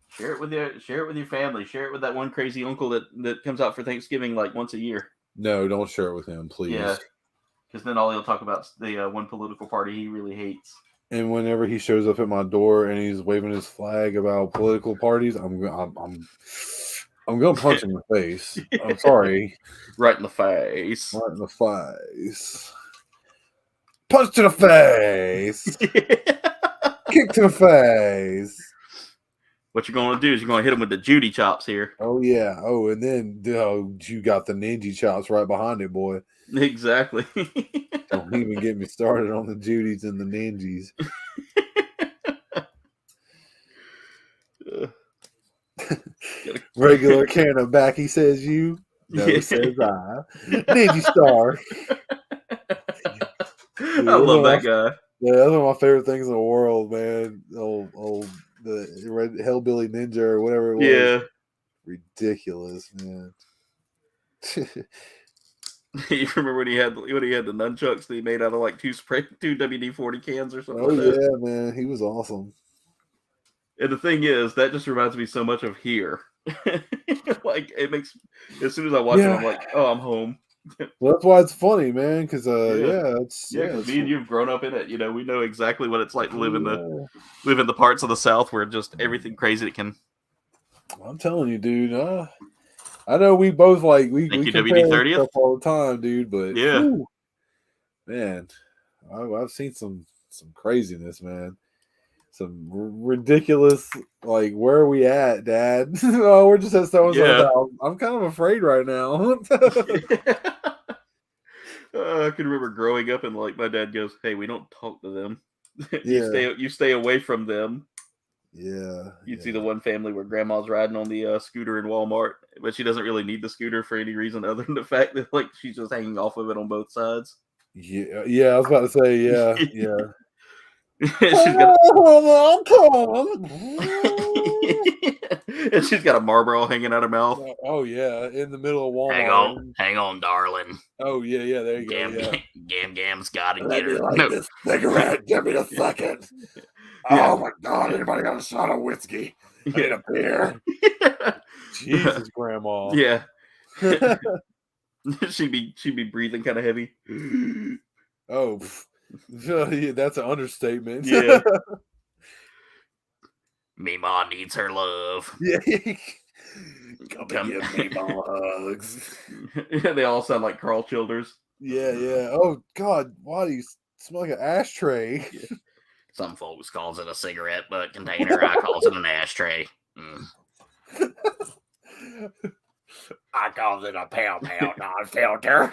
Share it with your family. Share it with that one crazy uncle that comes out for Thanksgiving like once a year. No, don't share it with him, please. Yeah, because then all he'll talk about is the one political party he really hates. And whenever he shows up at my door and he's waving his flag about political parties, I'm gonna punch him in the face. I'm sorry. Right in the face. Right in the face. Punch to the face. Kick to the face. What you're going to do is you're going to hit him with the Judy chops here. Oh, yeah. Oh, and then you got the ninja chops right behind it, boy. Exactly. Don't even get me started on the Judys and the ninjas. Regular can of back, he says you. No, says I. Ninja Star. Dude, I love that guy. Yeah, that's one of my favorite things in the world, man. Old the red hellbilly ninja or whatever it was. Yeah. Ridiculous, man. You remember when he had the nunchucks that he made out of like two WD-40 cans or something? Oh yeah, man, he was awesome. And the thing is, that just reminds me so much of here. Like it makes, as soon as I watch it, I'm like, oh, I'm home. Well, that's why it's funny, man. Because because me and you've grown up in it. You know, we know exactly what it's like to live in the parts of the South where just everything crazy that can. I'm telling you, dude. I know we both like we compare stuff all the time, dude. But yeah, whew, man, I've seen some craziness, man. Some ridiculous, like, where are we at, Dad? Oh, we're just at so-and-so's house. I'm kind of afraid right now. I can remember growing up and like my dad goes, "Hey, we don't talk to them. You stay away from them." Yeah, You'd see the one family where grandma's riding on the scooter in Walmart, but she doesn't really need the scooter for any reason other than the fact that like she's just hanging off of it on both sides. Yeah. I was about to say, yeah. And she's got a Marlboro hanging out her mouth. Oh yeah, in the middle of Walmart. Hang on, darling. Oh yeah, there you go. Gam's gotta get her. Like this cigarette. Give me a second. Oh my God! Anybody got a shot of whiskey? I need a beer. Jesus, Grandma. Yeah. she'd be breathing kind of heavy. Oh. Yeah, that's an understatement. Yeah. Me ma needs her love. Yeah. Come give me my hugs. They all sound like Carl Childers. Yeah. Oh God, why do you smell like an ashtray? Yeah. Some folks calls it a cigarette butt container. I calls it an ashtray. I calls it a pound non-filter.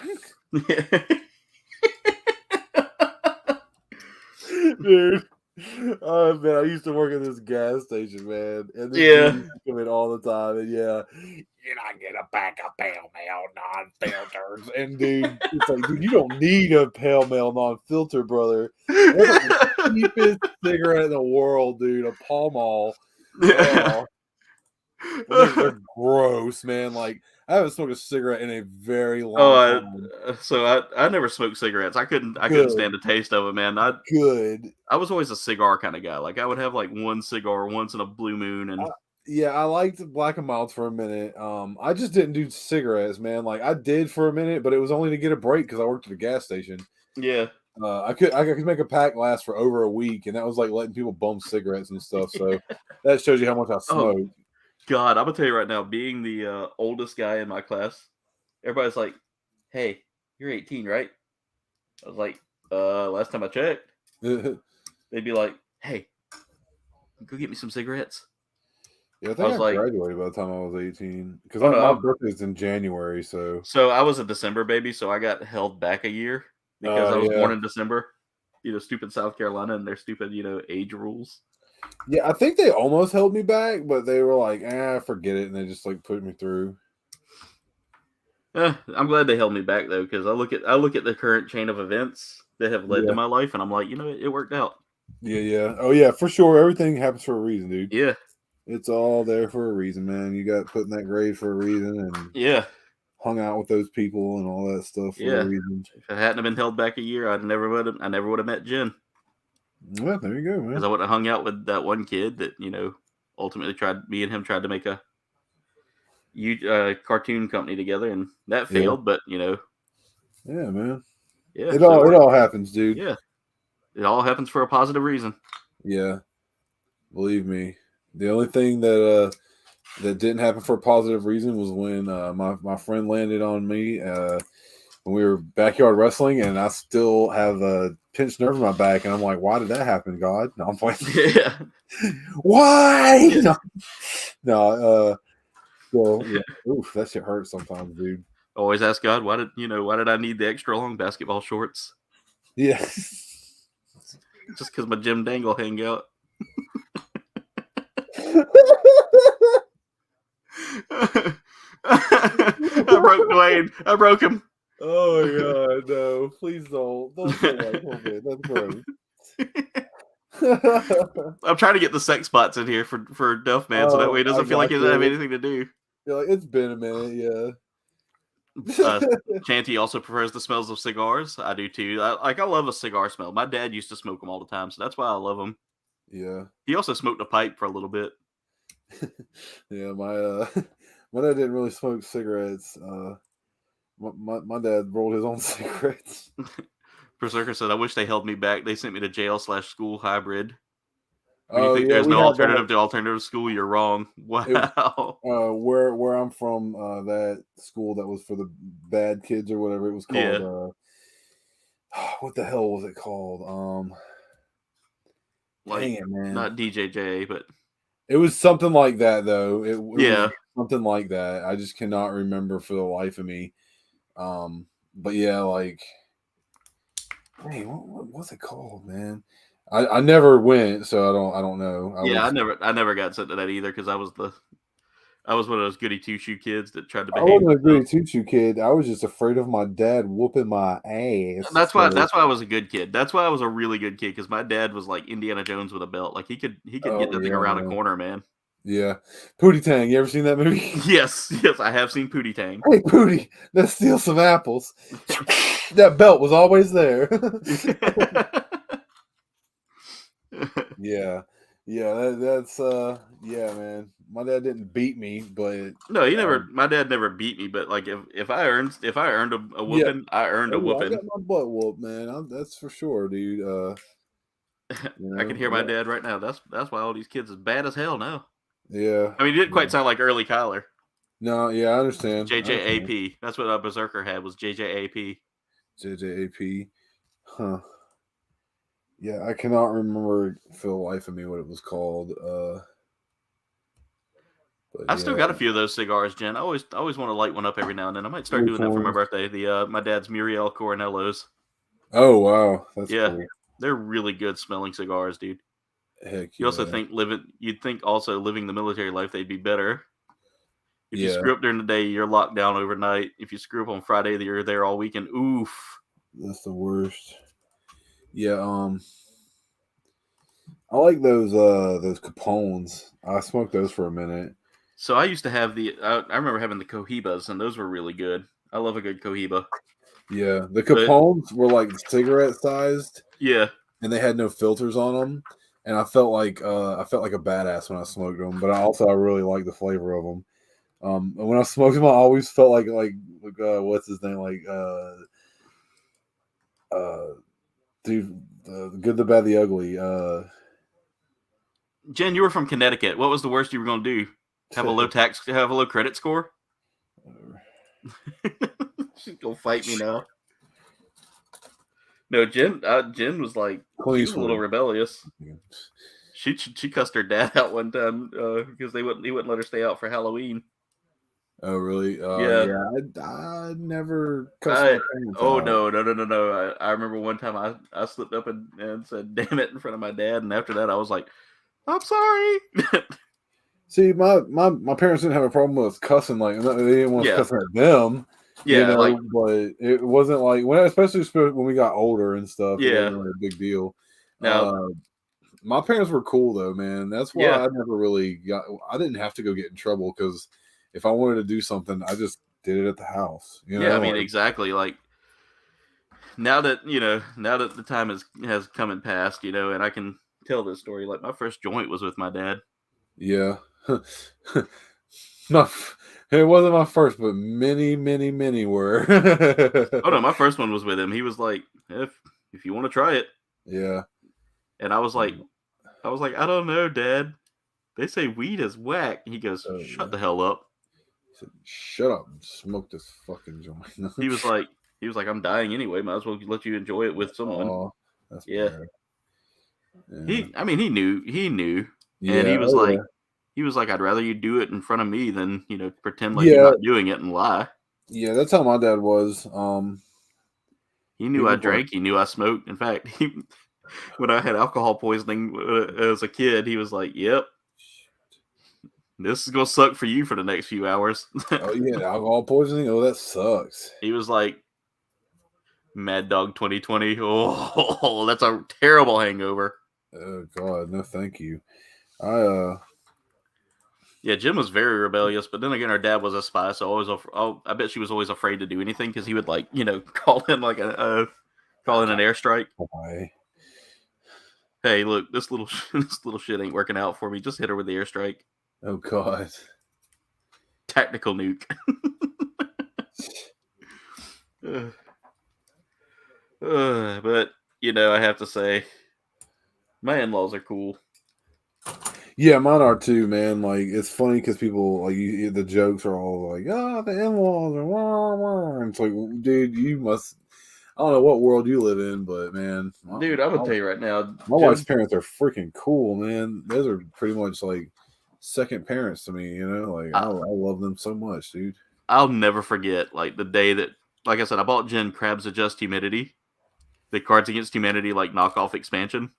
Dude, Oh man, I used to work at this gas station, man, and this Yeah. dude used to come in all the time, and yeah, can I get a pack of pale mail non-filters? And dude, it's like, dude, you don't need a pale mail non-filter, brother. That's like the cheapest cigarette in the world, dude. A Pall Mall. Oh, they're gross, man. Like I haven't smoked a cigarette in a very long time. So I never smoked cigarettes. I couldn't Good. stand the taste of it, man. Good. I was always a cigar kind of guy. Like I would have like one cigar once in a blue moon, and Yeah, I liked Black and Milds for a minute. I just didn't do cigarettes, man. Like I did for a minute, but it was only to get a break because I worked at a gas station. yeah. I could make a pack last for over a week, and that was like letting people bum cigarettes and stuff. So that shows you how much I smoke. God, I'm gonna tell you right now, being the oldest guy in my class, everybody's like, "Hey, you're 18, right?" I was like, last time I checked." They'd be like, "Hey, go get me some cigarettes." Yeah, I think I graduated by the time I was 18 because my birthday's in January. So I was a December baby, so I got held back a year because I was born in December. Stupid South Carolina and their stupid, age rules. Yeah, I think they almost held me back, but they were like, forget it, and they just like put me through. I'm glad they held me back though, because I look at the current chain of events that have led to my life, and I'm like, it worked out. Yeah. Oh yeah, for sure. Everything happens for a reason, dude. Yeah. It's all there for a reason, man. You got put in that grade for a reason, and hung out with those people and all that stuff for a reason. If I hadn't been held back a year, I never would have met Jen. Well, there you go, man. Because I wouldn't have hung out with that one kid that ultimately me and him tried to make a cartoon company together, and that failed. But yeah, man. Yeah, it all happens, dude. Yeah, it all happens for a positive reason. Yeah, believe me. The only thing that didn't happen for a positive reason was when my friend landed on me when we were backyard wrestling, and I still have a pinched nerve in my back, and I'm like, why did that happen, God? No, I'm playing. Yeah. Why? No. Well, yeah. Oof, that shit hurts sometimes, dude. Always ask God, why did I need the extra long basketball shorts? Yeah. Just because my Jim Dangle hang out. I broke Dwayne. I broke him. Oh my God, no! Please don't say that. That's gross. I'm trying to get the sex spots in here for Duff Man, so that way he doesn't feel like he doesn't have anything to do. You're like, it's been a minute, yeah. Chanty also prefers the smells of cigars. I do too. I love a cigar smell. My dad used to smoke them all the time, so that's why I love them. Yeah. He also smoked a pipe for a little bit. Yeah, my dad didn't really smoke cigarettes. My dad rolled his own cigarettes. Berserker said, "I wish they held me back. They sent me to jail/school hybrid. When you think there's no alternative to alternative school, you're wrong." Wow. Where I'm from, that school that was for the bad kids or whatever it was called. What the hell was it called? Like, dang it, man. Not DJJ, but it was something like that, though. It was something like that. I just cannot remember for the life of me. But yeah, like, hey, what was it called, man? I never went, so I don't know. I never got sent to that either because I was one of those goody two shoe kids that tried to behave. I wasn't a goody two shoe kid. I was just afraid of my dad whooping my ass. That's why I was a good kid. That's why I was a really good kid, because my dad was like Indiana Jones with a belt. Like he could get that thing around a corner, man. Yeah. Pootie Tang. You ever seen that movie? Yes, I have seen Pootie Tang. Hey, Pootie, let's steal some apples. That belt was always there. Yeah. That's yeah, man. My dad didn't beat me, but no, he never. My dad never beat me, but like if I earned a whooping, I earned a whooping. I got my butt whooped, man. That's for sure, dude. I can hear my dad right now. That's why all these kids is bad as hell now. Yeah. I mean, he didn't quite sound like early Kyler. No, yeah, I understand. JJAP. That's what Berserker had, was JJAP. JJAP. Huh. Yeah, I cannot remember for the life of me what it was called. I've still got a few of those cigars, Jen. I always want to light one up every now and then. I might start doing that for my birthday. My dad's Muriel Coronellos. Oh wow, that's cool. They're really good smelling cigars, dude. Heck You yeah. also think you'd think also living the military life, they'd be better. If you Yeah. screw up during the day, you're locked down overnight. If you screw up on Friday, you're there all weekend. Oof. That's the worst. Yeah, I like those Capones. I smoked those for a minute. So I used to have I remember having the Cohibas, and those were really good. I love a good Cohiba. Yeah, the Capones were like cigarette sized, Yeah. and they had no filters on them. And I felt like a badass when I smoked them. But I really like the flavor of them. And when I smoked them, I always felt like what's his name, dude, the Good, the Bad, the Ugly. Jen, you were from Connecticut. What was the worst you were going to do? Have a low credit score? She's gonna fight me now. No, Jen was like, she was a little rebellious. She cussed her dad out one time because he wouldn't let her stay out for Halloween. Oh really? Yeah. I never cussed my parents out. No. I remember one time I slipped up and said "damn it" in front of my dad, and after that I was like, "I'm sorry." See, my parents didn't have a problem with cussing. Like they didn't want to cuss at them. Yeah, but it wasn't like especially when we got older and stuff. Yeah, it wasn't really a big deal. Now, my parents were cool though, man. That's why I never really I didn't have to go get in trouble because if I wanted to do something, I just did it at the house. I mean, exactly. Like now that the time has come and passed, and I can tell this story. Like my first joint was with my dad. Yeah. It wasn't my first, but many were. Oh no, my first one was with him. He was like, if you want to try it. Yeah. And I was like, I don't know, Dad. They say weed is whack. He goes, shut the hell up. He said, shut up and smoke this fucking joint. He was like, I'm dying anyway. Might as well let you enjoy it with someone. Oh, that's bad. Yeah. He knew. Yeah, and he was like, I'd rather you do it in front of me than, pretend like you're not doing it and lie. Yeah, that's how my dad was. He knew I drank. He knew I smoked. In fact, when I had alcohol poisoning as a kid, he was like, yep, this is going to suck for you for the next few hours. Oh, yeah, alcohol poisoning? Oh, that sucks. He was like, Mad Dog 2020. Oh, that's a terrible hangover. Oh, God, no thank you. Yeah, Jim was very rebellious, but then again, our dad was a spy, so I bet she was always afraid to do anything because he would call in call in an airstrike. Why? Hey, look, this little shit ain't working out for me. Just hit her with the airstrike. Oh God! Tactical nuke. But I have to say, my in-laws are cool. Yeah, mine are too, man. Like it's funny because people the jokes are all like, "Oh, the in-laws are wah, wah." And it's like, dude, you must. I don't know what world you live in, but man, dude, I'm gonna tell you right now, my wife's parents are freaking cool, man. Those are pretty much like second parents to me. Like I love them so much, dude. I'll never forget the day that, like I said, I bought Jen Crabs Adjust Humidity, the Cards Against Humanity knockoff expansion.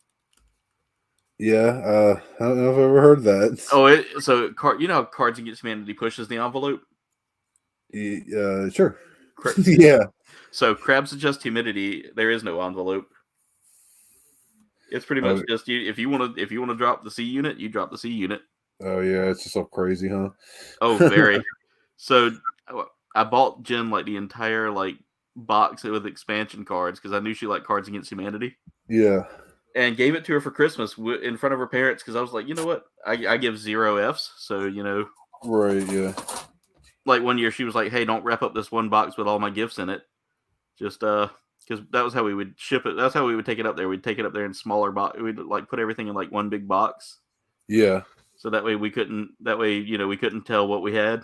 Yeah, I don't know if I've ever heard that. Oh, you know how Cards Against Humanity pushes the envelope? Sure. Yeah. So Crabs Adjust Humidity, there is no envelope. It's pretty much just if you want to drop the C unit, you drop the C unit. Oh yeah, it's just so crazy, huh? Oh, very. So I bought Jen the entire box with expansion cards because I knew she liked Cards Against Humanity. Yeah. And gave it to her for Christmas in front of her parents because I was like, you know what? I give 0 Fs, so Right, yeah. Like one year she was like, hey, don't wrap up this one box with all my gifts in it. Just because that was how we would ship it. That's how we would take it up there. We'd take it up there in smaller box. We'd put everything in one big box. Yeah. So that way we couldn't we couldn't tell what we had.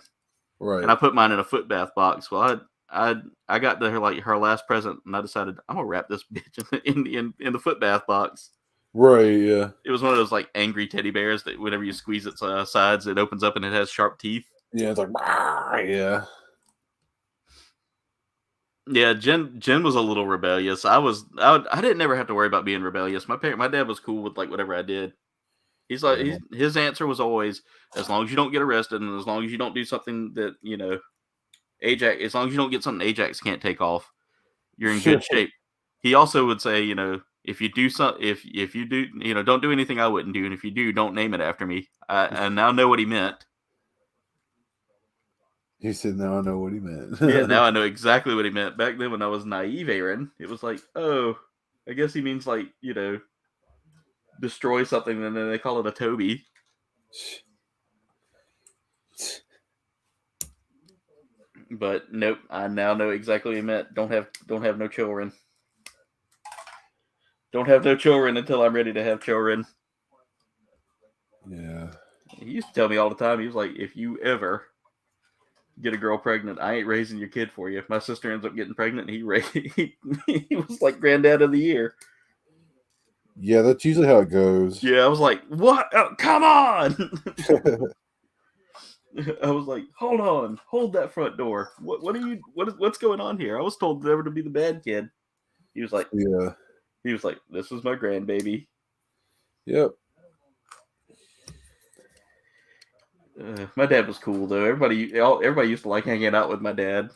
Right. And I put mine in a foot bath box. Well, I got to her her last present, and I decided I'm gonna wrap this bitch in the foot bath box. Right. Yeah. It was one of those angry teddy bears that whenever you squeeze its sides, it opens up and it has sharp teeth. Yeah, it's like yeah. Yeah, Jen was a little rebellious. I didn't ever have to worry about being rebellious. My dad was cool with like whatever I did. He's like his answer was always, as long as you don't get arrested and as long as you don't do something that Ajax, as long as you don't get something Ajax can't take off, you're in good shape. He also would say, if you do if you do, don't do anything I wouldn't do, and if you do, don't name it after me. I now know what he meant. He said, "Now I know what he meant." Yeah, now I know exactly what he meant. Back then, when I was naive, Aaron, it was like, oh, I guess he means like destroy something, and then they call it a Toby. But nope, I now know exactly what he meant. Don't have no children. Don't have no children until I'm ready to have children. Yeah. He used to tell me all the time. He was like, if you ever get a girl pregnant, I ain't raising your kid for you. If my sister ends up getting pregnant, he was like granddad of the year. Yeah, that's usually how it goes. Yeah, I was like, what? Oh, come on! I was like, hold that front door. What's going on here? I was told never to be the bad kid. He was like, yeah. He was like, this is my grandbaby. Yep. My dad was cool though. Everybody used to like hanging out with my dad.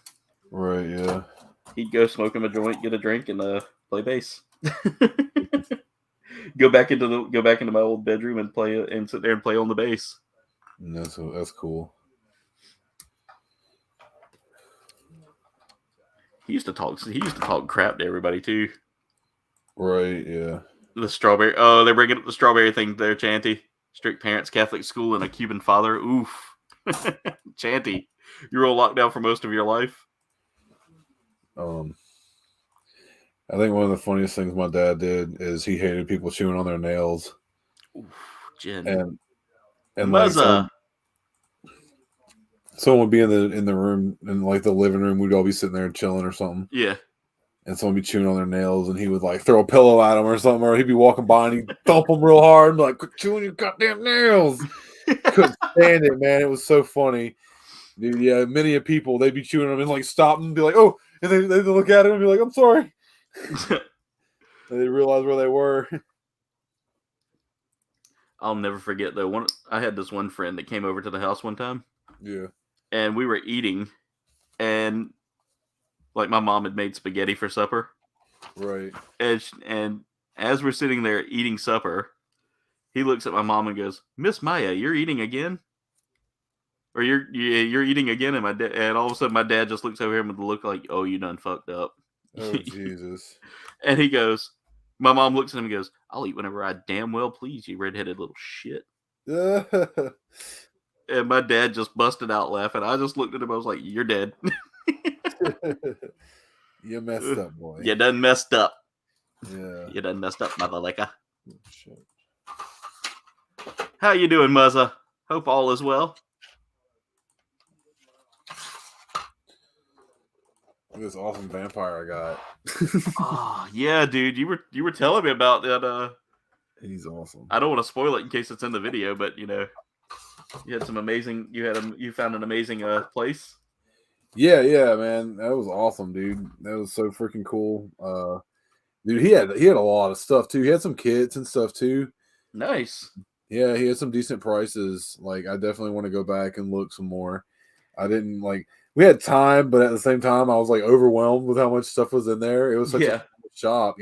Right. Yeah. He'd go smoke him a joint, get a drink, and play bass. go back into my old bedroom and play and sit there and play on the bass. And that's cool. He used to talk crap to everybody too. Right. Yeah. The strawberry. Oh, they're bringing up the strawberry thing there, Chanty. Strict parents, Catholic school, and a Cuban father. Oof. Chanty, you were on lockdown for most of your life. I think one of the funniest things my dad did is he hated people chewing on their nails. Oof, Jen. And like someone would be in the room, in like the living room, we'd all be sitting there chilling or something. Yeah. And someone would be chewing on their nails, and he would like throw a pillow at him or something, or he'd be walking by and he'd thump them real hard and be like, quit chewing your goddamn nails. Couldn't stand it, man. It was so funny. Dude, yeah, many of people, they'd be chewing them and like stop and be like, oh, and they'd look at him and be like, I'm sorry. And they'd realize where they were. I'll never forget though. I had this one friend that came over to the house one time. Yeah. And we were eating, and like my mom had made spaghetti for supper. Right. And as we're sitting there eating supper, he looks at my mom and goes, "Miss Maya, you're eating again?" Or you're eating again, and all of a sudden my dad just looks over him with the look like, "Oh, you done fucked up." Oh Jesus. And he goes, my mom looks at him and goes, "I'll eat whenever I damn well please, you redheaded little shit." And my dad just busted out laughing. I just looked at him. I was like, "You're dead." You messed up, boy. You done messed up. Yeah. You done messed up, mother licker. Oh, shit. How you doing, Muzza? Hope all is well. Look at this awesome vampire I got. Oh, yeah, dude. You were telling me about that. He's awesome. I don't want to spoil it in case it's in the video, but you had some amazing. You found an amazing place. Yeah, man. That was awesome, dude. That was so freaking cool. Dude, he had a lot of stuff too. He had some kits and stuff too. Nice. Yeah, he had some decent prices. Like, I definitely want to go back and look some more. I didn't we had time, but at the same time, I was like overwhelmed with how much stuff was in there. It was such a cool shop,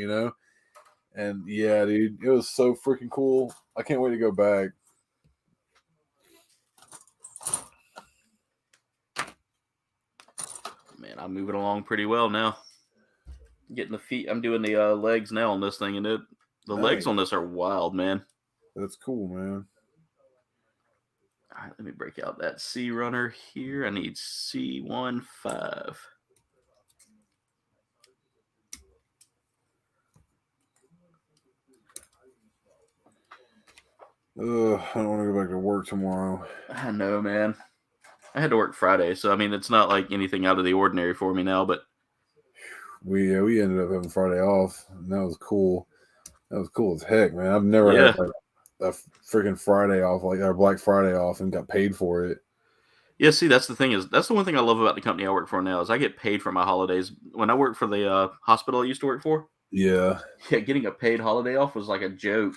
And yeah, dude, it was so freaking cool. I can't wait to go back. Man, I'm moving along pretty well now. Getting the feet. I'm doing the legs now on this thing, and the legs on this are wild, man. That's cool, man. All right, let me break out that C runner here. I need C15. I don't want to go back to work tomorrow. I know, man. I had to work Friday, so I mean, it's not like anything out of the ordinary for me now. But we ended up having Friday off, and that was cool. That was cool as heck, man. I've never had a freaking Friday off, like our Black Friday off, and got paid for it. Yeah, see, that's the thing that's the one thing I love about the company I work for now is I get paid for my holidays. When I worked for the hospital I used to work for, Yeah. yeah, getting a paid holiday off was like a joke.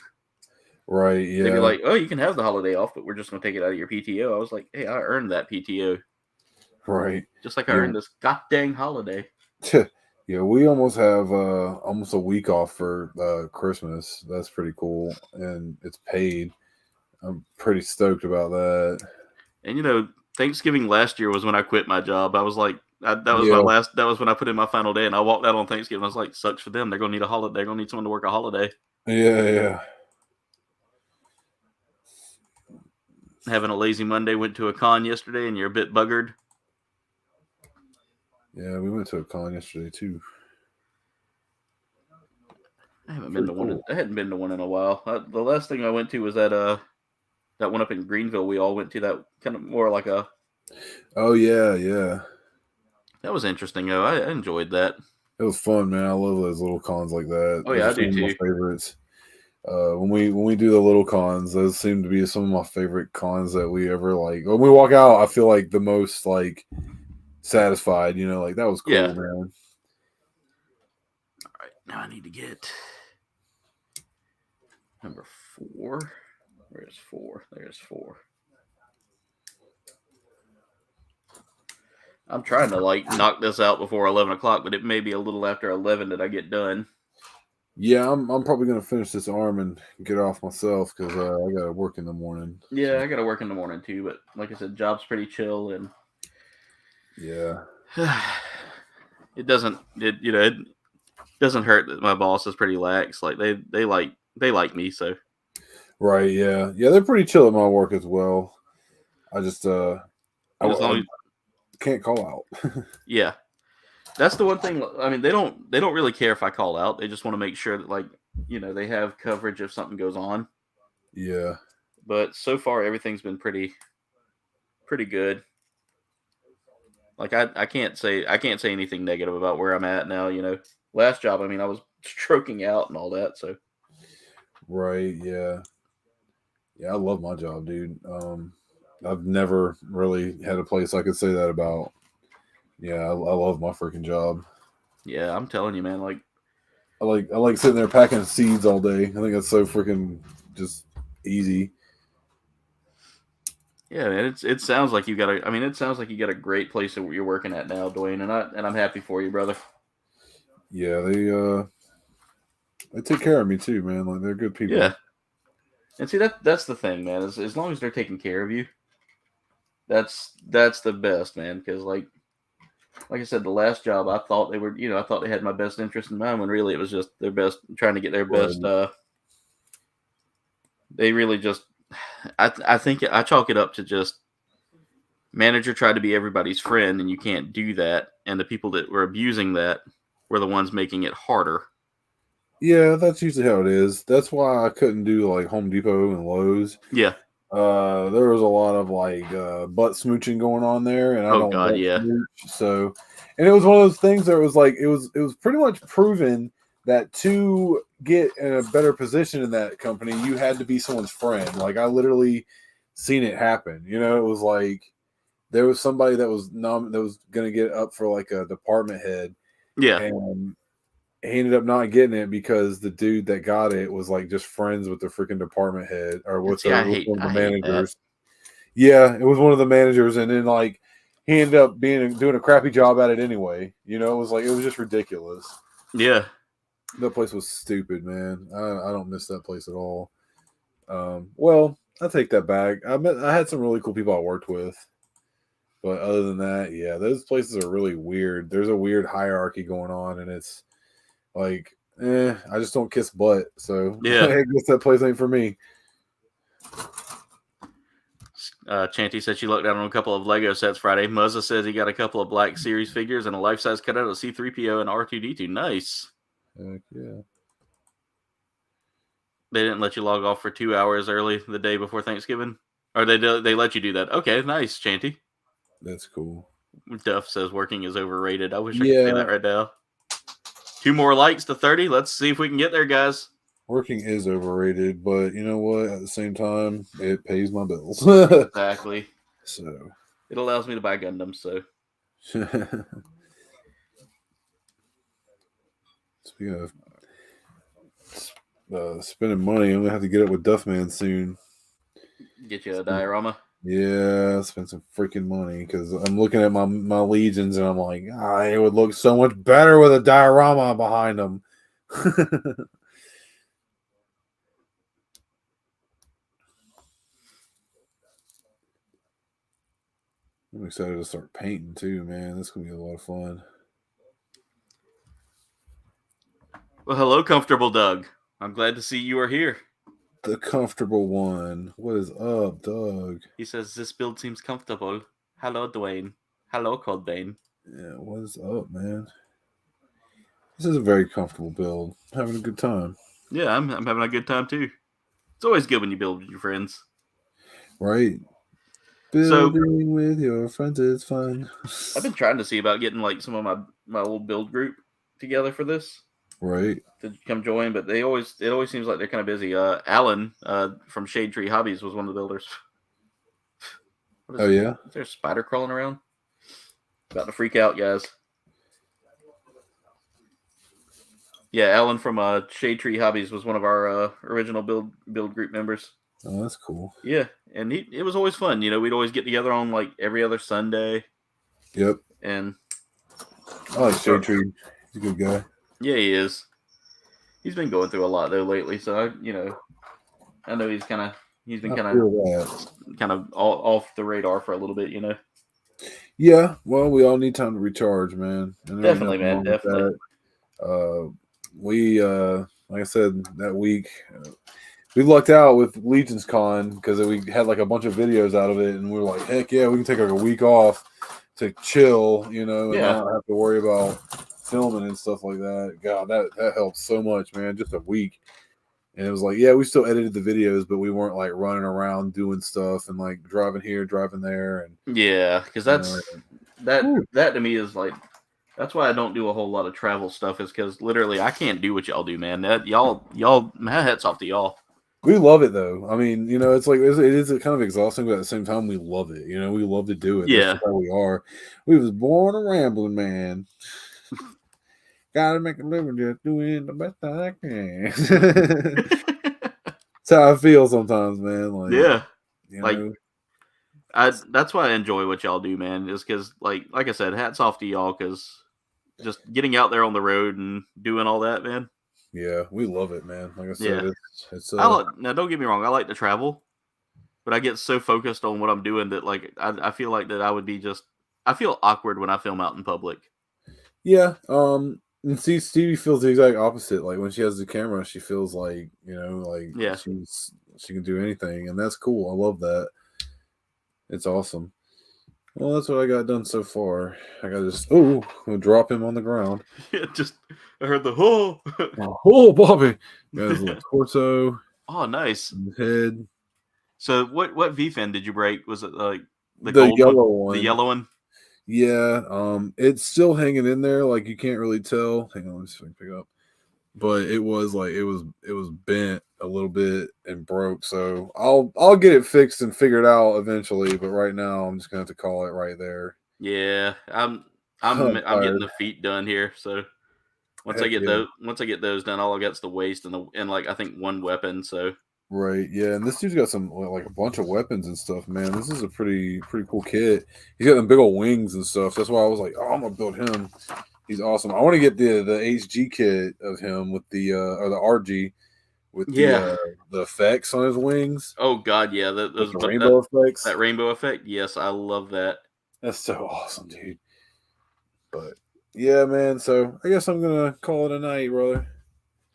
Right. They'd be Yeah. like, "Oh, you can have the holiday off, but we're just gonna take it out of your PTO." I was like, "Hey, I earned that PTO, Right. just like I Yeah. earned this god dang holiday." Yeah, we almost have almost a week off for Christmas. That's pretty cool, and it's paid. I'm pretty stoked about that. And you know, Thanksgiving last year was when I quit my job. I was like, that was my Yeah, last. That was when I put in my final day, and I walked out on Thanksgiving. I was like, "Sucks for them. They're gonna need a holiday. They're gonna need someone to work a holiday." yeah. Having a lazy Monday, went to a con yesterday, and you're a bit buggered. Yeah, we went to a con yesterday too. I haven't Pretty been to one. cool. I hadn't been to one in a while. The last thing I went to was that one up in Greenville. We all went to that kind of more like a. Oh yeah, yeah. That was interesting though. I enjoyed that. It was fun, man. I love those little cons like that. Oh Those yeah, are I some do of my too. favorites. When we do the little cons, those seem to be some of my favorite cons that we ever like. When we walk out, I feel like the most like satisfied. You know, like that was cool, Yeah. man. All right, now I need to get number 4. Where's 4? There's 4. I'm trying to like knock this out before 11 o'clock, but it may be a little after 11 that I get done. Yeah, I'm probably gonna finish this arm and get off myself because I got to work in the morning. Yeah, I got to work in the morning too, but like I said, job's pretty chill and Yeah, it doesn't hurt that my boss is pretty lax. Like they like me, so right. Yeah, they're pretty chill at my work as well. I just as long as can't call out. yeah. That's the one thing. I mean, they don't really care if I call out. They just want to make sure that like, they have coverage if something goes on. Yeah, But so far everything's been pretty good. Like I can't say anything negative about where I'm at now, Last job, I mean, I was stroking out and all that, so right. Yeah, I love my job, dude. I've never really had a place I could say that about. Yeah, I love my freaking job. yeah, I'm telling you, man, like I like sitting there packing seeds all day. I think that's so freaking just easy. yeah, man, it sounds like you got a great place that you're working at now, Dwayne, and I'm happy for you, brother. Yeah, they take care of me too, man. Like they're good people. Yeah. And see that's the thing, man. As long as they're taking care of you, that's the best, man. Because like I said, the last job I thought they were, I thought they had my best interest in mind when really it was just their best, trying to get their best. They really just, I think I chalk it up to just manager tried to be everybody's friend, and you can't do that. And the people that were abusing that were the ones making it harder. Yeah, that's usually how it is. That's why I couldn't do like Home Depot and Lowe's. Yeah. There was a lot of like butt smooching going on there, and I don't God, butt yeah. smooch, so, and it was one of those things that was like it was pretty much proven that to get in a better position in that company, you had to be someone's friend. Like I literally seen it happen. It was like there was somebody that was going to get up for like a department head, Yeah. and he ended up not getting it because the dude that got it was like just friends with the freaking department head or with See, I one hate of the that. managers. Yeah, it was one of the managers, and then like he ended up doing a crappy job at it anyway. It was just ridiculous. Yeah. That place was stupid, man. I don't miss that place at all. Well, I take that back. I had some really cool people I worked with, but other than that, yeah, those places are really weird. There's a weird hierarchy going on, and it's like, I just don't kiss butt, so Yeah. I guess that place ain't for me. Chanty said she looked down on a couple of Lego sets Friday. Muzza says he got a couple of Black Series figures and a life-size cutout of C-3PO and R2-D2. Nice. Heck yeah. They didn't let you log off for 2 hours early the day before Thanksgiving? Or they let you do that? Okay, nice, Chanty. That's cool. Duff says working is overrated. I wish I could say that right now. 2 more likes to 30. Let's see if we can get there, guys. Working is overrated, but you know what? At the same time, it pays my bills. Exactly. So, It allows me to buy Gundams, so. Speaking of spending money, I'm gonna have to get up with Duffman soon. Get you a diorama. Yeah, spend some freaking money because I'm looking at my legions and I'm like, it would look so much better with a diorama behind them. I'm excited to start painting too, man. This is gonna be a lot of fun. Well, hello, Comfortable Doug. I'm glad to see you are here. The comfortable one. What is up, Doug? He says, this build seems comfortable. Hello, Dwayne. Hello, COULDBAYNE. Yeah, what is up, man? This is a very comfortable build. I'm having a good time. Yeah, I'm having a good time too. It's always good when you build with your friends. Right. Building with your friends is fun. I've been trying to see about getting like some of my old build group together for this. Right. To come join, but it always seems like they're kind of busy. Alan from Shade Tree Hobbies was one of the builders. Oh yeah? Is there a spider crawling around? About to freak out, guys. Yeah, Alan from Shade Tree Hobbies was one of our original build group members. Oh, that's cool. Yeah, and it was always fun. You know, we'd always get together on like every other Sunday. Yep. And I like Shade Tree. He's a good guy. Yeah, he is. He's been going through a lot though lately, so I know he's been kind of off the radar for a little bit, you know. Yeah, well, we all need time to recharge, man. Definitely, man. Definitely. We like I said that week, we lucked out with Legion's Con because we had like a bunch of videos out of it, and we were like, heck yeah, we can take like a week off to chill, and not have to worry about filming and stuff like that. God, that helped so much, man. Just a week. And it was like, yeah, we still edited the videos, but we weren't like running around doing stuff and like driving here, driving there. And yeah, because that to me is like, that's why I don't do a whole lot of travel stuff, is because literally I can't do what y'all do, man. Y'all, my hats off to y'all. We love it though. I mean, it's like it is kind of exhausting, but at the same time, we love it. We love to do it. Yeah, that's how we are. We was born a rambling man. Gotta make a living just doing the best I can. That's how I feel sometimes, man. Like, yeah, that's why I enjoy what y'all do, man. Is because like I said, hats off to y'all, because just getting out there on the road and doing all that, man. Yeah, we love it, man. Like I said, it's now don't get me wrong, I like to travel, but I get so focused on what I'm doing that like I feel like that I feel awkward when I film out in public. Yeah, and see, Stevie feels the exact opposite. Like when she has the camera, she feels like she can do anything, and that's cool. I love that. It's awesome. Well, that's what I got done so far. I got to drop him on the ground. Yeah, I heard the Bobby. Got his little torso. Oh, nice. Head. So what V-fin did you break? Was it like the yellow one? The yellow one. Yeah, it's still hanging in there. Like you can't really tell. Hang on, let me see if I can pick it up. But it was like it was bent a little bit and broke. So I'll get it fixed and figured out eventually. But right now I'm just gonna have to call it right there. Yeah, I'm getting the feet done here. So once I get those done, all I got's the waist and like I think one weapon. So. Right, yeah, and this dude's got some like a bunch of weapons and stuff, man. This is a pretty cool kit. He's got them big old wings and stuff. That's why I was like, I'm gonna build him. He's awesome. I want to get the HG kit of him with the or the RG with the effects on his wings. Oh God, yeah, those rainbow effects. That rainbow effect, yes, I love that. That's so awesome, dude. But yeah, man. So I guess I'm gonna call it a night, brother.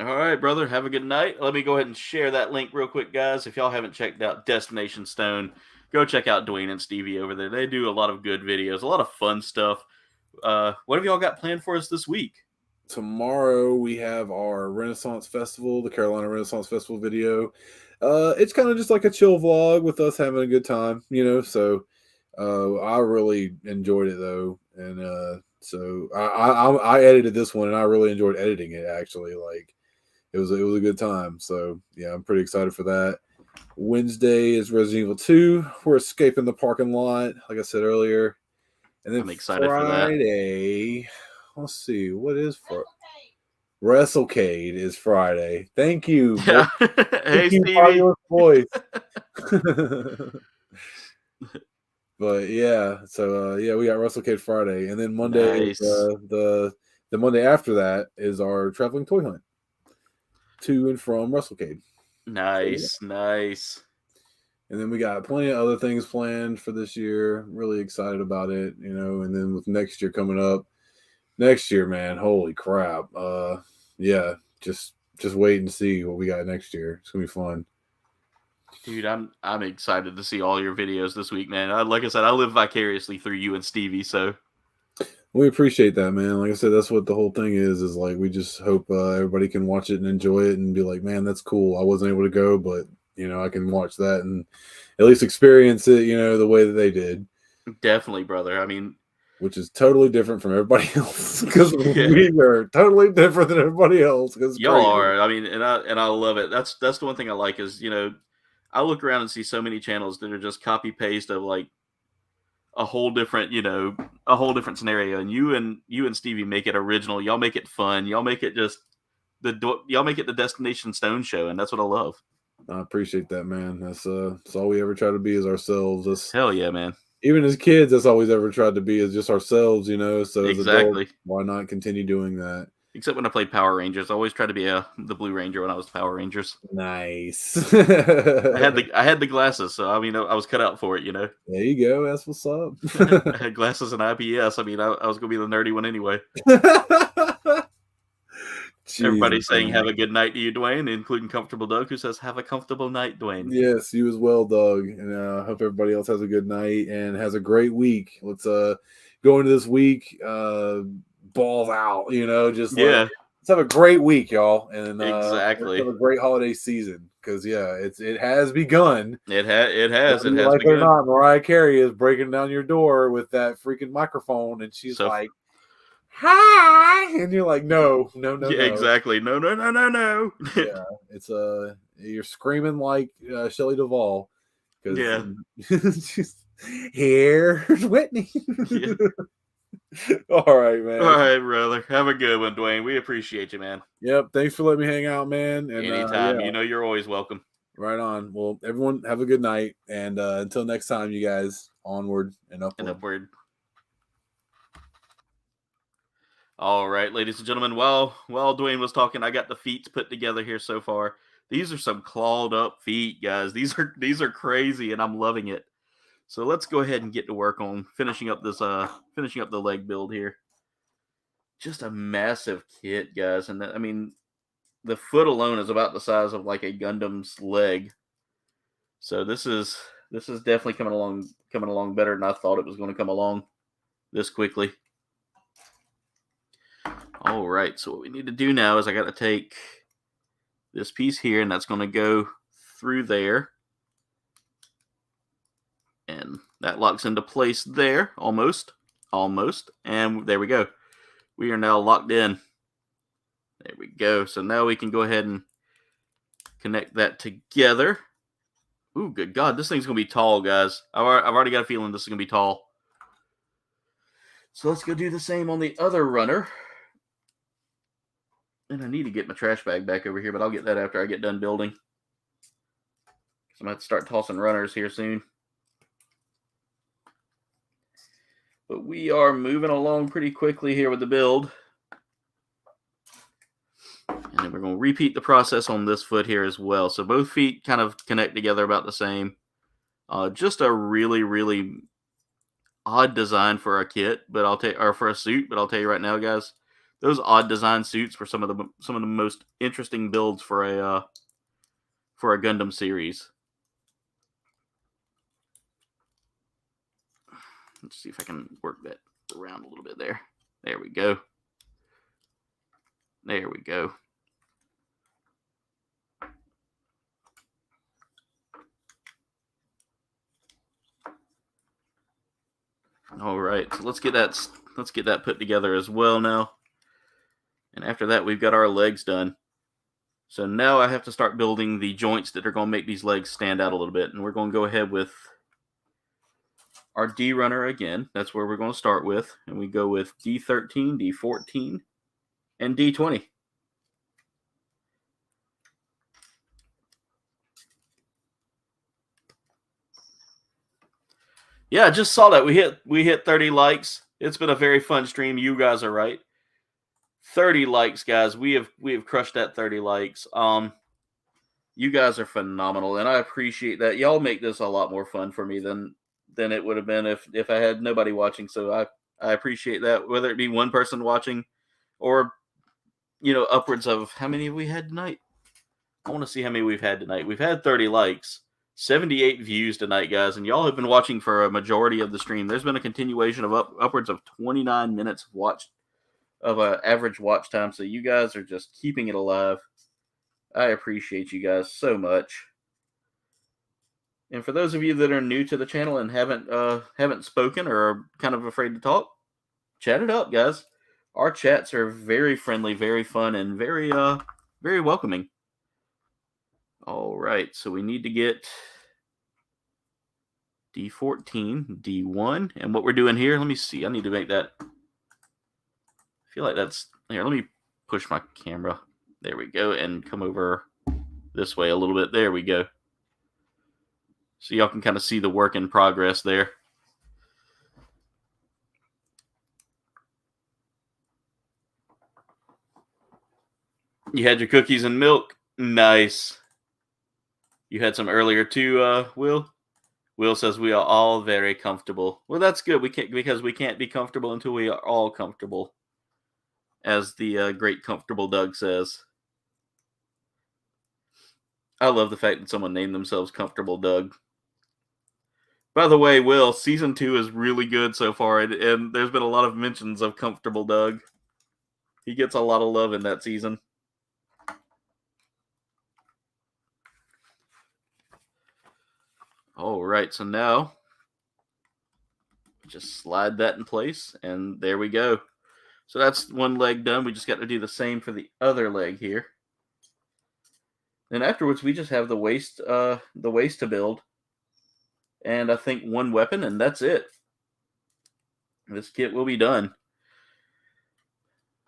All right, brother. Have a good night. Let me go ahead and share that link real quick, guys. If y'all haven't checked out Destination Stone, go check out Dwayne and Stevie over there. They do a lot of good videos, a lot of fun stuff. What have y'all got planned for us this week? Tomorrow we have our Renaissance Festival, the Carolina Renaissance Festival video. It's kind of just like a chill vlog with us having a good time, So I really enjoyed it though, and so I edited this one, and I really enjoyed editing it. Actually, like. It was a good time. So yeah, I'm pretty excited for that. Wednesday is Resident Evil 2. We're escaping the parking lot, like I said earlier. And then I'm excited for that. Friday, let's see, what is for WrestleCade is Friday. Thank you. Yeah. Hey, Thank you, Stevie. fabulous voice. But yeah, so yeah, we got WrestleCade Friday, and then Monday Nice. is the Monday after that is our traveling toy hunt to and from WrestleCade. Nice, nice. And then we got plenty of other things planned for this year. Really excited about it, you know. And then with next year coming up, next year, man, holy crap! Yeah, just wait and see what we got next year. It's gonna be fun. Dude, I'm excited to see all your videos this week, man. Like I said, I live vicariously through you and Stevie, so We appreciate that, man. Like I said, that's what the whole thing is like we just hope everybody can watch it and enjoy it and be like, man, that's cool. I wasn't able to go, but you know, I can watch that and at least experience it, you know, the way that they did. definitely, brother. I mean, which is totally different from everybody else because Yeah. we are totally different than everybody else. y'all are. I mean, and I love it. That's the one thing I like is, you know, I look around and see so many channels that are just copy paste of like a whole different, you know, a whole different scenario. And you and Stevie make it original. Y'all make it fun. Y'all make it just y'all make it the Destination Stone show, and that's what I love. I appreciate that, man. That's all we ever try to be is ourselves. That's, Hell yeah, man. even as kids, that's all we've ever tried to be is just ourselves, you know. So as Exactly. adults, why not continue doing that? Except when I played Power Rangers, I always tried to be the Blue Ranger when I was Power Rangers. Nice. I had the glasses, so I mean, I was cut out for it, you know. There you go. That's what's up. I had glasses and IPS. I mean, I was gonna be the nerdy one anyway. Everybody's saying have a good night to you, Dwayne, including Comfortable Doug, who says have a comfortable night, Dwayne. Yes, you as well, Doug. And I hope everybody else has a good night and has a great week. Let's go into this week balls out, you know, just let's have a great week, y'all. And exactly, let's have a great holiday season because it has begun. It has Like begun. or not, Mariah Carey is breaking down your door with that freaking microphone, and she's like, hi, and you're like, no. Yeah, exactly. No. Yeah, it's you're screaming like Shelley Duvall because she's here's Whitney. Yeah. All right, man. All right, brother. Have a good one, Dwayne. We appreciate you, man. Yep. Thanks for letting me hang out, man. And anytime. You know you're always welcome. Right on. Well, everyone have a good night, and until next time, you guys, onward and upward. All right, ladies and gentlemen, while Dwayne was talking, I got the feet put together here so far. These are some clawed up feet, guys. These are crazy, and I'm loving it. So let's go ahead and get to work on finishing up the leg build here. Just a massive kit, guys, and I mean, the foot alone is about the size of like a Gundam's leg. So this is definitely coming along better than I thought it was going to come along this quickly. All right, so what we need to do now is I got to take this piece here, and that's going to go through there. And that locks into place there, almost. And there we go. We are now locked in. There we go. So now we can go ahead and connect that together. Ooh, good God, this thing's going to be tall, guys. I've already got a feeling this is going to be tall. So let's go do the same on the other runner. And I need to get my trash bag back over here, but I'll get that after I get done building. So I'm going to have to start tossing runners here soon. But we are moving along pretty quickly here with the build. And then we're going to repeat the process on this foot here as well. So both feet kind of connect together about the same. Just a really, really odd design for a kit, or for a suit. But I'll tell you right now, guys, those odd design suits were some of the most interesting builds for a Gundam series. Let's see if I can work that around a little bit there. There we go. There we go. All right, so let's get that put together as well now. And after that, we've got our legs done. So now I have to start building the joints that are going to make these legs stand out a little bit. And we're going to go ahead with our D runner again. That's where we're going to start with. And we go with D13, D14, and D20. Yeah, I just saw that. We hit 30 likes. It's been a very fun stream. You guys are right. 30 likes, guys. We have crushed that 30 likes. You guys are phenomenal, and I appreciate that. Y'all make this a lot more fun for me than it would have been if I had nobody watching. So I appreciate that, whether it be one person watching or upwards of how many have we had tonight? I want to see how many we've had tonight. We've had 30 likes, 78 views tonight, guys, and y'all have been watching for a majority of the stream. There's been a continuation of upwards of 29 minutes of average watch time. So you guys are just keeping it alive. I appreciate you guys so much. And for those of you that are new to the channel and haven't spoken or are kind of afraid to talk, chat it up, guys. Our chats are very friendly, very fun, and very welcoming. All right, so we need to get D14, D1, and what we're doing here, let me see. I need to make that. I feel like that's here. Let me push my camera. There we go, and come over this way a little bit. There we go. So y'all can kind of see the work in progress there. You had your cookies and milk. Nice. You had some earlier too, Will. Will says we are all very comfortable. Well, that's good. Because we can't be comfortable until we are all comfortable, as the great Comfortable Doug says. I love the fact that someone named themselves Comfortable Doug. By the way, Will, season 2 is really good so far, and there's been a lot of mentions of Comfortable Doug. He gets a lot of love in that season. All right, so now just slide that in place, and there we go. So that's one leg done. We just got to do the same for the other leg here. Then afterwards, we just have the waist to build, and I think one weapon, and that's it. This kit will be done.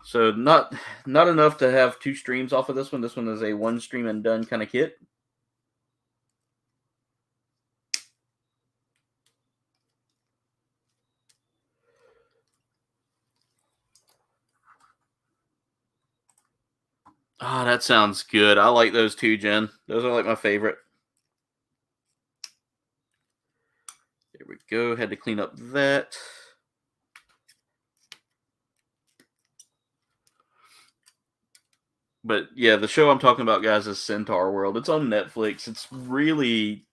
So not enough to have 2 streams off of this one. This one is a 1 stream and done kind of kit. Ah, that sounds good. I like those too, Jen. Those are like my favorite. There we go. Had to clean up that. But yeah, the show I'm talking about, guys, is Centaur World. It's on Netflix. It's really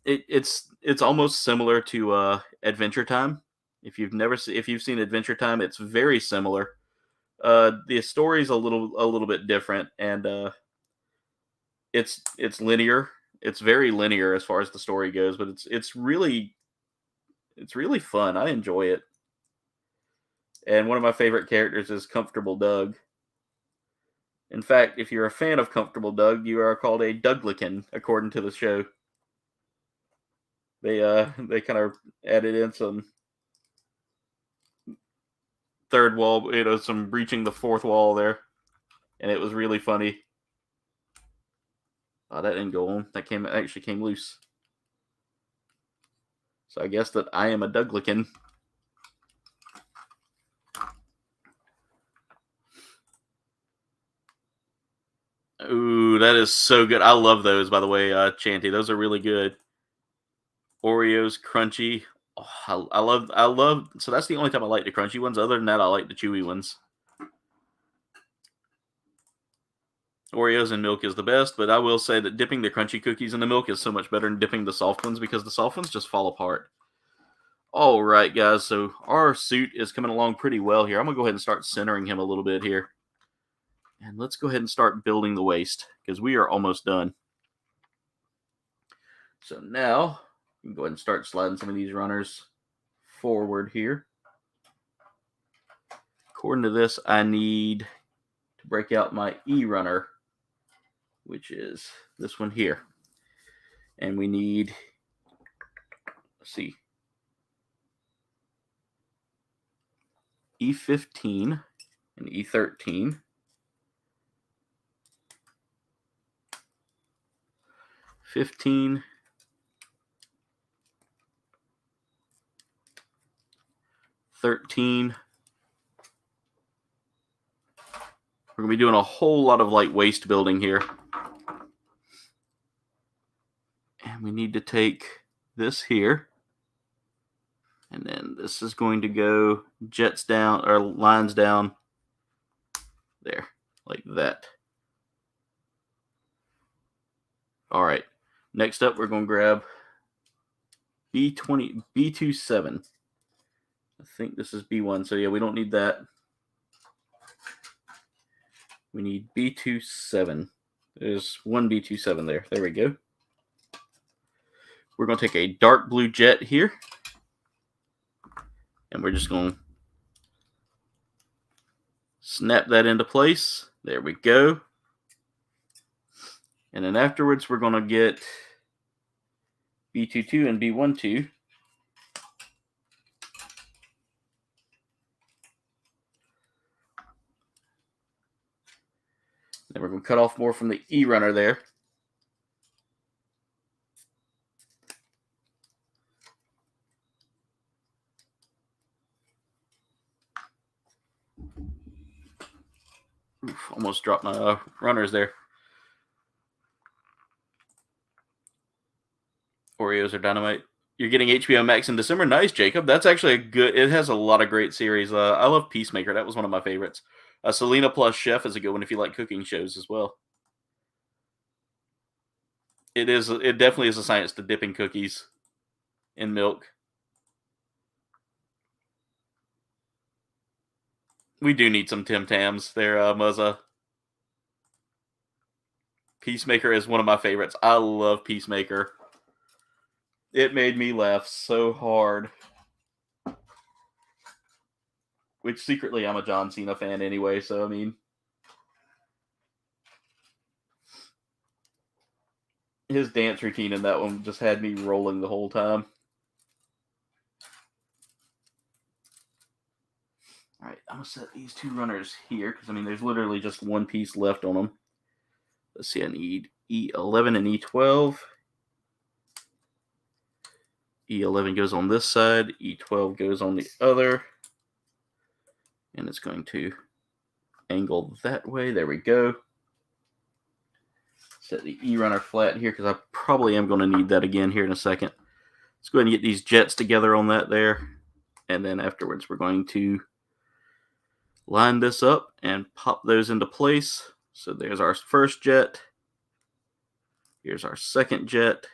it's almost similar to Adventure Time. If you've seen Adventure Time, it's very similar. The story's a little bit different, and it's linear. It's very linear as far as the story goes, but it's really fun. I enjoy it. And one of my favorite characters is Comfortable Doug. In fact, if you're a fan of Comfortable Doug, you are called a Douglican, according to the show. They kind of added in some third wall, some breaching the fourth wall there, and it was really funny. Oh, that didn't go on. That actually came loose. So I guess that I am a Douglican. Ooh, that is so good. I love those, by the way, Chanty. Those are really good. Oreos, crunchy. Oh, I love. So that's the only time I like the crunchy ones. Other than that, I like the chewy ones. Oreos and milk is the best, but I will say that dipping the crunchy cookies in the milk is so much better than dipping the soft ones, because the soft ones just fall apart. All right, guys. So our suit is coming along pretty well here. I'm going to go ahead and start centering him a little bit here. And let's go ahead and start building the waist, because we are almost done. So now, you can go ahead and start sliding some of these runners forward here. According to this, I need to break out my E runner which is this one here. And we need, let's see, E15 and E13. 15, 13. We're going to be doing a whole lot of like waste building here. And we need to take this here. And then this is going to go jets down, or lines down there, like that. All right. Next up, we're going to grab B27. I think this is B1. So yeah, we don't need that. We need B27. There's one B27 there. There we go. We're going to take a dark blue jet here. And we're just going to snap that into place. There we go. And then afterwards, we're going to get B22 and B12. Then we're going to cut off more from the E runner there. Oof, almost dropped my runners there. Oreos are dynamite. You're getting HBO Max in December. Nice, Jacob. That's actually a good. It has a lot of great series. I love Peacemaker. That was one of my favorites. Selena plus Chef is a good one if you like cooking shows as well. It is. It definitely is a science to dipping cookies in milk. We do need some Tim Tams there, Muzza. Peacemaker is one of my favorites. I love Peacemaker. It made me laugh so hard. Which secretly I'm a John Cena fan anyway, so I mean. His dance routine in that one just had me rolling the whole time. All right, I'm going to set these two runners here because, I mean, there's literally just one piece left on them. Let's see, I need E11 and E12. E11 goes on this side, E12 goes on the other. And it's going to angle that way. There we go. Set the E runner flat here because I probably am going to need that again here in a second. Let's go ahead and get these jets together on that there. And then afterwards, we're going to line this up and pop those into place. So there's our first jet. Here's our second jet.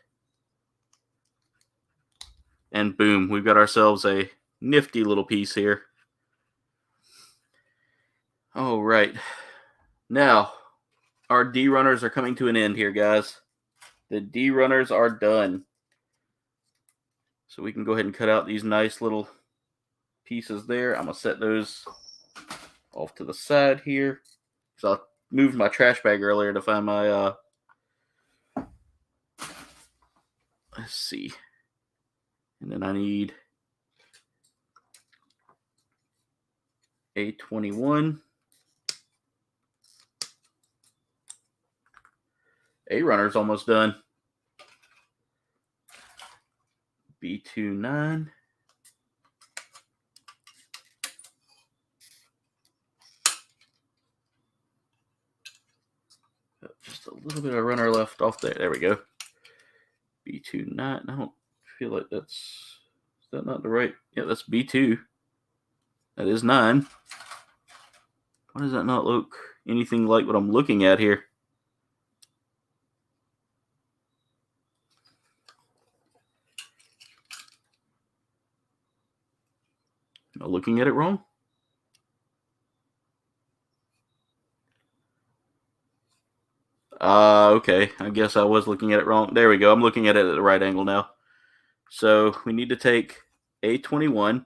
And boom, we've got ourselves a nifty little piece here. All right. Now, our D runners are coming to an end here, guys. The D runners are done. So we can go ahead and cut out these nice little pieces there. I'm going to set those off to the side here. So I moved my trash bag earlier to find my, let's see. And then I need A21. A runner's almost done. B29. Just a little bit of runner left off there. There we go. B29. I don't feel like that's... Is that not the right... Yeah, that's B2. That is 9. Why does that not look anything like what I'm looking at here? Am I looking at it wrong? Okay. I guess I was looking at it wrong. There we go. I'm looking at it at the right angle now. So we need to take A21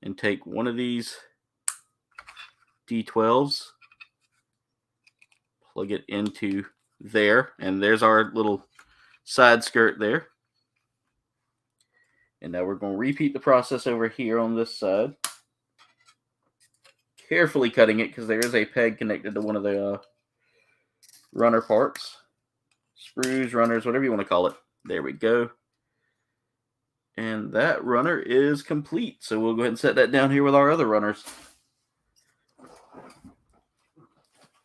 and take one of these D12s, plug it into there. And there's our little side skirt there. And now we're going to repeat the process over here on this side. Carefully cutting it because there is a peg connected to one of the runner parts. Sprues, runners, whatever you want to call it. There we go. And that runner is complete. So we'll go ahead and set that down here with our other runners.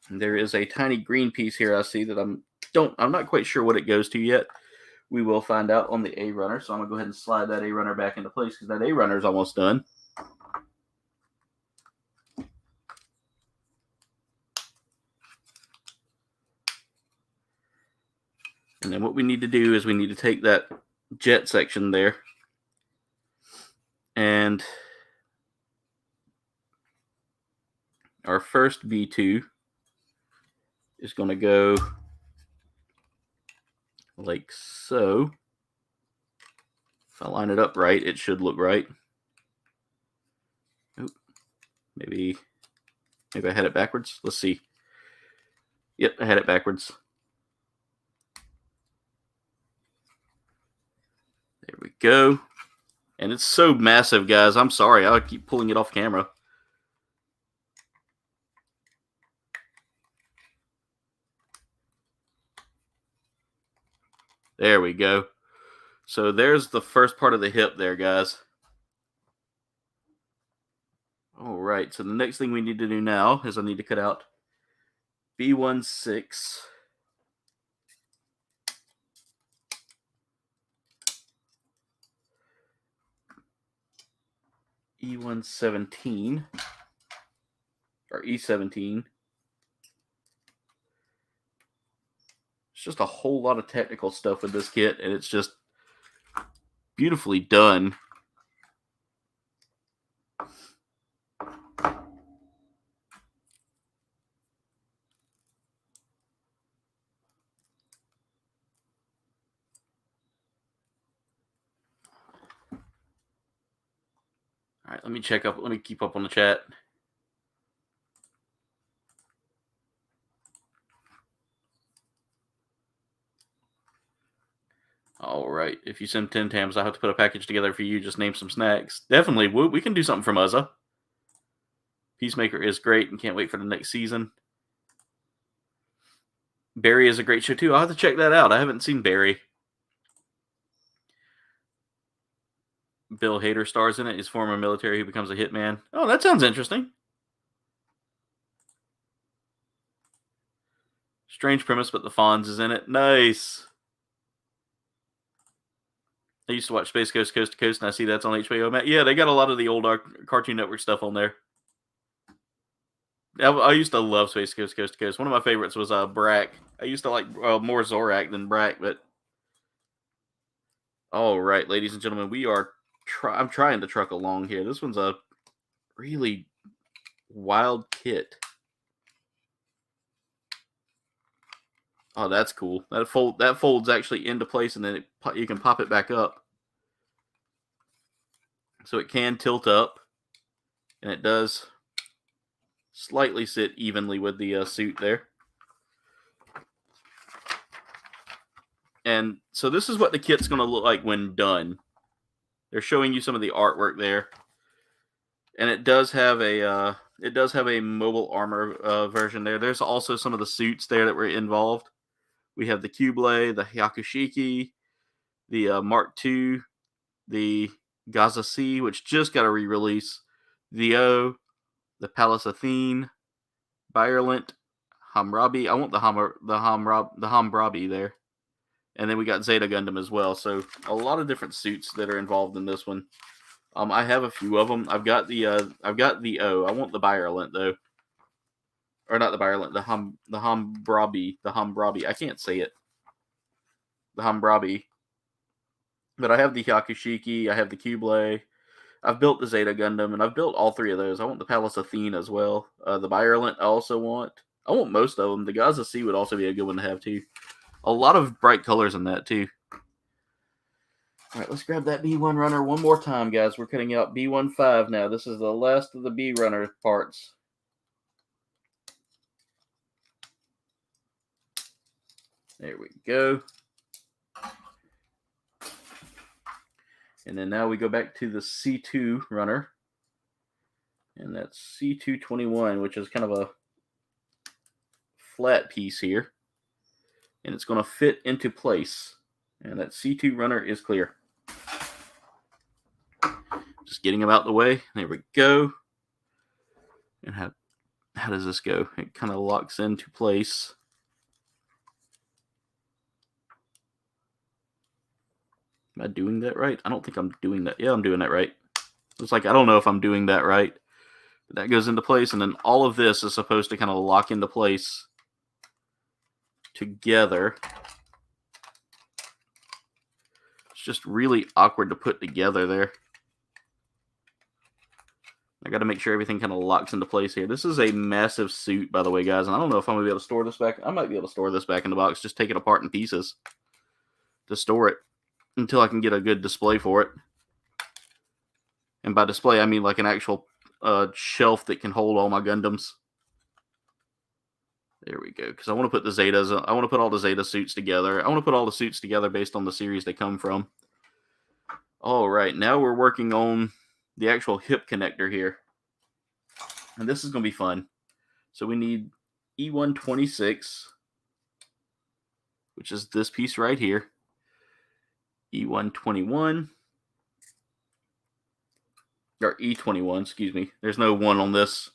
And there is a tiny green piece here I see that I'm not quite sure what it goes to yet. We will find out on the A runner. So I'm going to go ahead and slide that A runner back into place because that A runner is almost done. And then what we need to do is we need to take that jet section there and our first V2 is going to go like so. If I line it up right, it should look right. Oop. Maybe I had it backwards. Let's see. Yep, I had it backwards. There we go. And it's so massive, guys. I'm sorry. I'll keep pulling it off camera. There we go. So there's the first part of the hip there, guys. All right. So the next thing we need to do now is I need to cut out B16. E117 or E17. It's just a whole lot of technical stuff with this kit, and it's just beautifully done. All right, let me keep up on the chat. All right, if you send 10 Tams, I'll have to put a package together for you. Just name some snacks. Definitely, we can do something from Uzza. Peacemaker is great and can't wait for the next season. Barry is a great show too. I'll have to check that out. I haven't seen Barry. Bill Hader stars in it. He's former military who becomes a hitman. Oh, that sounds interesting. Strange premise, but the Fonz is in it. Nice. I used to watch Space Coast Coast to Coast, and I see that's on HBO Max. Yeah, they got a lot of the old Cartoon Network stuff on there. I used to love Space Coast Coast to Coast. One of my favorites was Brack. I used to like more Zorak than Brack, but all right, ladies and gentlemen, we are. I'm trying to truck along here. This one's a really wild kit. Oh, that's cool. That folds actually into place, and then you can pop it back up. So it can tilt up, and it does slightly sit evenly with the suit there. And so this is what the kit's going to look like when done. They're showing you some of the artwork there, and it does have a mobile armor version there. There's also some of the suits there that were involved. We have the KOULDBAYNE, the HGUC, the Mark II, the HGUC, which just got a re-release, the O, the Palace Athene, Virulent, Hammurabi. I want the Hammurabi there. And then we got Zeta Gundam as well. So a lot of different suits that are involved in this one. I have a few of them. I've got the O. I want the Virulent though. Or not the Virulent, the Hammurabi. I can't say it. The Hammurabi. But I have the HGUC, I have the KOULDBAYNE. I've built the Zeta Gundam, and I've built all three of those. I want the Palace Athene as well. The Virulent I also want. I want most of them. The HGUC would also be a good one to have too. A lot of bright colors in that too. All right, let's grab that B1 runner one more time, guys. We're cutting out B15 now. This is the last of the B runner parts. There we go. And then now we go back to the C2 runner. And that's C221, which is kind of a flat piece here. And it's going to fit into place. And that C2 runner is clear. Just getting him out the way. There we go. And how does this go? It kind of locks into place. Am I doing that right? I don't think I'm doing that. Yeah, I'm doing that right. It's like, I don't know if I'm doing that right. But that goes into place, and then all of this is supposed to kind of lock into place together. It's just really awkward to put together there. I got to make sure everything kind of locks into place here. This is a massive suit, by the way, guys. And I don't know if I'm going to be able to store this back. I might be able to store this back in the box. Just take it apart in pieces to store it until I can get a good display for it. And by display, I mean like an actual shelf that can hold all my Gundams. There we go. Because I want to put the Zetas. I want to put all the Zeta suits together. I want to put all the suits together based on the series they come from. All right. Now we're working on the actual hip connector here. And this is going to be fun. So we need E126, which is this piece right here. E121. Or E21, excuse me. There's no 1 on this.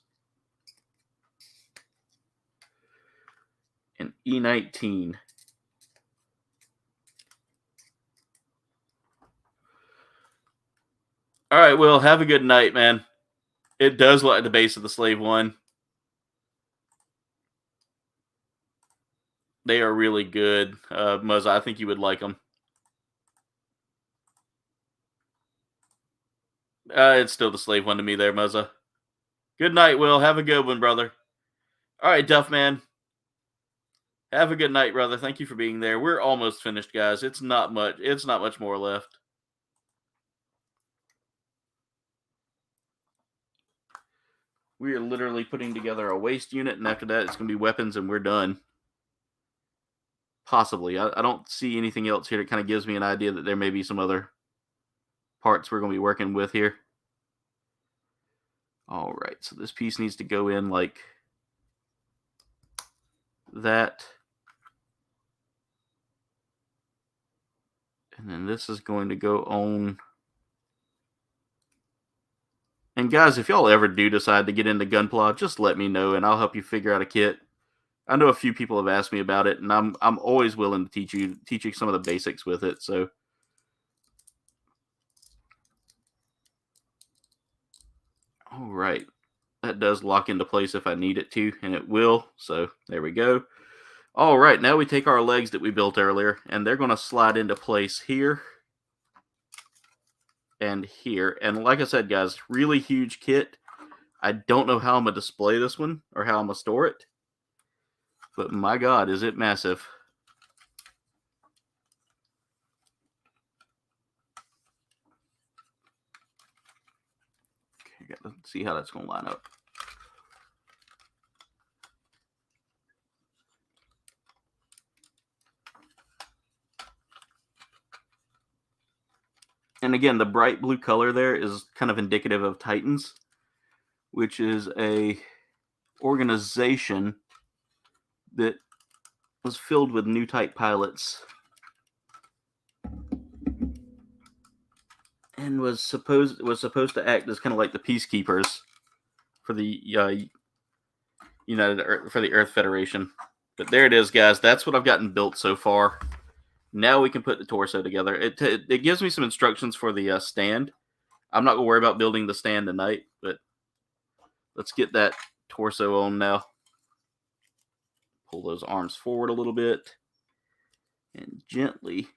And E19. All right, Will, have a good night, man. It does look like the base of the Slave One. They are really good. Muzza, I think you would like them. It's still the Slave One to me there, Muzza. Good night, Will. Have a good one, brother. All right, Duffman. Have a good night, brother. Thank you for being there. We're almost finished, guys. It's not much. It's not much more left. We are literally putting together a waist unit, and after that, it's going to be weapons, and we're done. Possibly. I don't see anything else here that kind of gives me an idea that there may be some other parts we're going to be working with here. All right, so this piece needs to go in like that. And then this is going to go on. And guys, if y'all ever do decide to get into Gunpla, just let me know and I'll help you figure out a kit. I know a few people have asked me about it, and I'm always willing to teach you some of the basics with it. So all right. That does lock into place if I need it to, and it will. So there we go. All right, now we take our legs that we built earlier, and they're going to slide into place here and here. And like I said, guys, really huge kit. I don't know how I'm going to display this one or how I'm going to store it, but my God, is it massive. Okay, let's see how that's going to line up. And again, the bright blue color there is kind of indicative of Titans, which is a organization that was filled with new type pilots and was supposed to act as kind of like the peacekeepers for the for the Earth Federation. But there it is, guys. That's what I've gotten built so far. Now we can put the torso together. It gives me some instructions for the stand. I'm not going to worry about building the stand tonight, but let's get that torso on now. Pull those arms forward a little bit and gently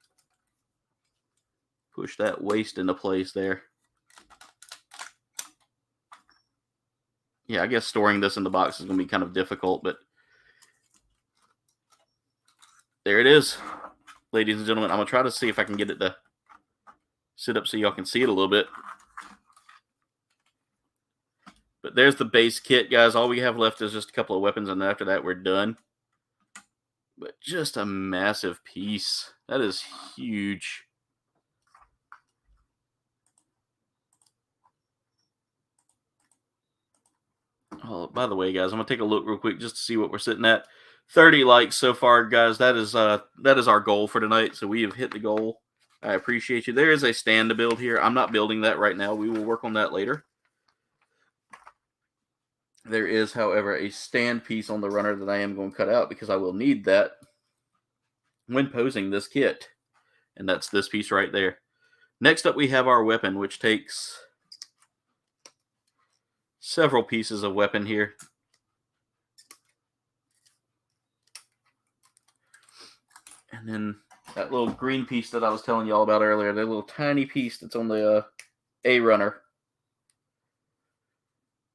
push that waist into place there. Yeah, I guess storing this in the box is going to be kind of difficult, but there it is. Ladies and gentlemen, I'm going to try to see if I can get it to sit up so y'all can see it a little bit. But there's the base kit, guys. All we have left is just a couple of weapons, and after that, we're done. But just a massive piece. That is huge. Oh, by the way, guys, I'm gonna take a look real quick just to see what we're sitting at. 30 likes so far, guys. That is our goal for tonight. So we have hit the goal. I appreciate you. There is a stand to build here. I'm not building that right now. We will work on that later. There is, however, a stand piece on the runner that I am going to cut out because I will need that when posing this kit. And that's this piece right there. Next up, we have our weapon, which takes several pieces of weapon here. And then that little green piece that I was telling you all about earlier, that little tiny piece that's on the A runner,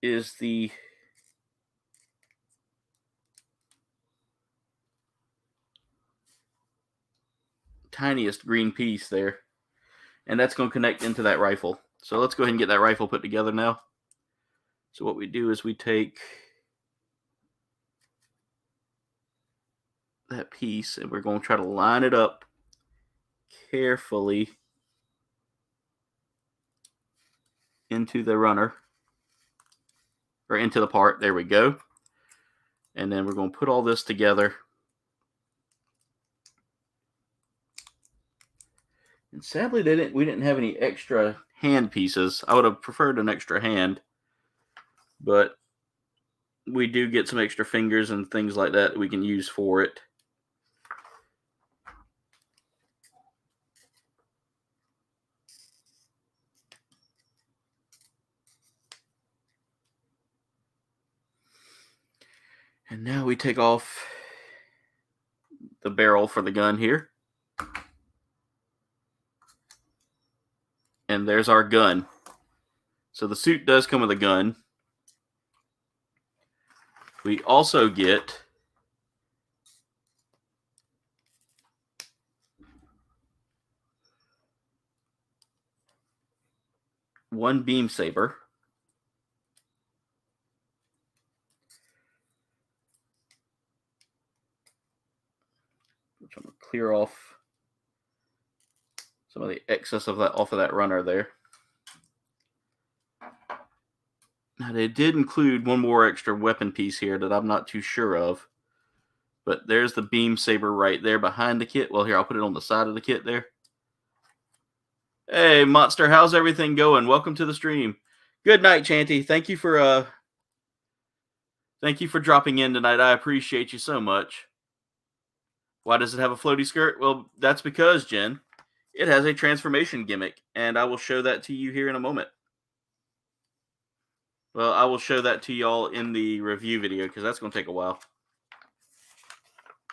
is the tiniest green piece there. And that's going to connect into that rifle. So let's go ahead and get that rifle put together now. So what we do is we take that piece and we're going to try to line it up carefully into the runner, or into the part. There we go. And then we're going to put all this together. And sadly, we didn't have any extra hand pieces. I would have preferred an extra hand, but we do get some extra fingers and things like that we can use for it. And now we take off the barrel for the gun here. And there's our gun. So the suit does come with a gun. We also get one beam saber. Which I'm going to clear off some of the excess of that off of that runner there. Now they did include one more extra weapon piece here that I'm not too sure of. But there's the beam saber right there behind the kit. Well, here, I'll put it on the side of the kit there. Hey, Monster, how's everything going? Welcome to the stream. Good night, Chanty. Thank you for dropping in tonight. I appreciate you so much. Why does it have a floaty skirt? Well, that's because, Jen, it has a transformation gimmick, and I will show that to you here in a moment. Well, I will show that to y'all in the review video because that's going to take a while.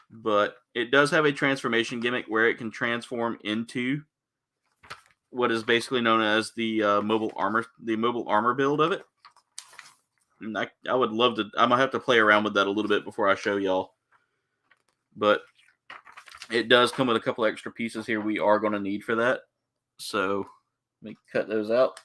But it does have a transformation gimmick where it can transform into what is basically known as the mobile armor build of it. And I would love to. I'm gonna have to play around with that a little bit before I show y'all. But it does come with a couple extra pieces here we are going to need for that. So let me cut those out.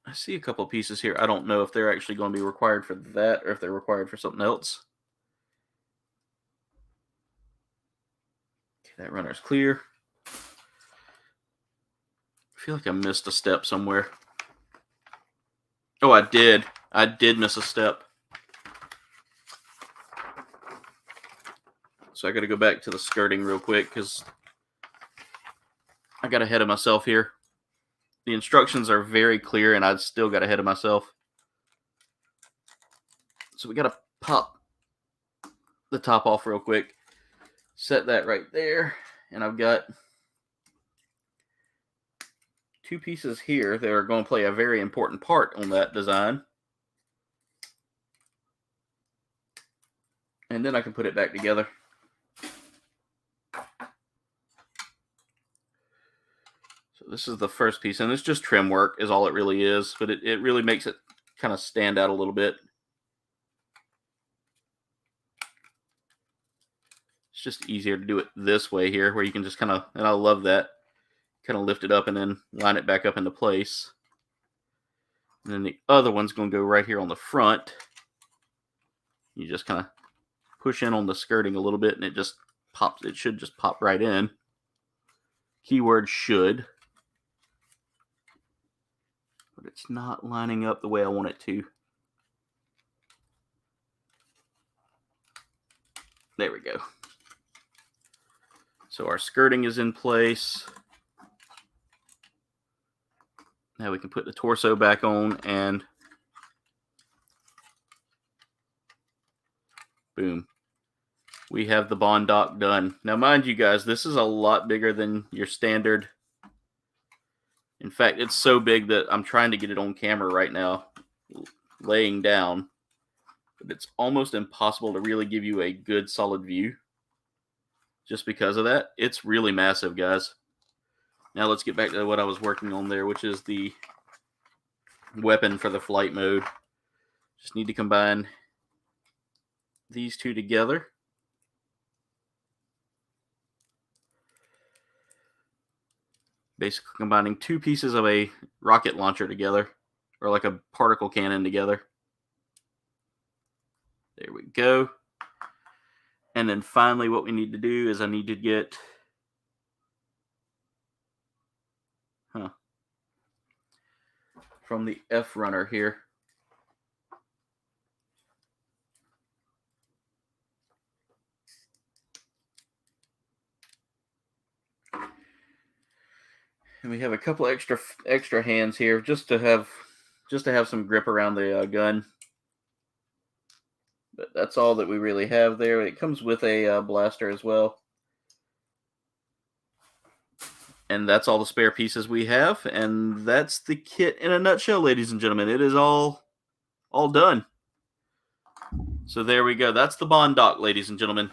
I see a couple pieces here. I don't know if they're actually going to be required for that or if they're required for something else. Okay, that runner's clear. I feel like I missed a step somewhere. Oh, I did. I did miss a step. So I got to go back to the skirting real quick because I got ahead of myself here. The instructions are very clear, and I still got ahead of myself. So we got to pop the top off real quick. Set that right there. And I've got two pieces here that are going to play a very important part on that design. And then I can put it back together. So this is the first piece, and it's just trim work is all it really is, but it really makes it kind of stand out a little bit. It's just easier to do it this way here, where you can just kind of, and I love that, kind of lift it up and then line it back up into place. And then the other one's going to go right here on the front. You just kind of push in on the skirting a little bit and it just pops. It should just pop right in. Keyword should. But it's not lining up the way I want it to. There we go. So our skirting is in place. Now we can put the torso back on and boom. We have the Baund Doc done. Now mind you guys, this is a lot bigger than your standard. In fact, it's so big that I'm trying to get it on camera right now, laying down. But it's almost impossible to really give you a good solid view. Just because of that. It's really massive, guys. Now let's get back to what I was working on there, which is the weapon for the flight mode. Just need to combine these two together. Basically combining two pieces of a rocket launcher together, or like a particle cannon together. There we go. And then finally what we need to do is I need to get from the F runner here. And we have a couple extra hands here just to have some grip around the gun. But that's all that we really have there. It comes with a blaster as well. And that's all the spare pieces we have. And that's the kit in a nutshell, ladies and gentlemen. It is all done. So there we go. That's the Baund Doc, ladies and gentlemen.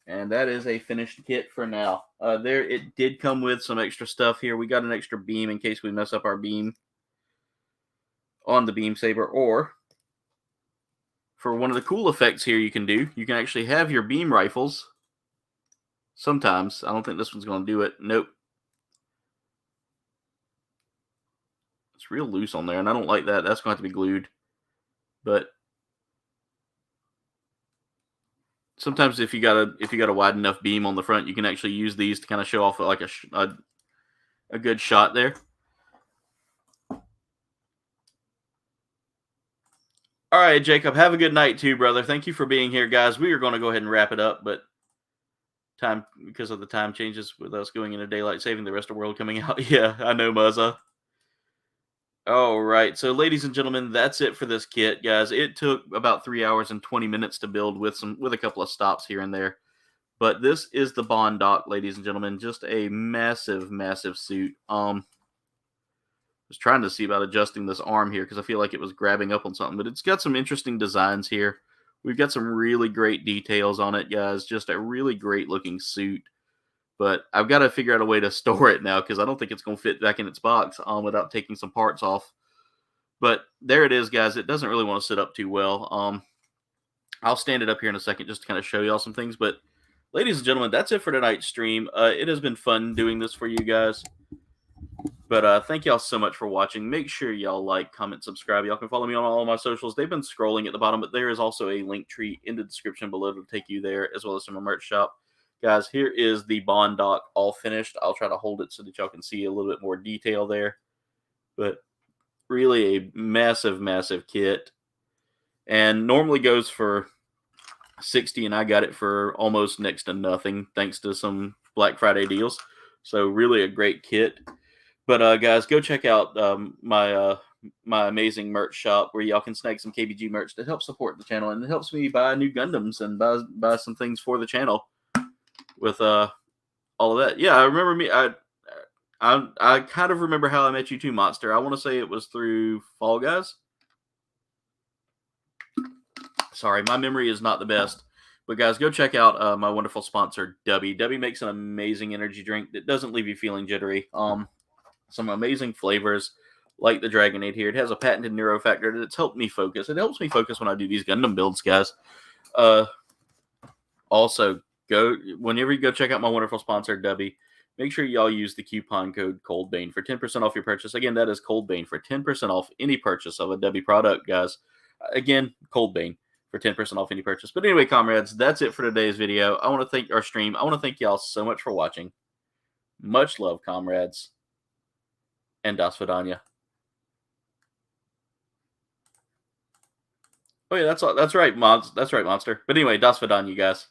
And that is a finished kit for now. It did come with some extra stuff here. We got an extra beam in case we mess up our beam on the beam saber. Or for one of the cool effects here you can do, you can actually have your beam rifles. Sometimes. I don't think this one's going to do it. Nope. It's real loose on there, and I don't like that. That's going to have to be glued. But sometimes if you got a wide enough beam on the front, you can actually use these to kind of show off like a good shot there. All right, Jacob, have a good night too, brother. Thank you for being here, guys. We are going to go ahead and wrap it up, but because of the time changes with us going into daylight saving, the rest of the world coming out. Yeah, I know, Muzza. All right, so ladies and gentlemen, that's it for this kit, guys. It took about 3 hours and 20 minutes to build with a couple of stops here and there. But this is the Baund Doc, ladies and gentlemen. Just a massive, massive suit. Was trying to see about adjusting this arm here because I feel like it was grabbing up on something, but it's got some interesting designs here. We've got some really great details on it, guys. Just a really great looking suit. But I've got to figure out a way to store it now because I don't think it's going to fit back in its box without taking some parts off. But there it is, guys. It doesn't really want to sit up too well. I'll stand it up here in a second just to kind of show y'all some things. But ladies and gentlemen, that's it for tonight's stream. It has been fun doing this for you guys. But thank y'all so much for watching. Make sure y'all like, comment, subscribe. Y'all can follow me on all of my socials. They've been scrolling at the bottom, but there is also a link tree in the description below to take you there, as well as to my merch shop. Guys, here is the Baund Doc all finished. I'll try to hold it so that y'all can see a little bit more detail there. But really a massive, massive kit. And normally goes for $60, and I got it for almost next to nothing, thanks to some Black Friday deals. So really a great kit. But guys, go check out my amazing merch shop where y'all can snag some KBG merch to help support the channel, and it helps me buy new Gundams and buy some things for the channel with all of that. Yeah, I remember me. I kind of remember how I met you too, Monster. I want to say it was through Fall Guys. Sorry, my memory is not the best. But guys, go check out my wonderful sponsor, Dubby. Dubby makes an amazing energy drink that doesn't leave you feeling jittery. Some amazing flavors, like the Dragonade here. It has a patented neurofactor that's helped me focus. It helps me focus when I do these Gundam builds, guys. Also, whenever you go check out my wonderful sponsor, Dubby, make sure y'all use the coupon code KOULDBAYNE for 10% off your purchase. Again, that is KOULDBAYNE for 10% off any purchase of a W product, guys. Again, KOULDBAYNE for 10% off any purchase. But anyway, comrades, that's it for today's video. I want to thank our stream. I want to thank y'all so much for watching. Much love, comrades. And das Vidania. Oh yeah, that's right, Monster. But anyway, das Vidania, guys.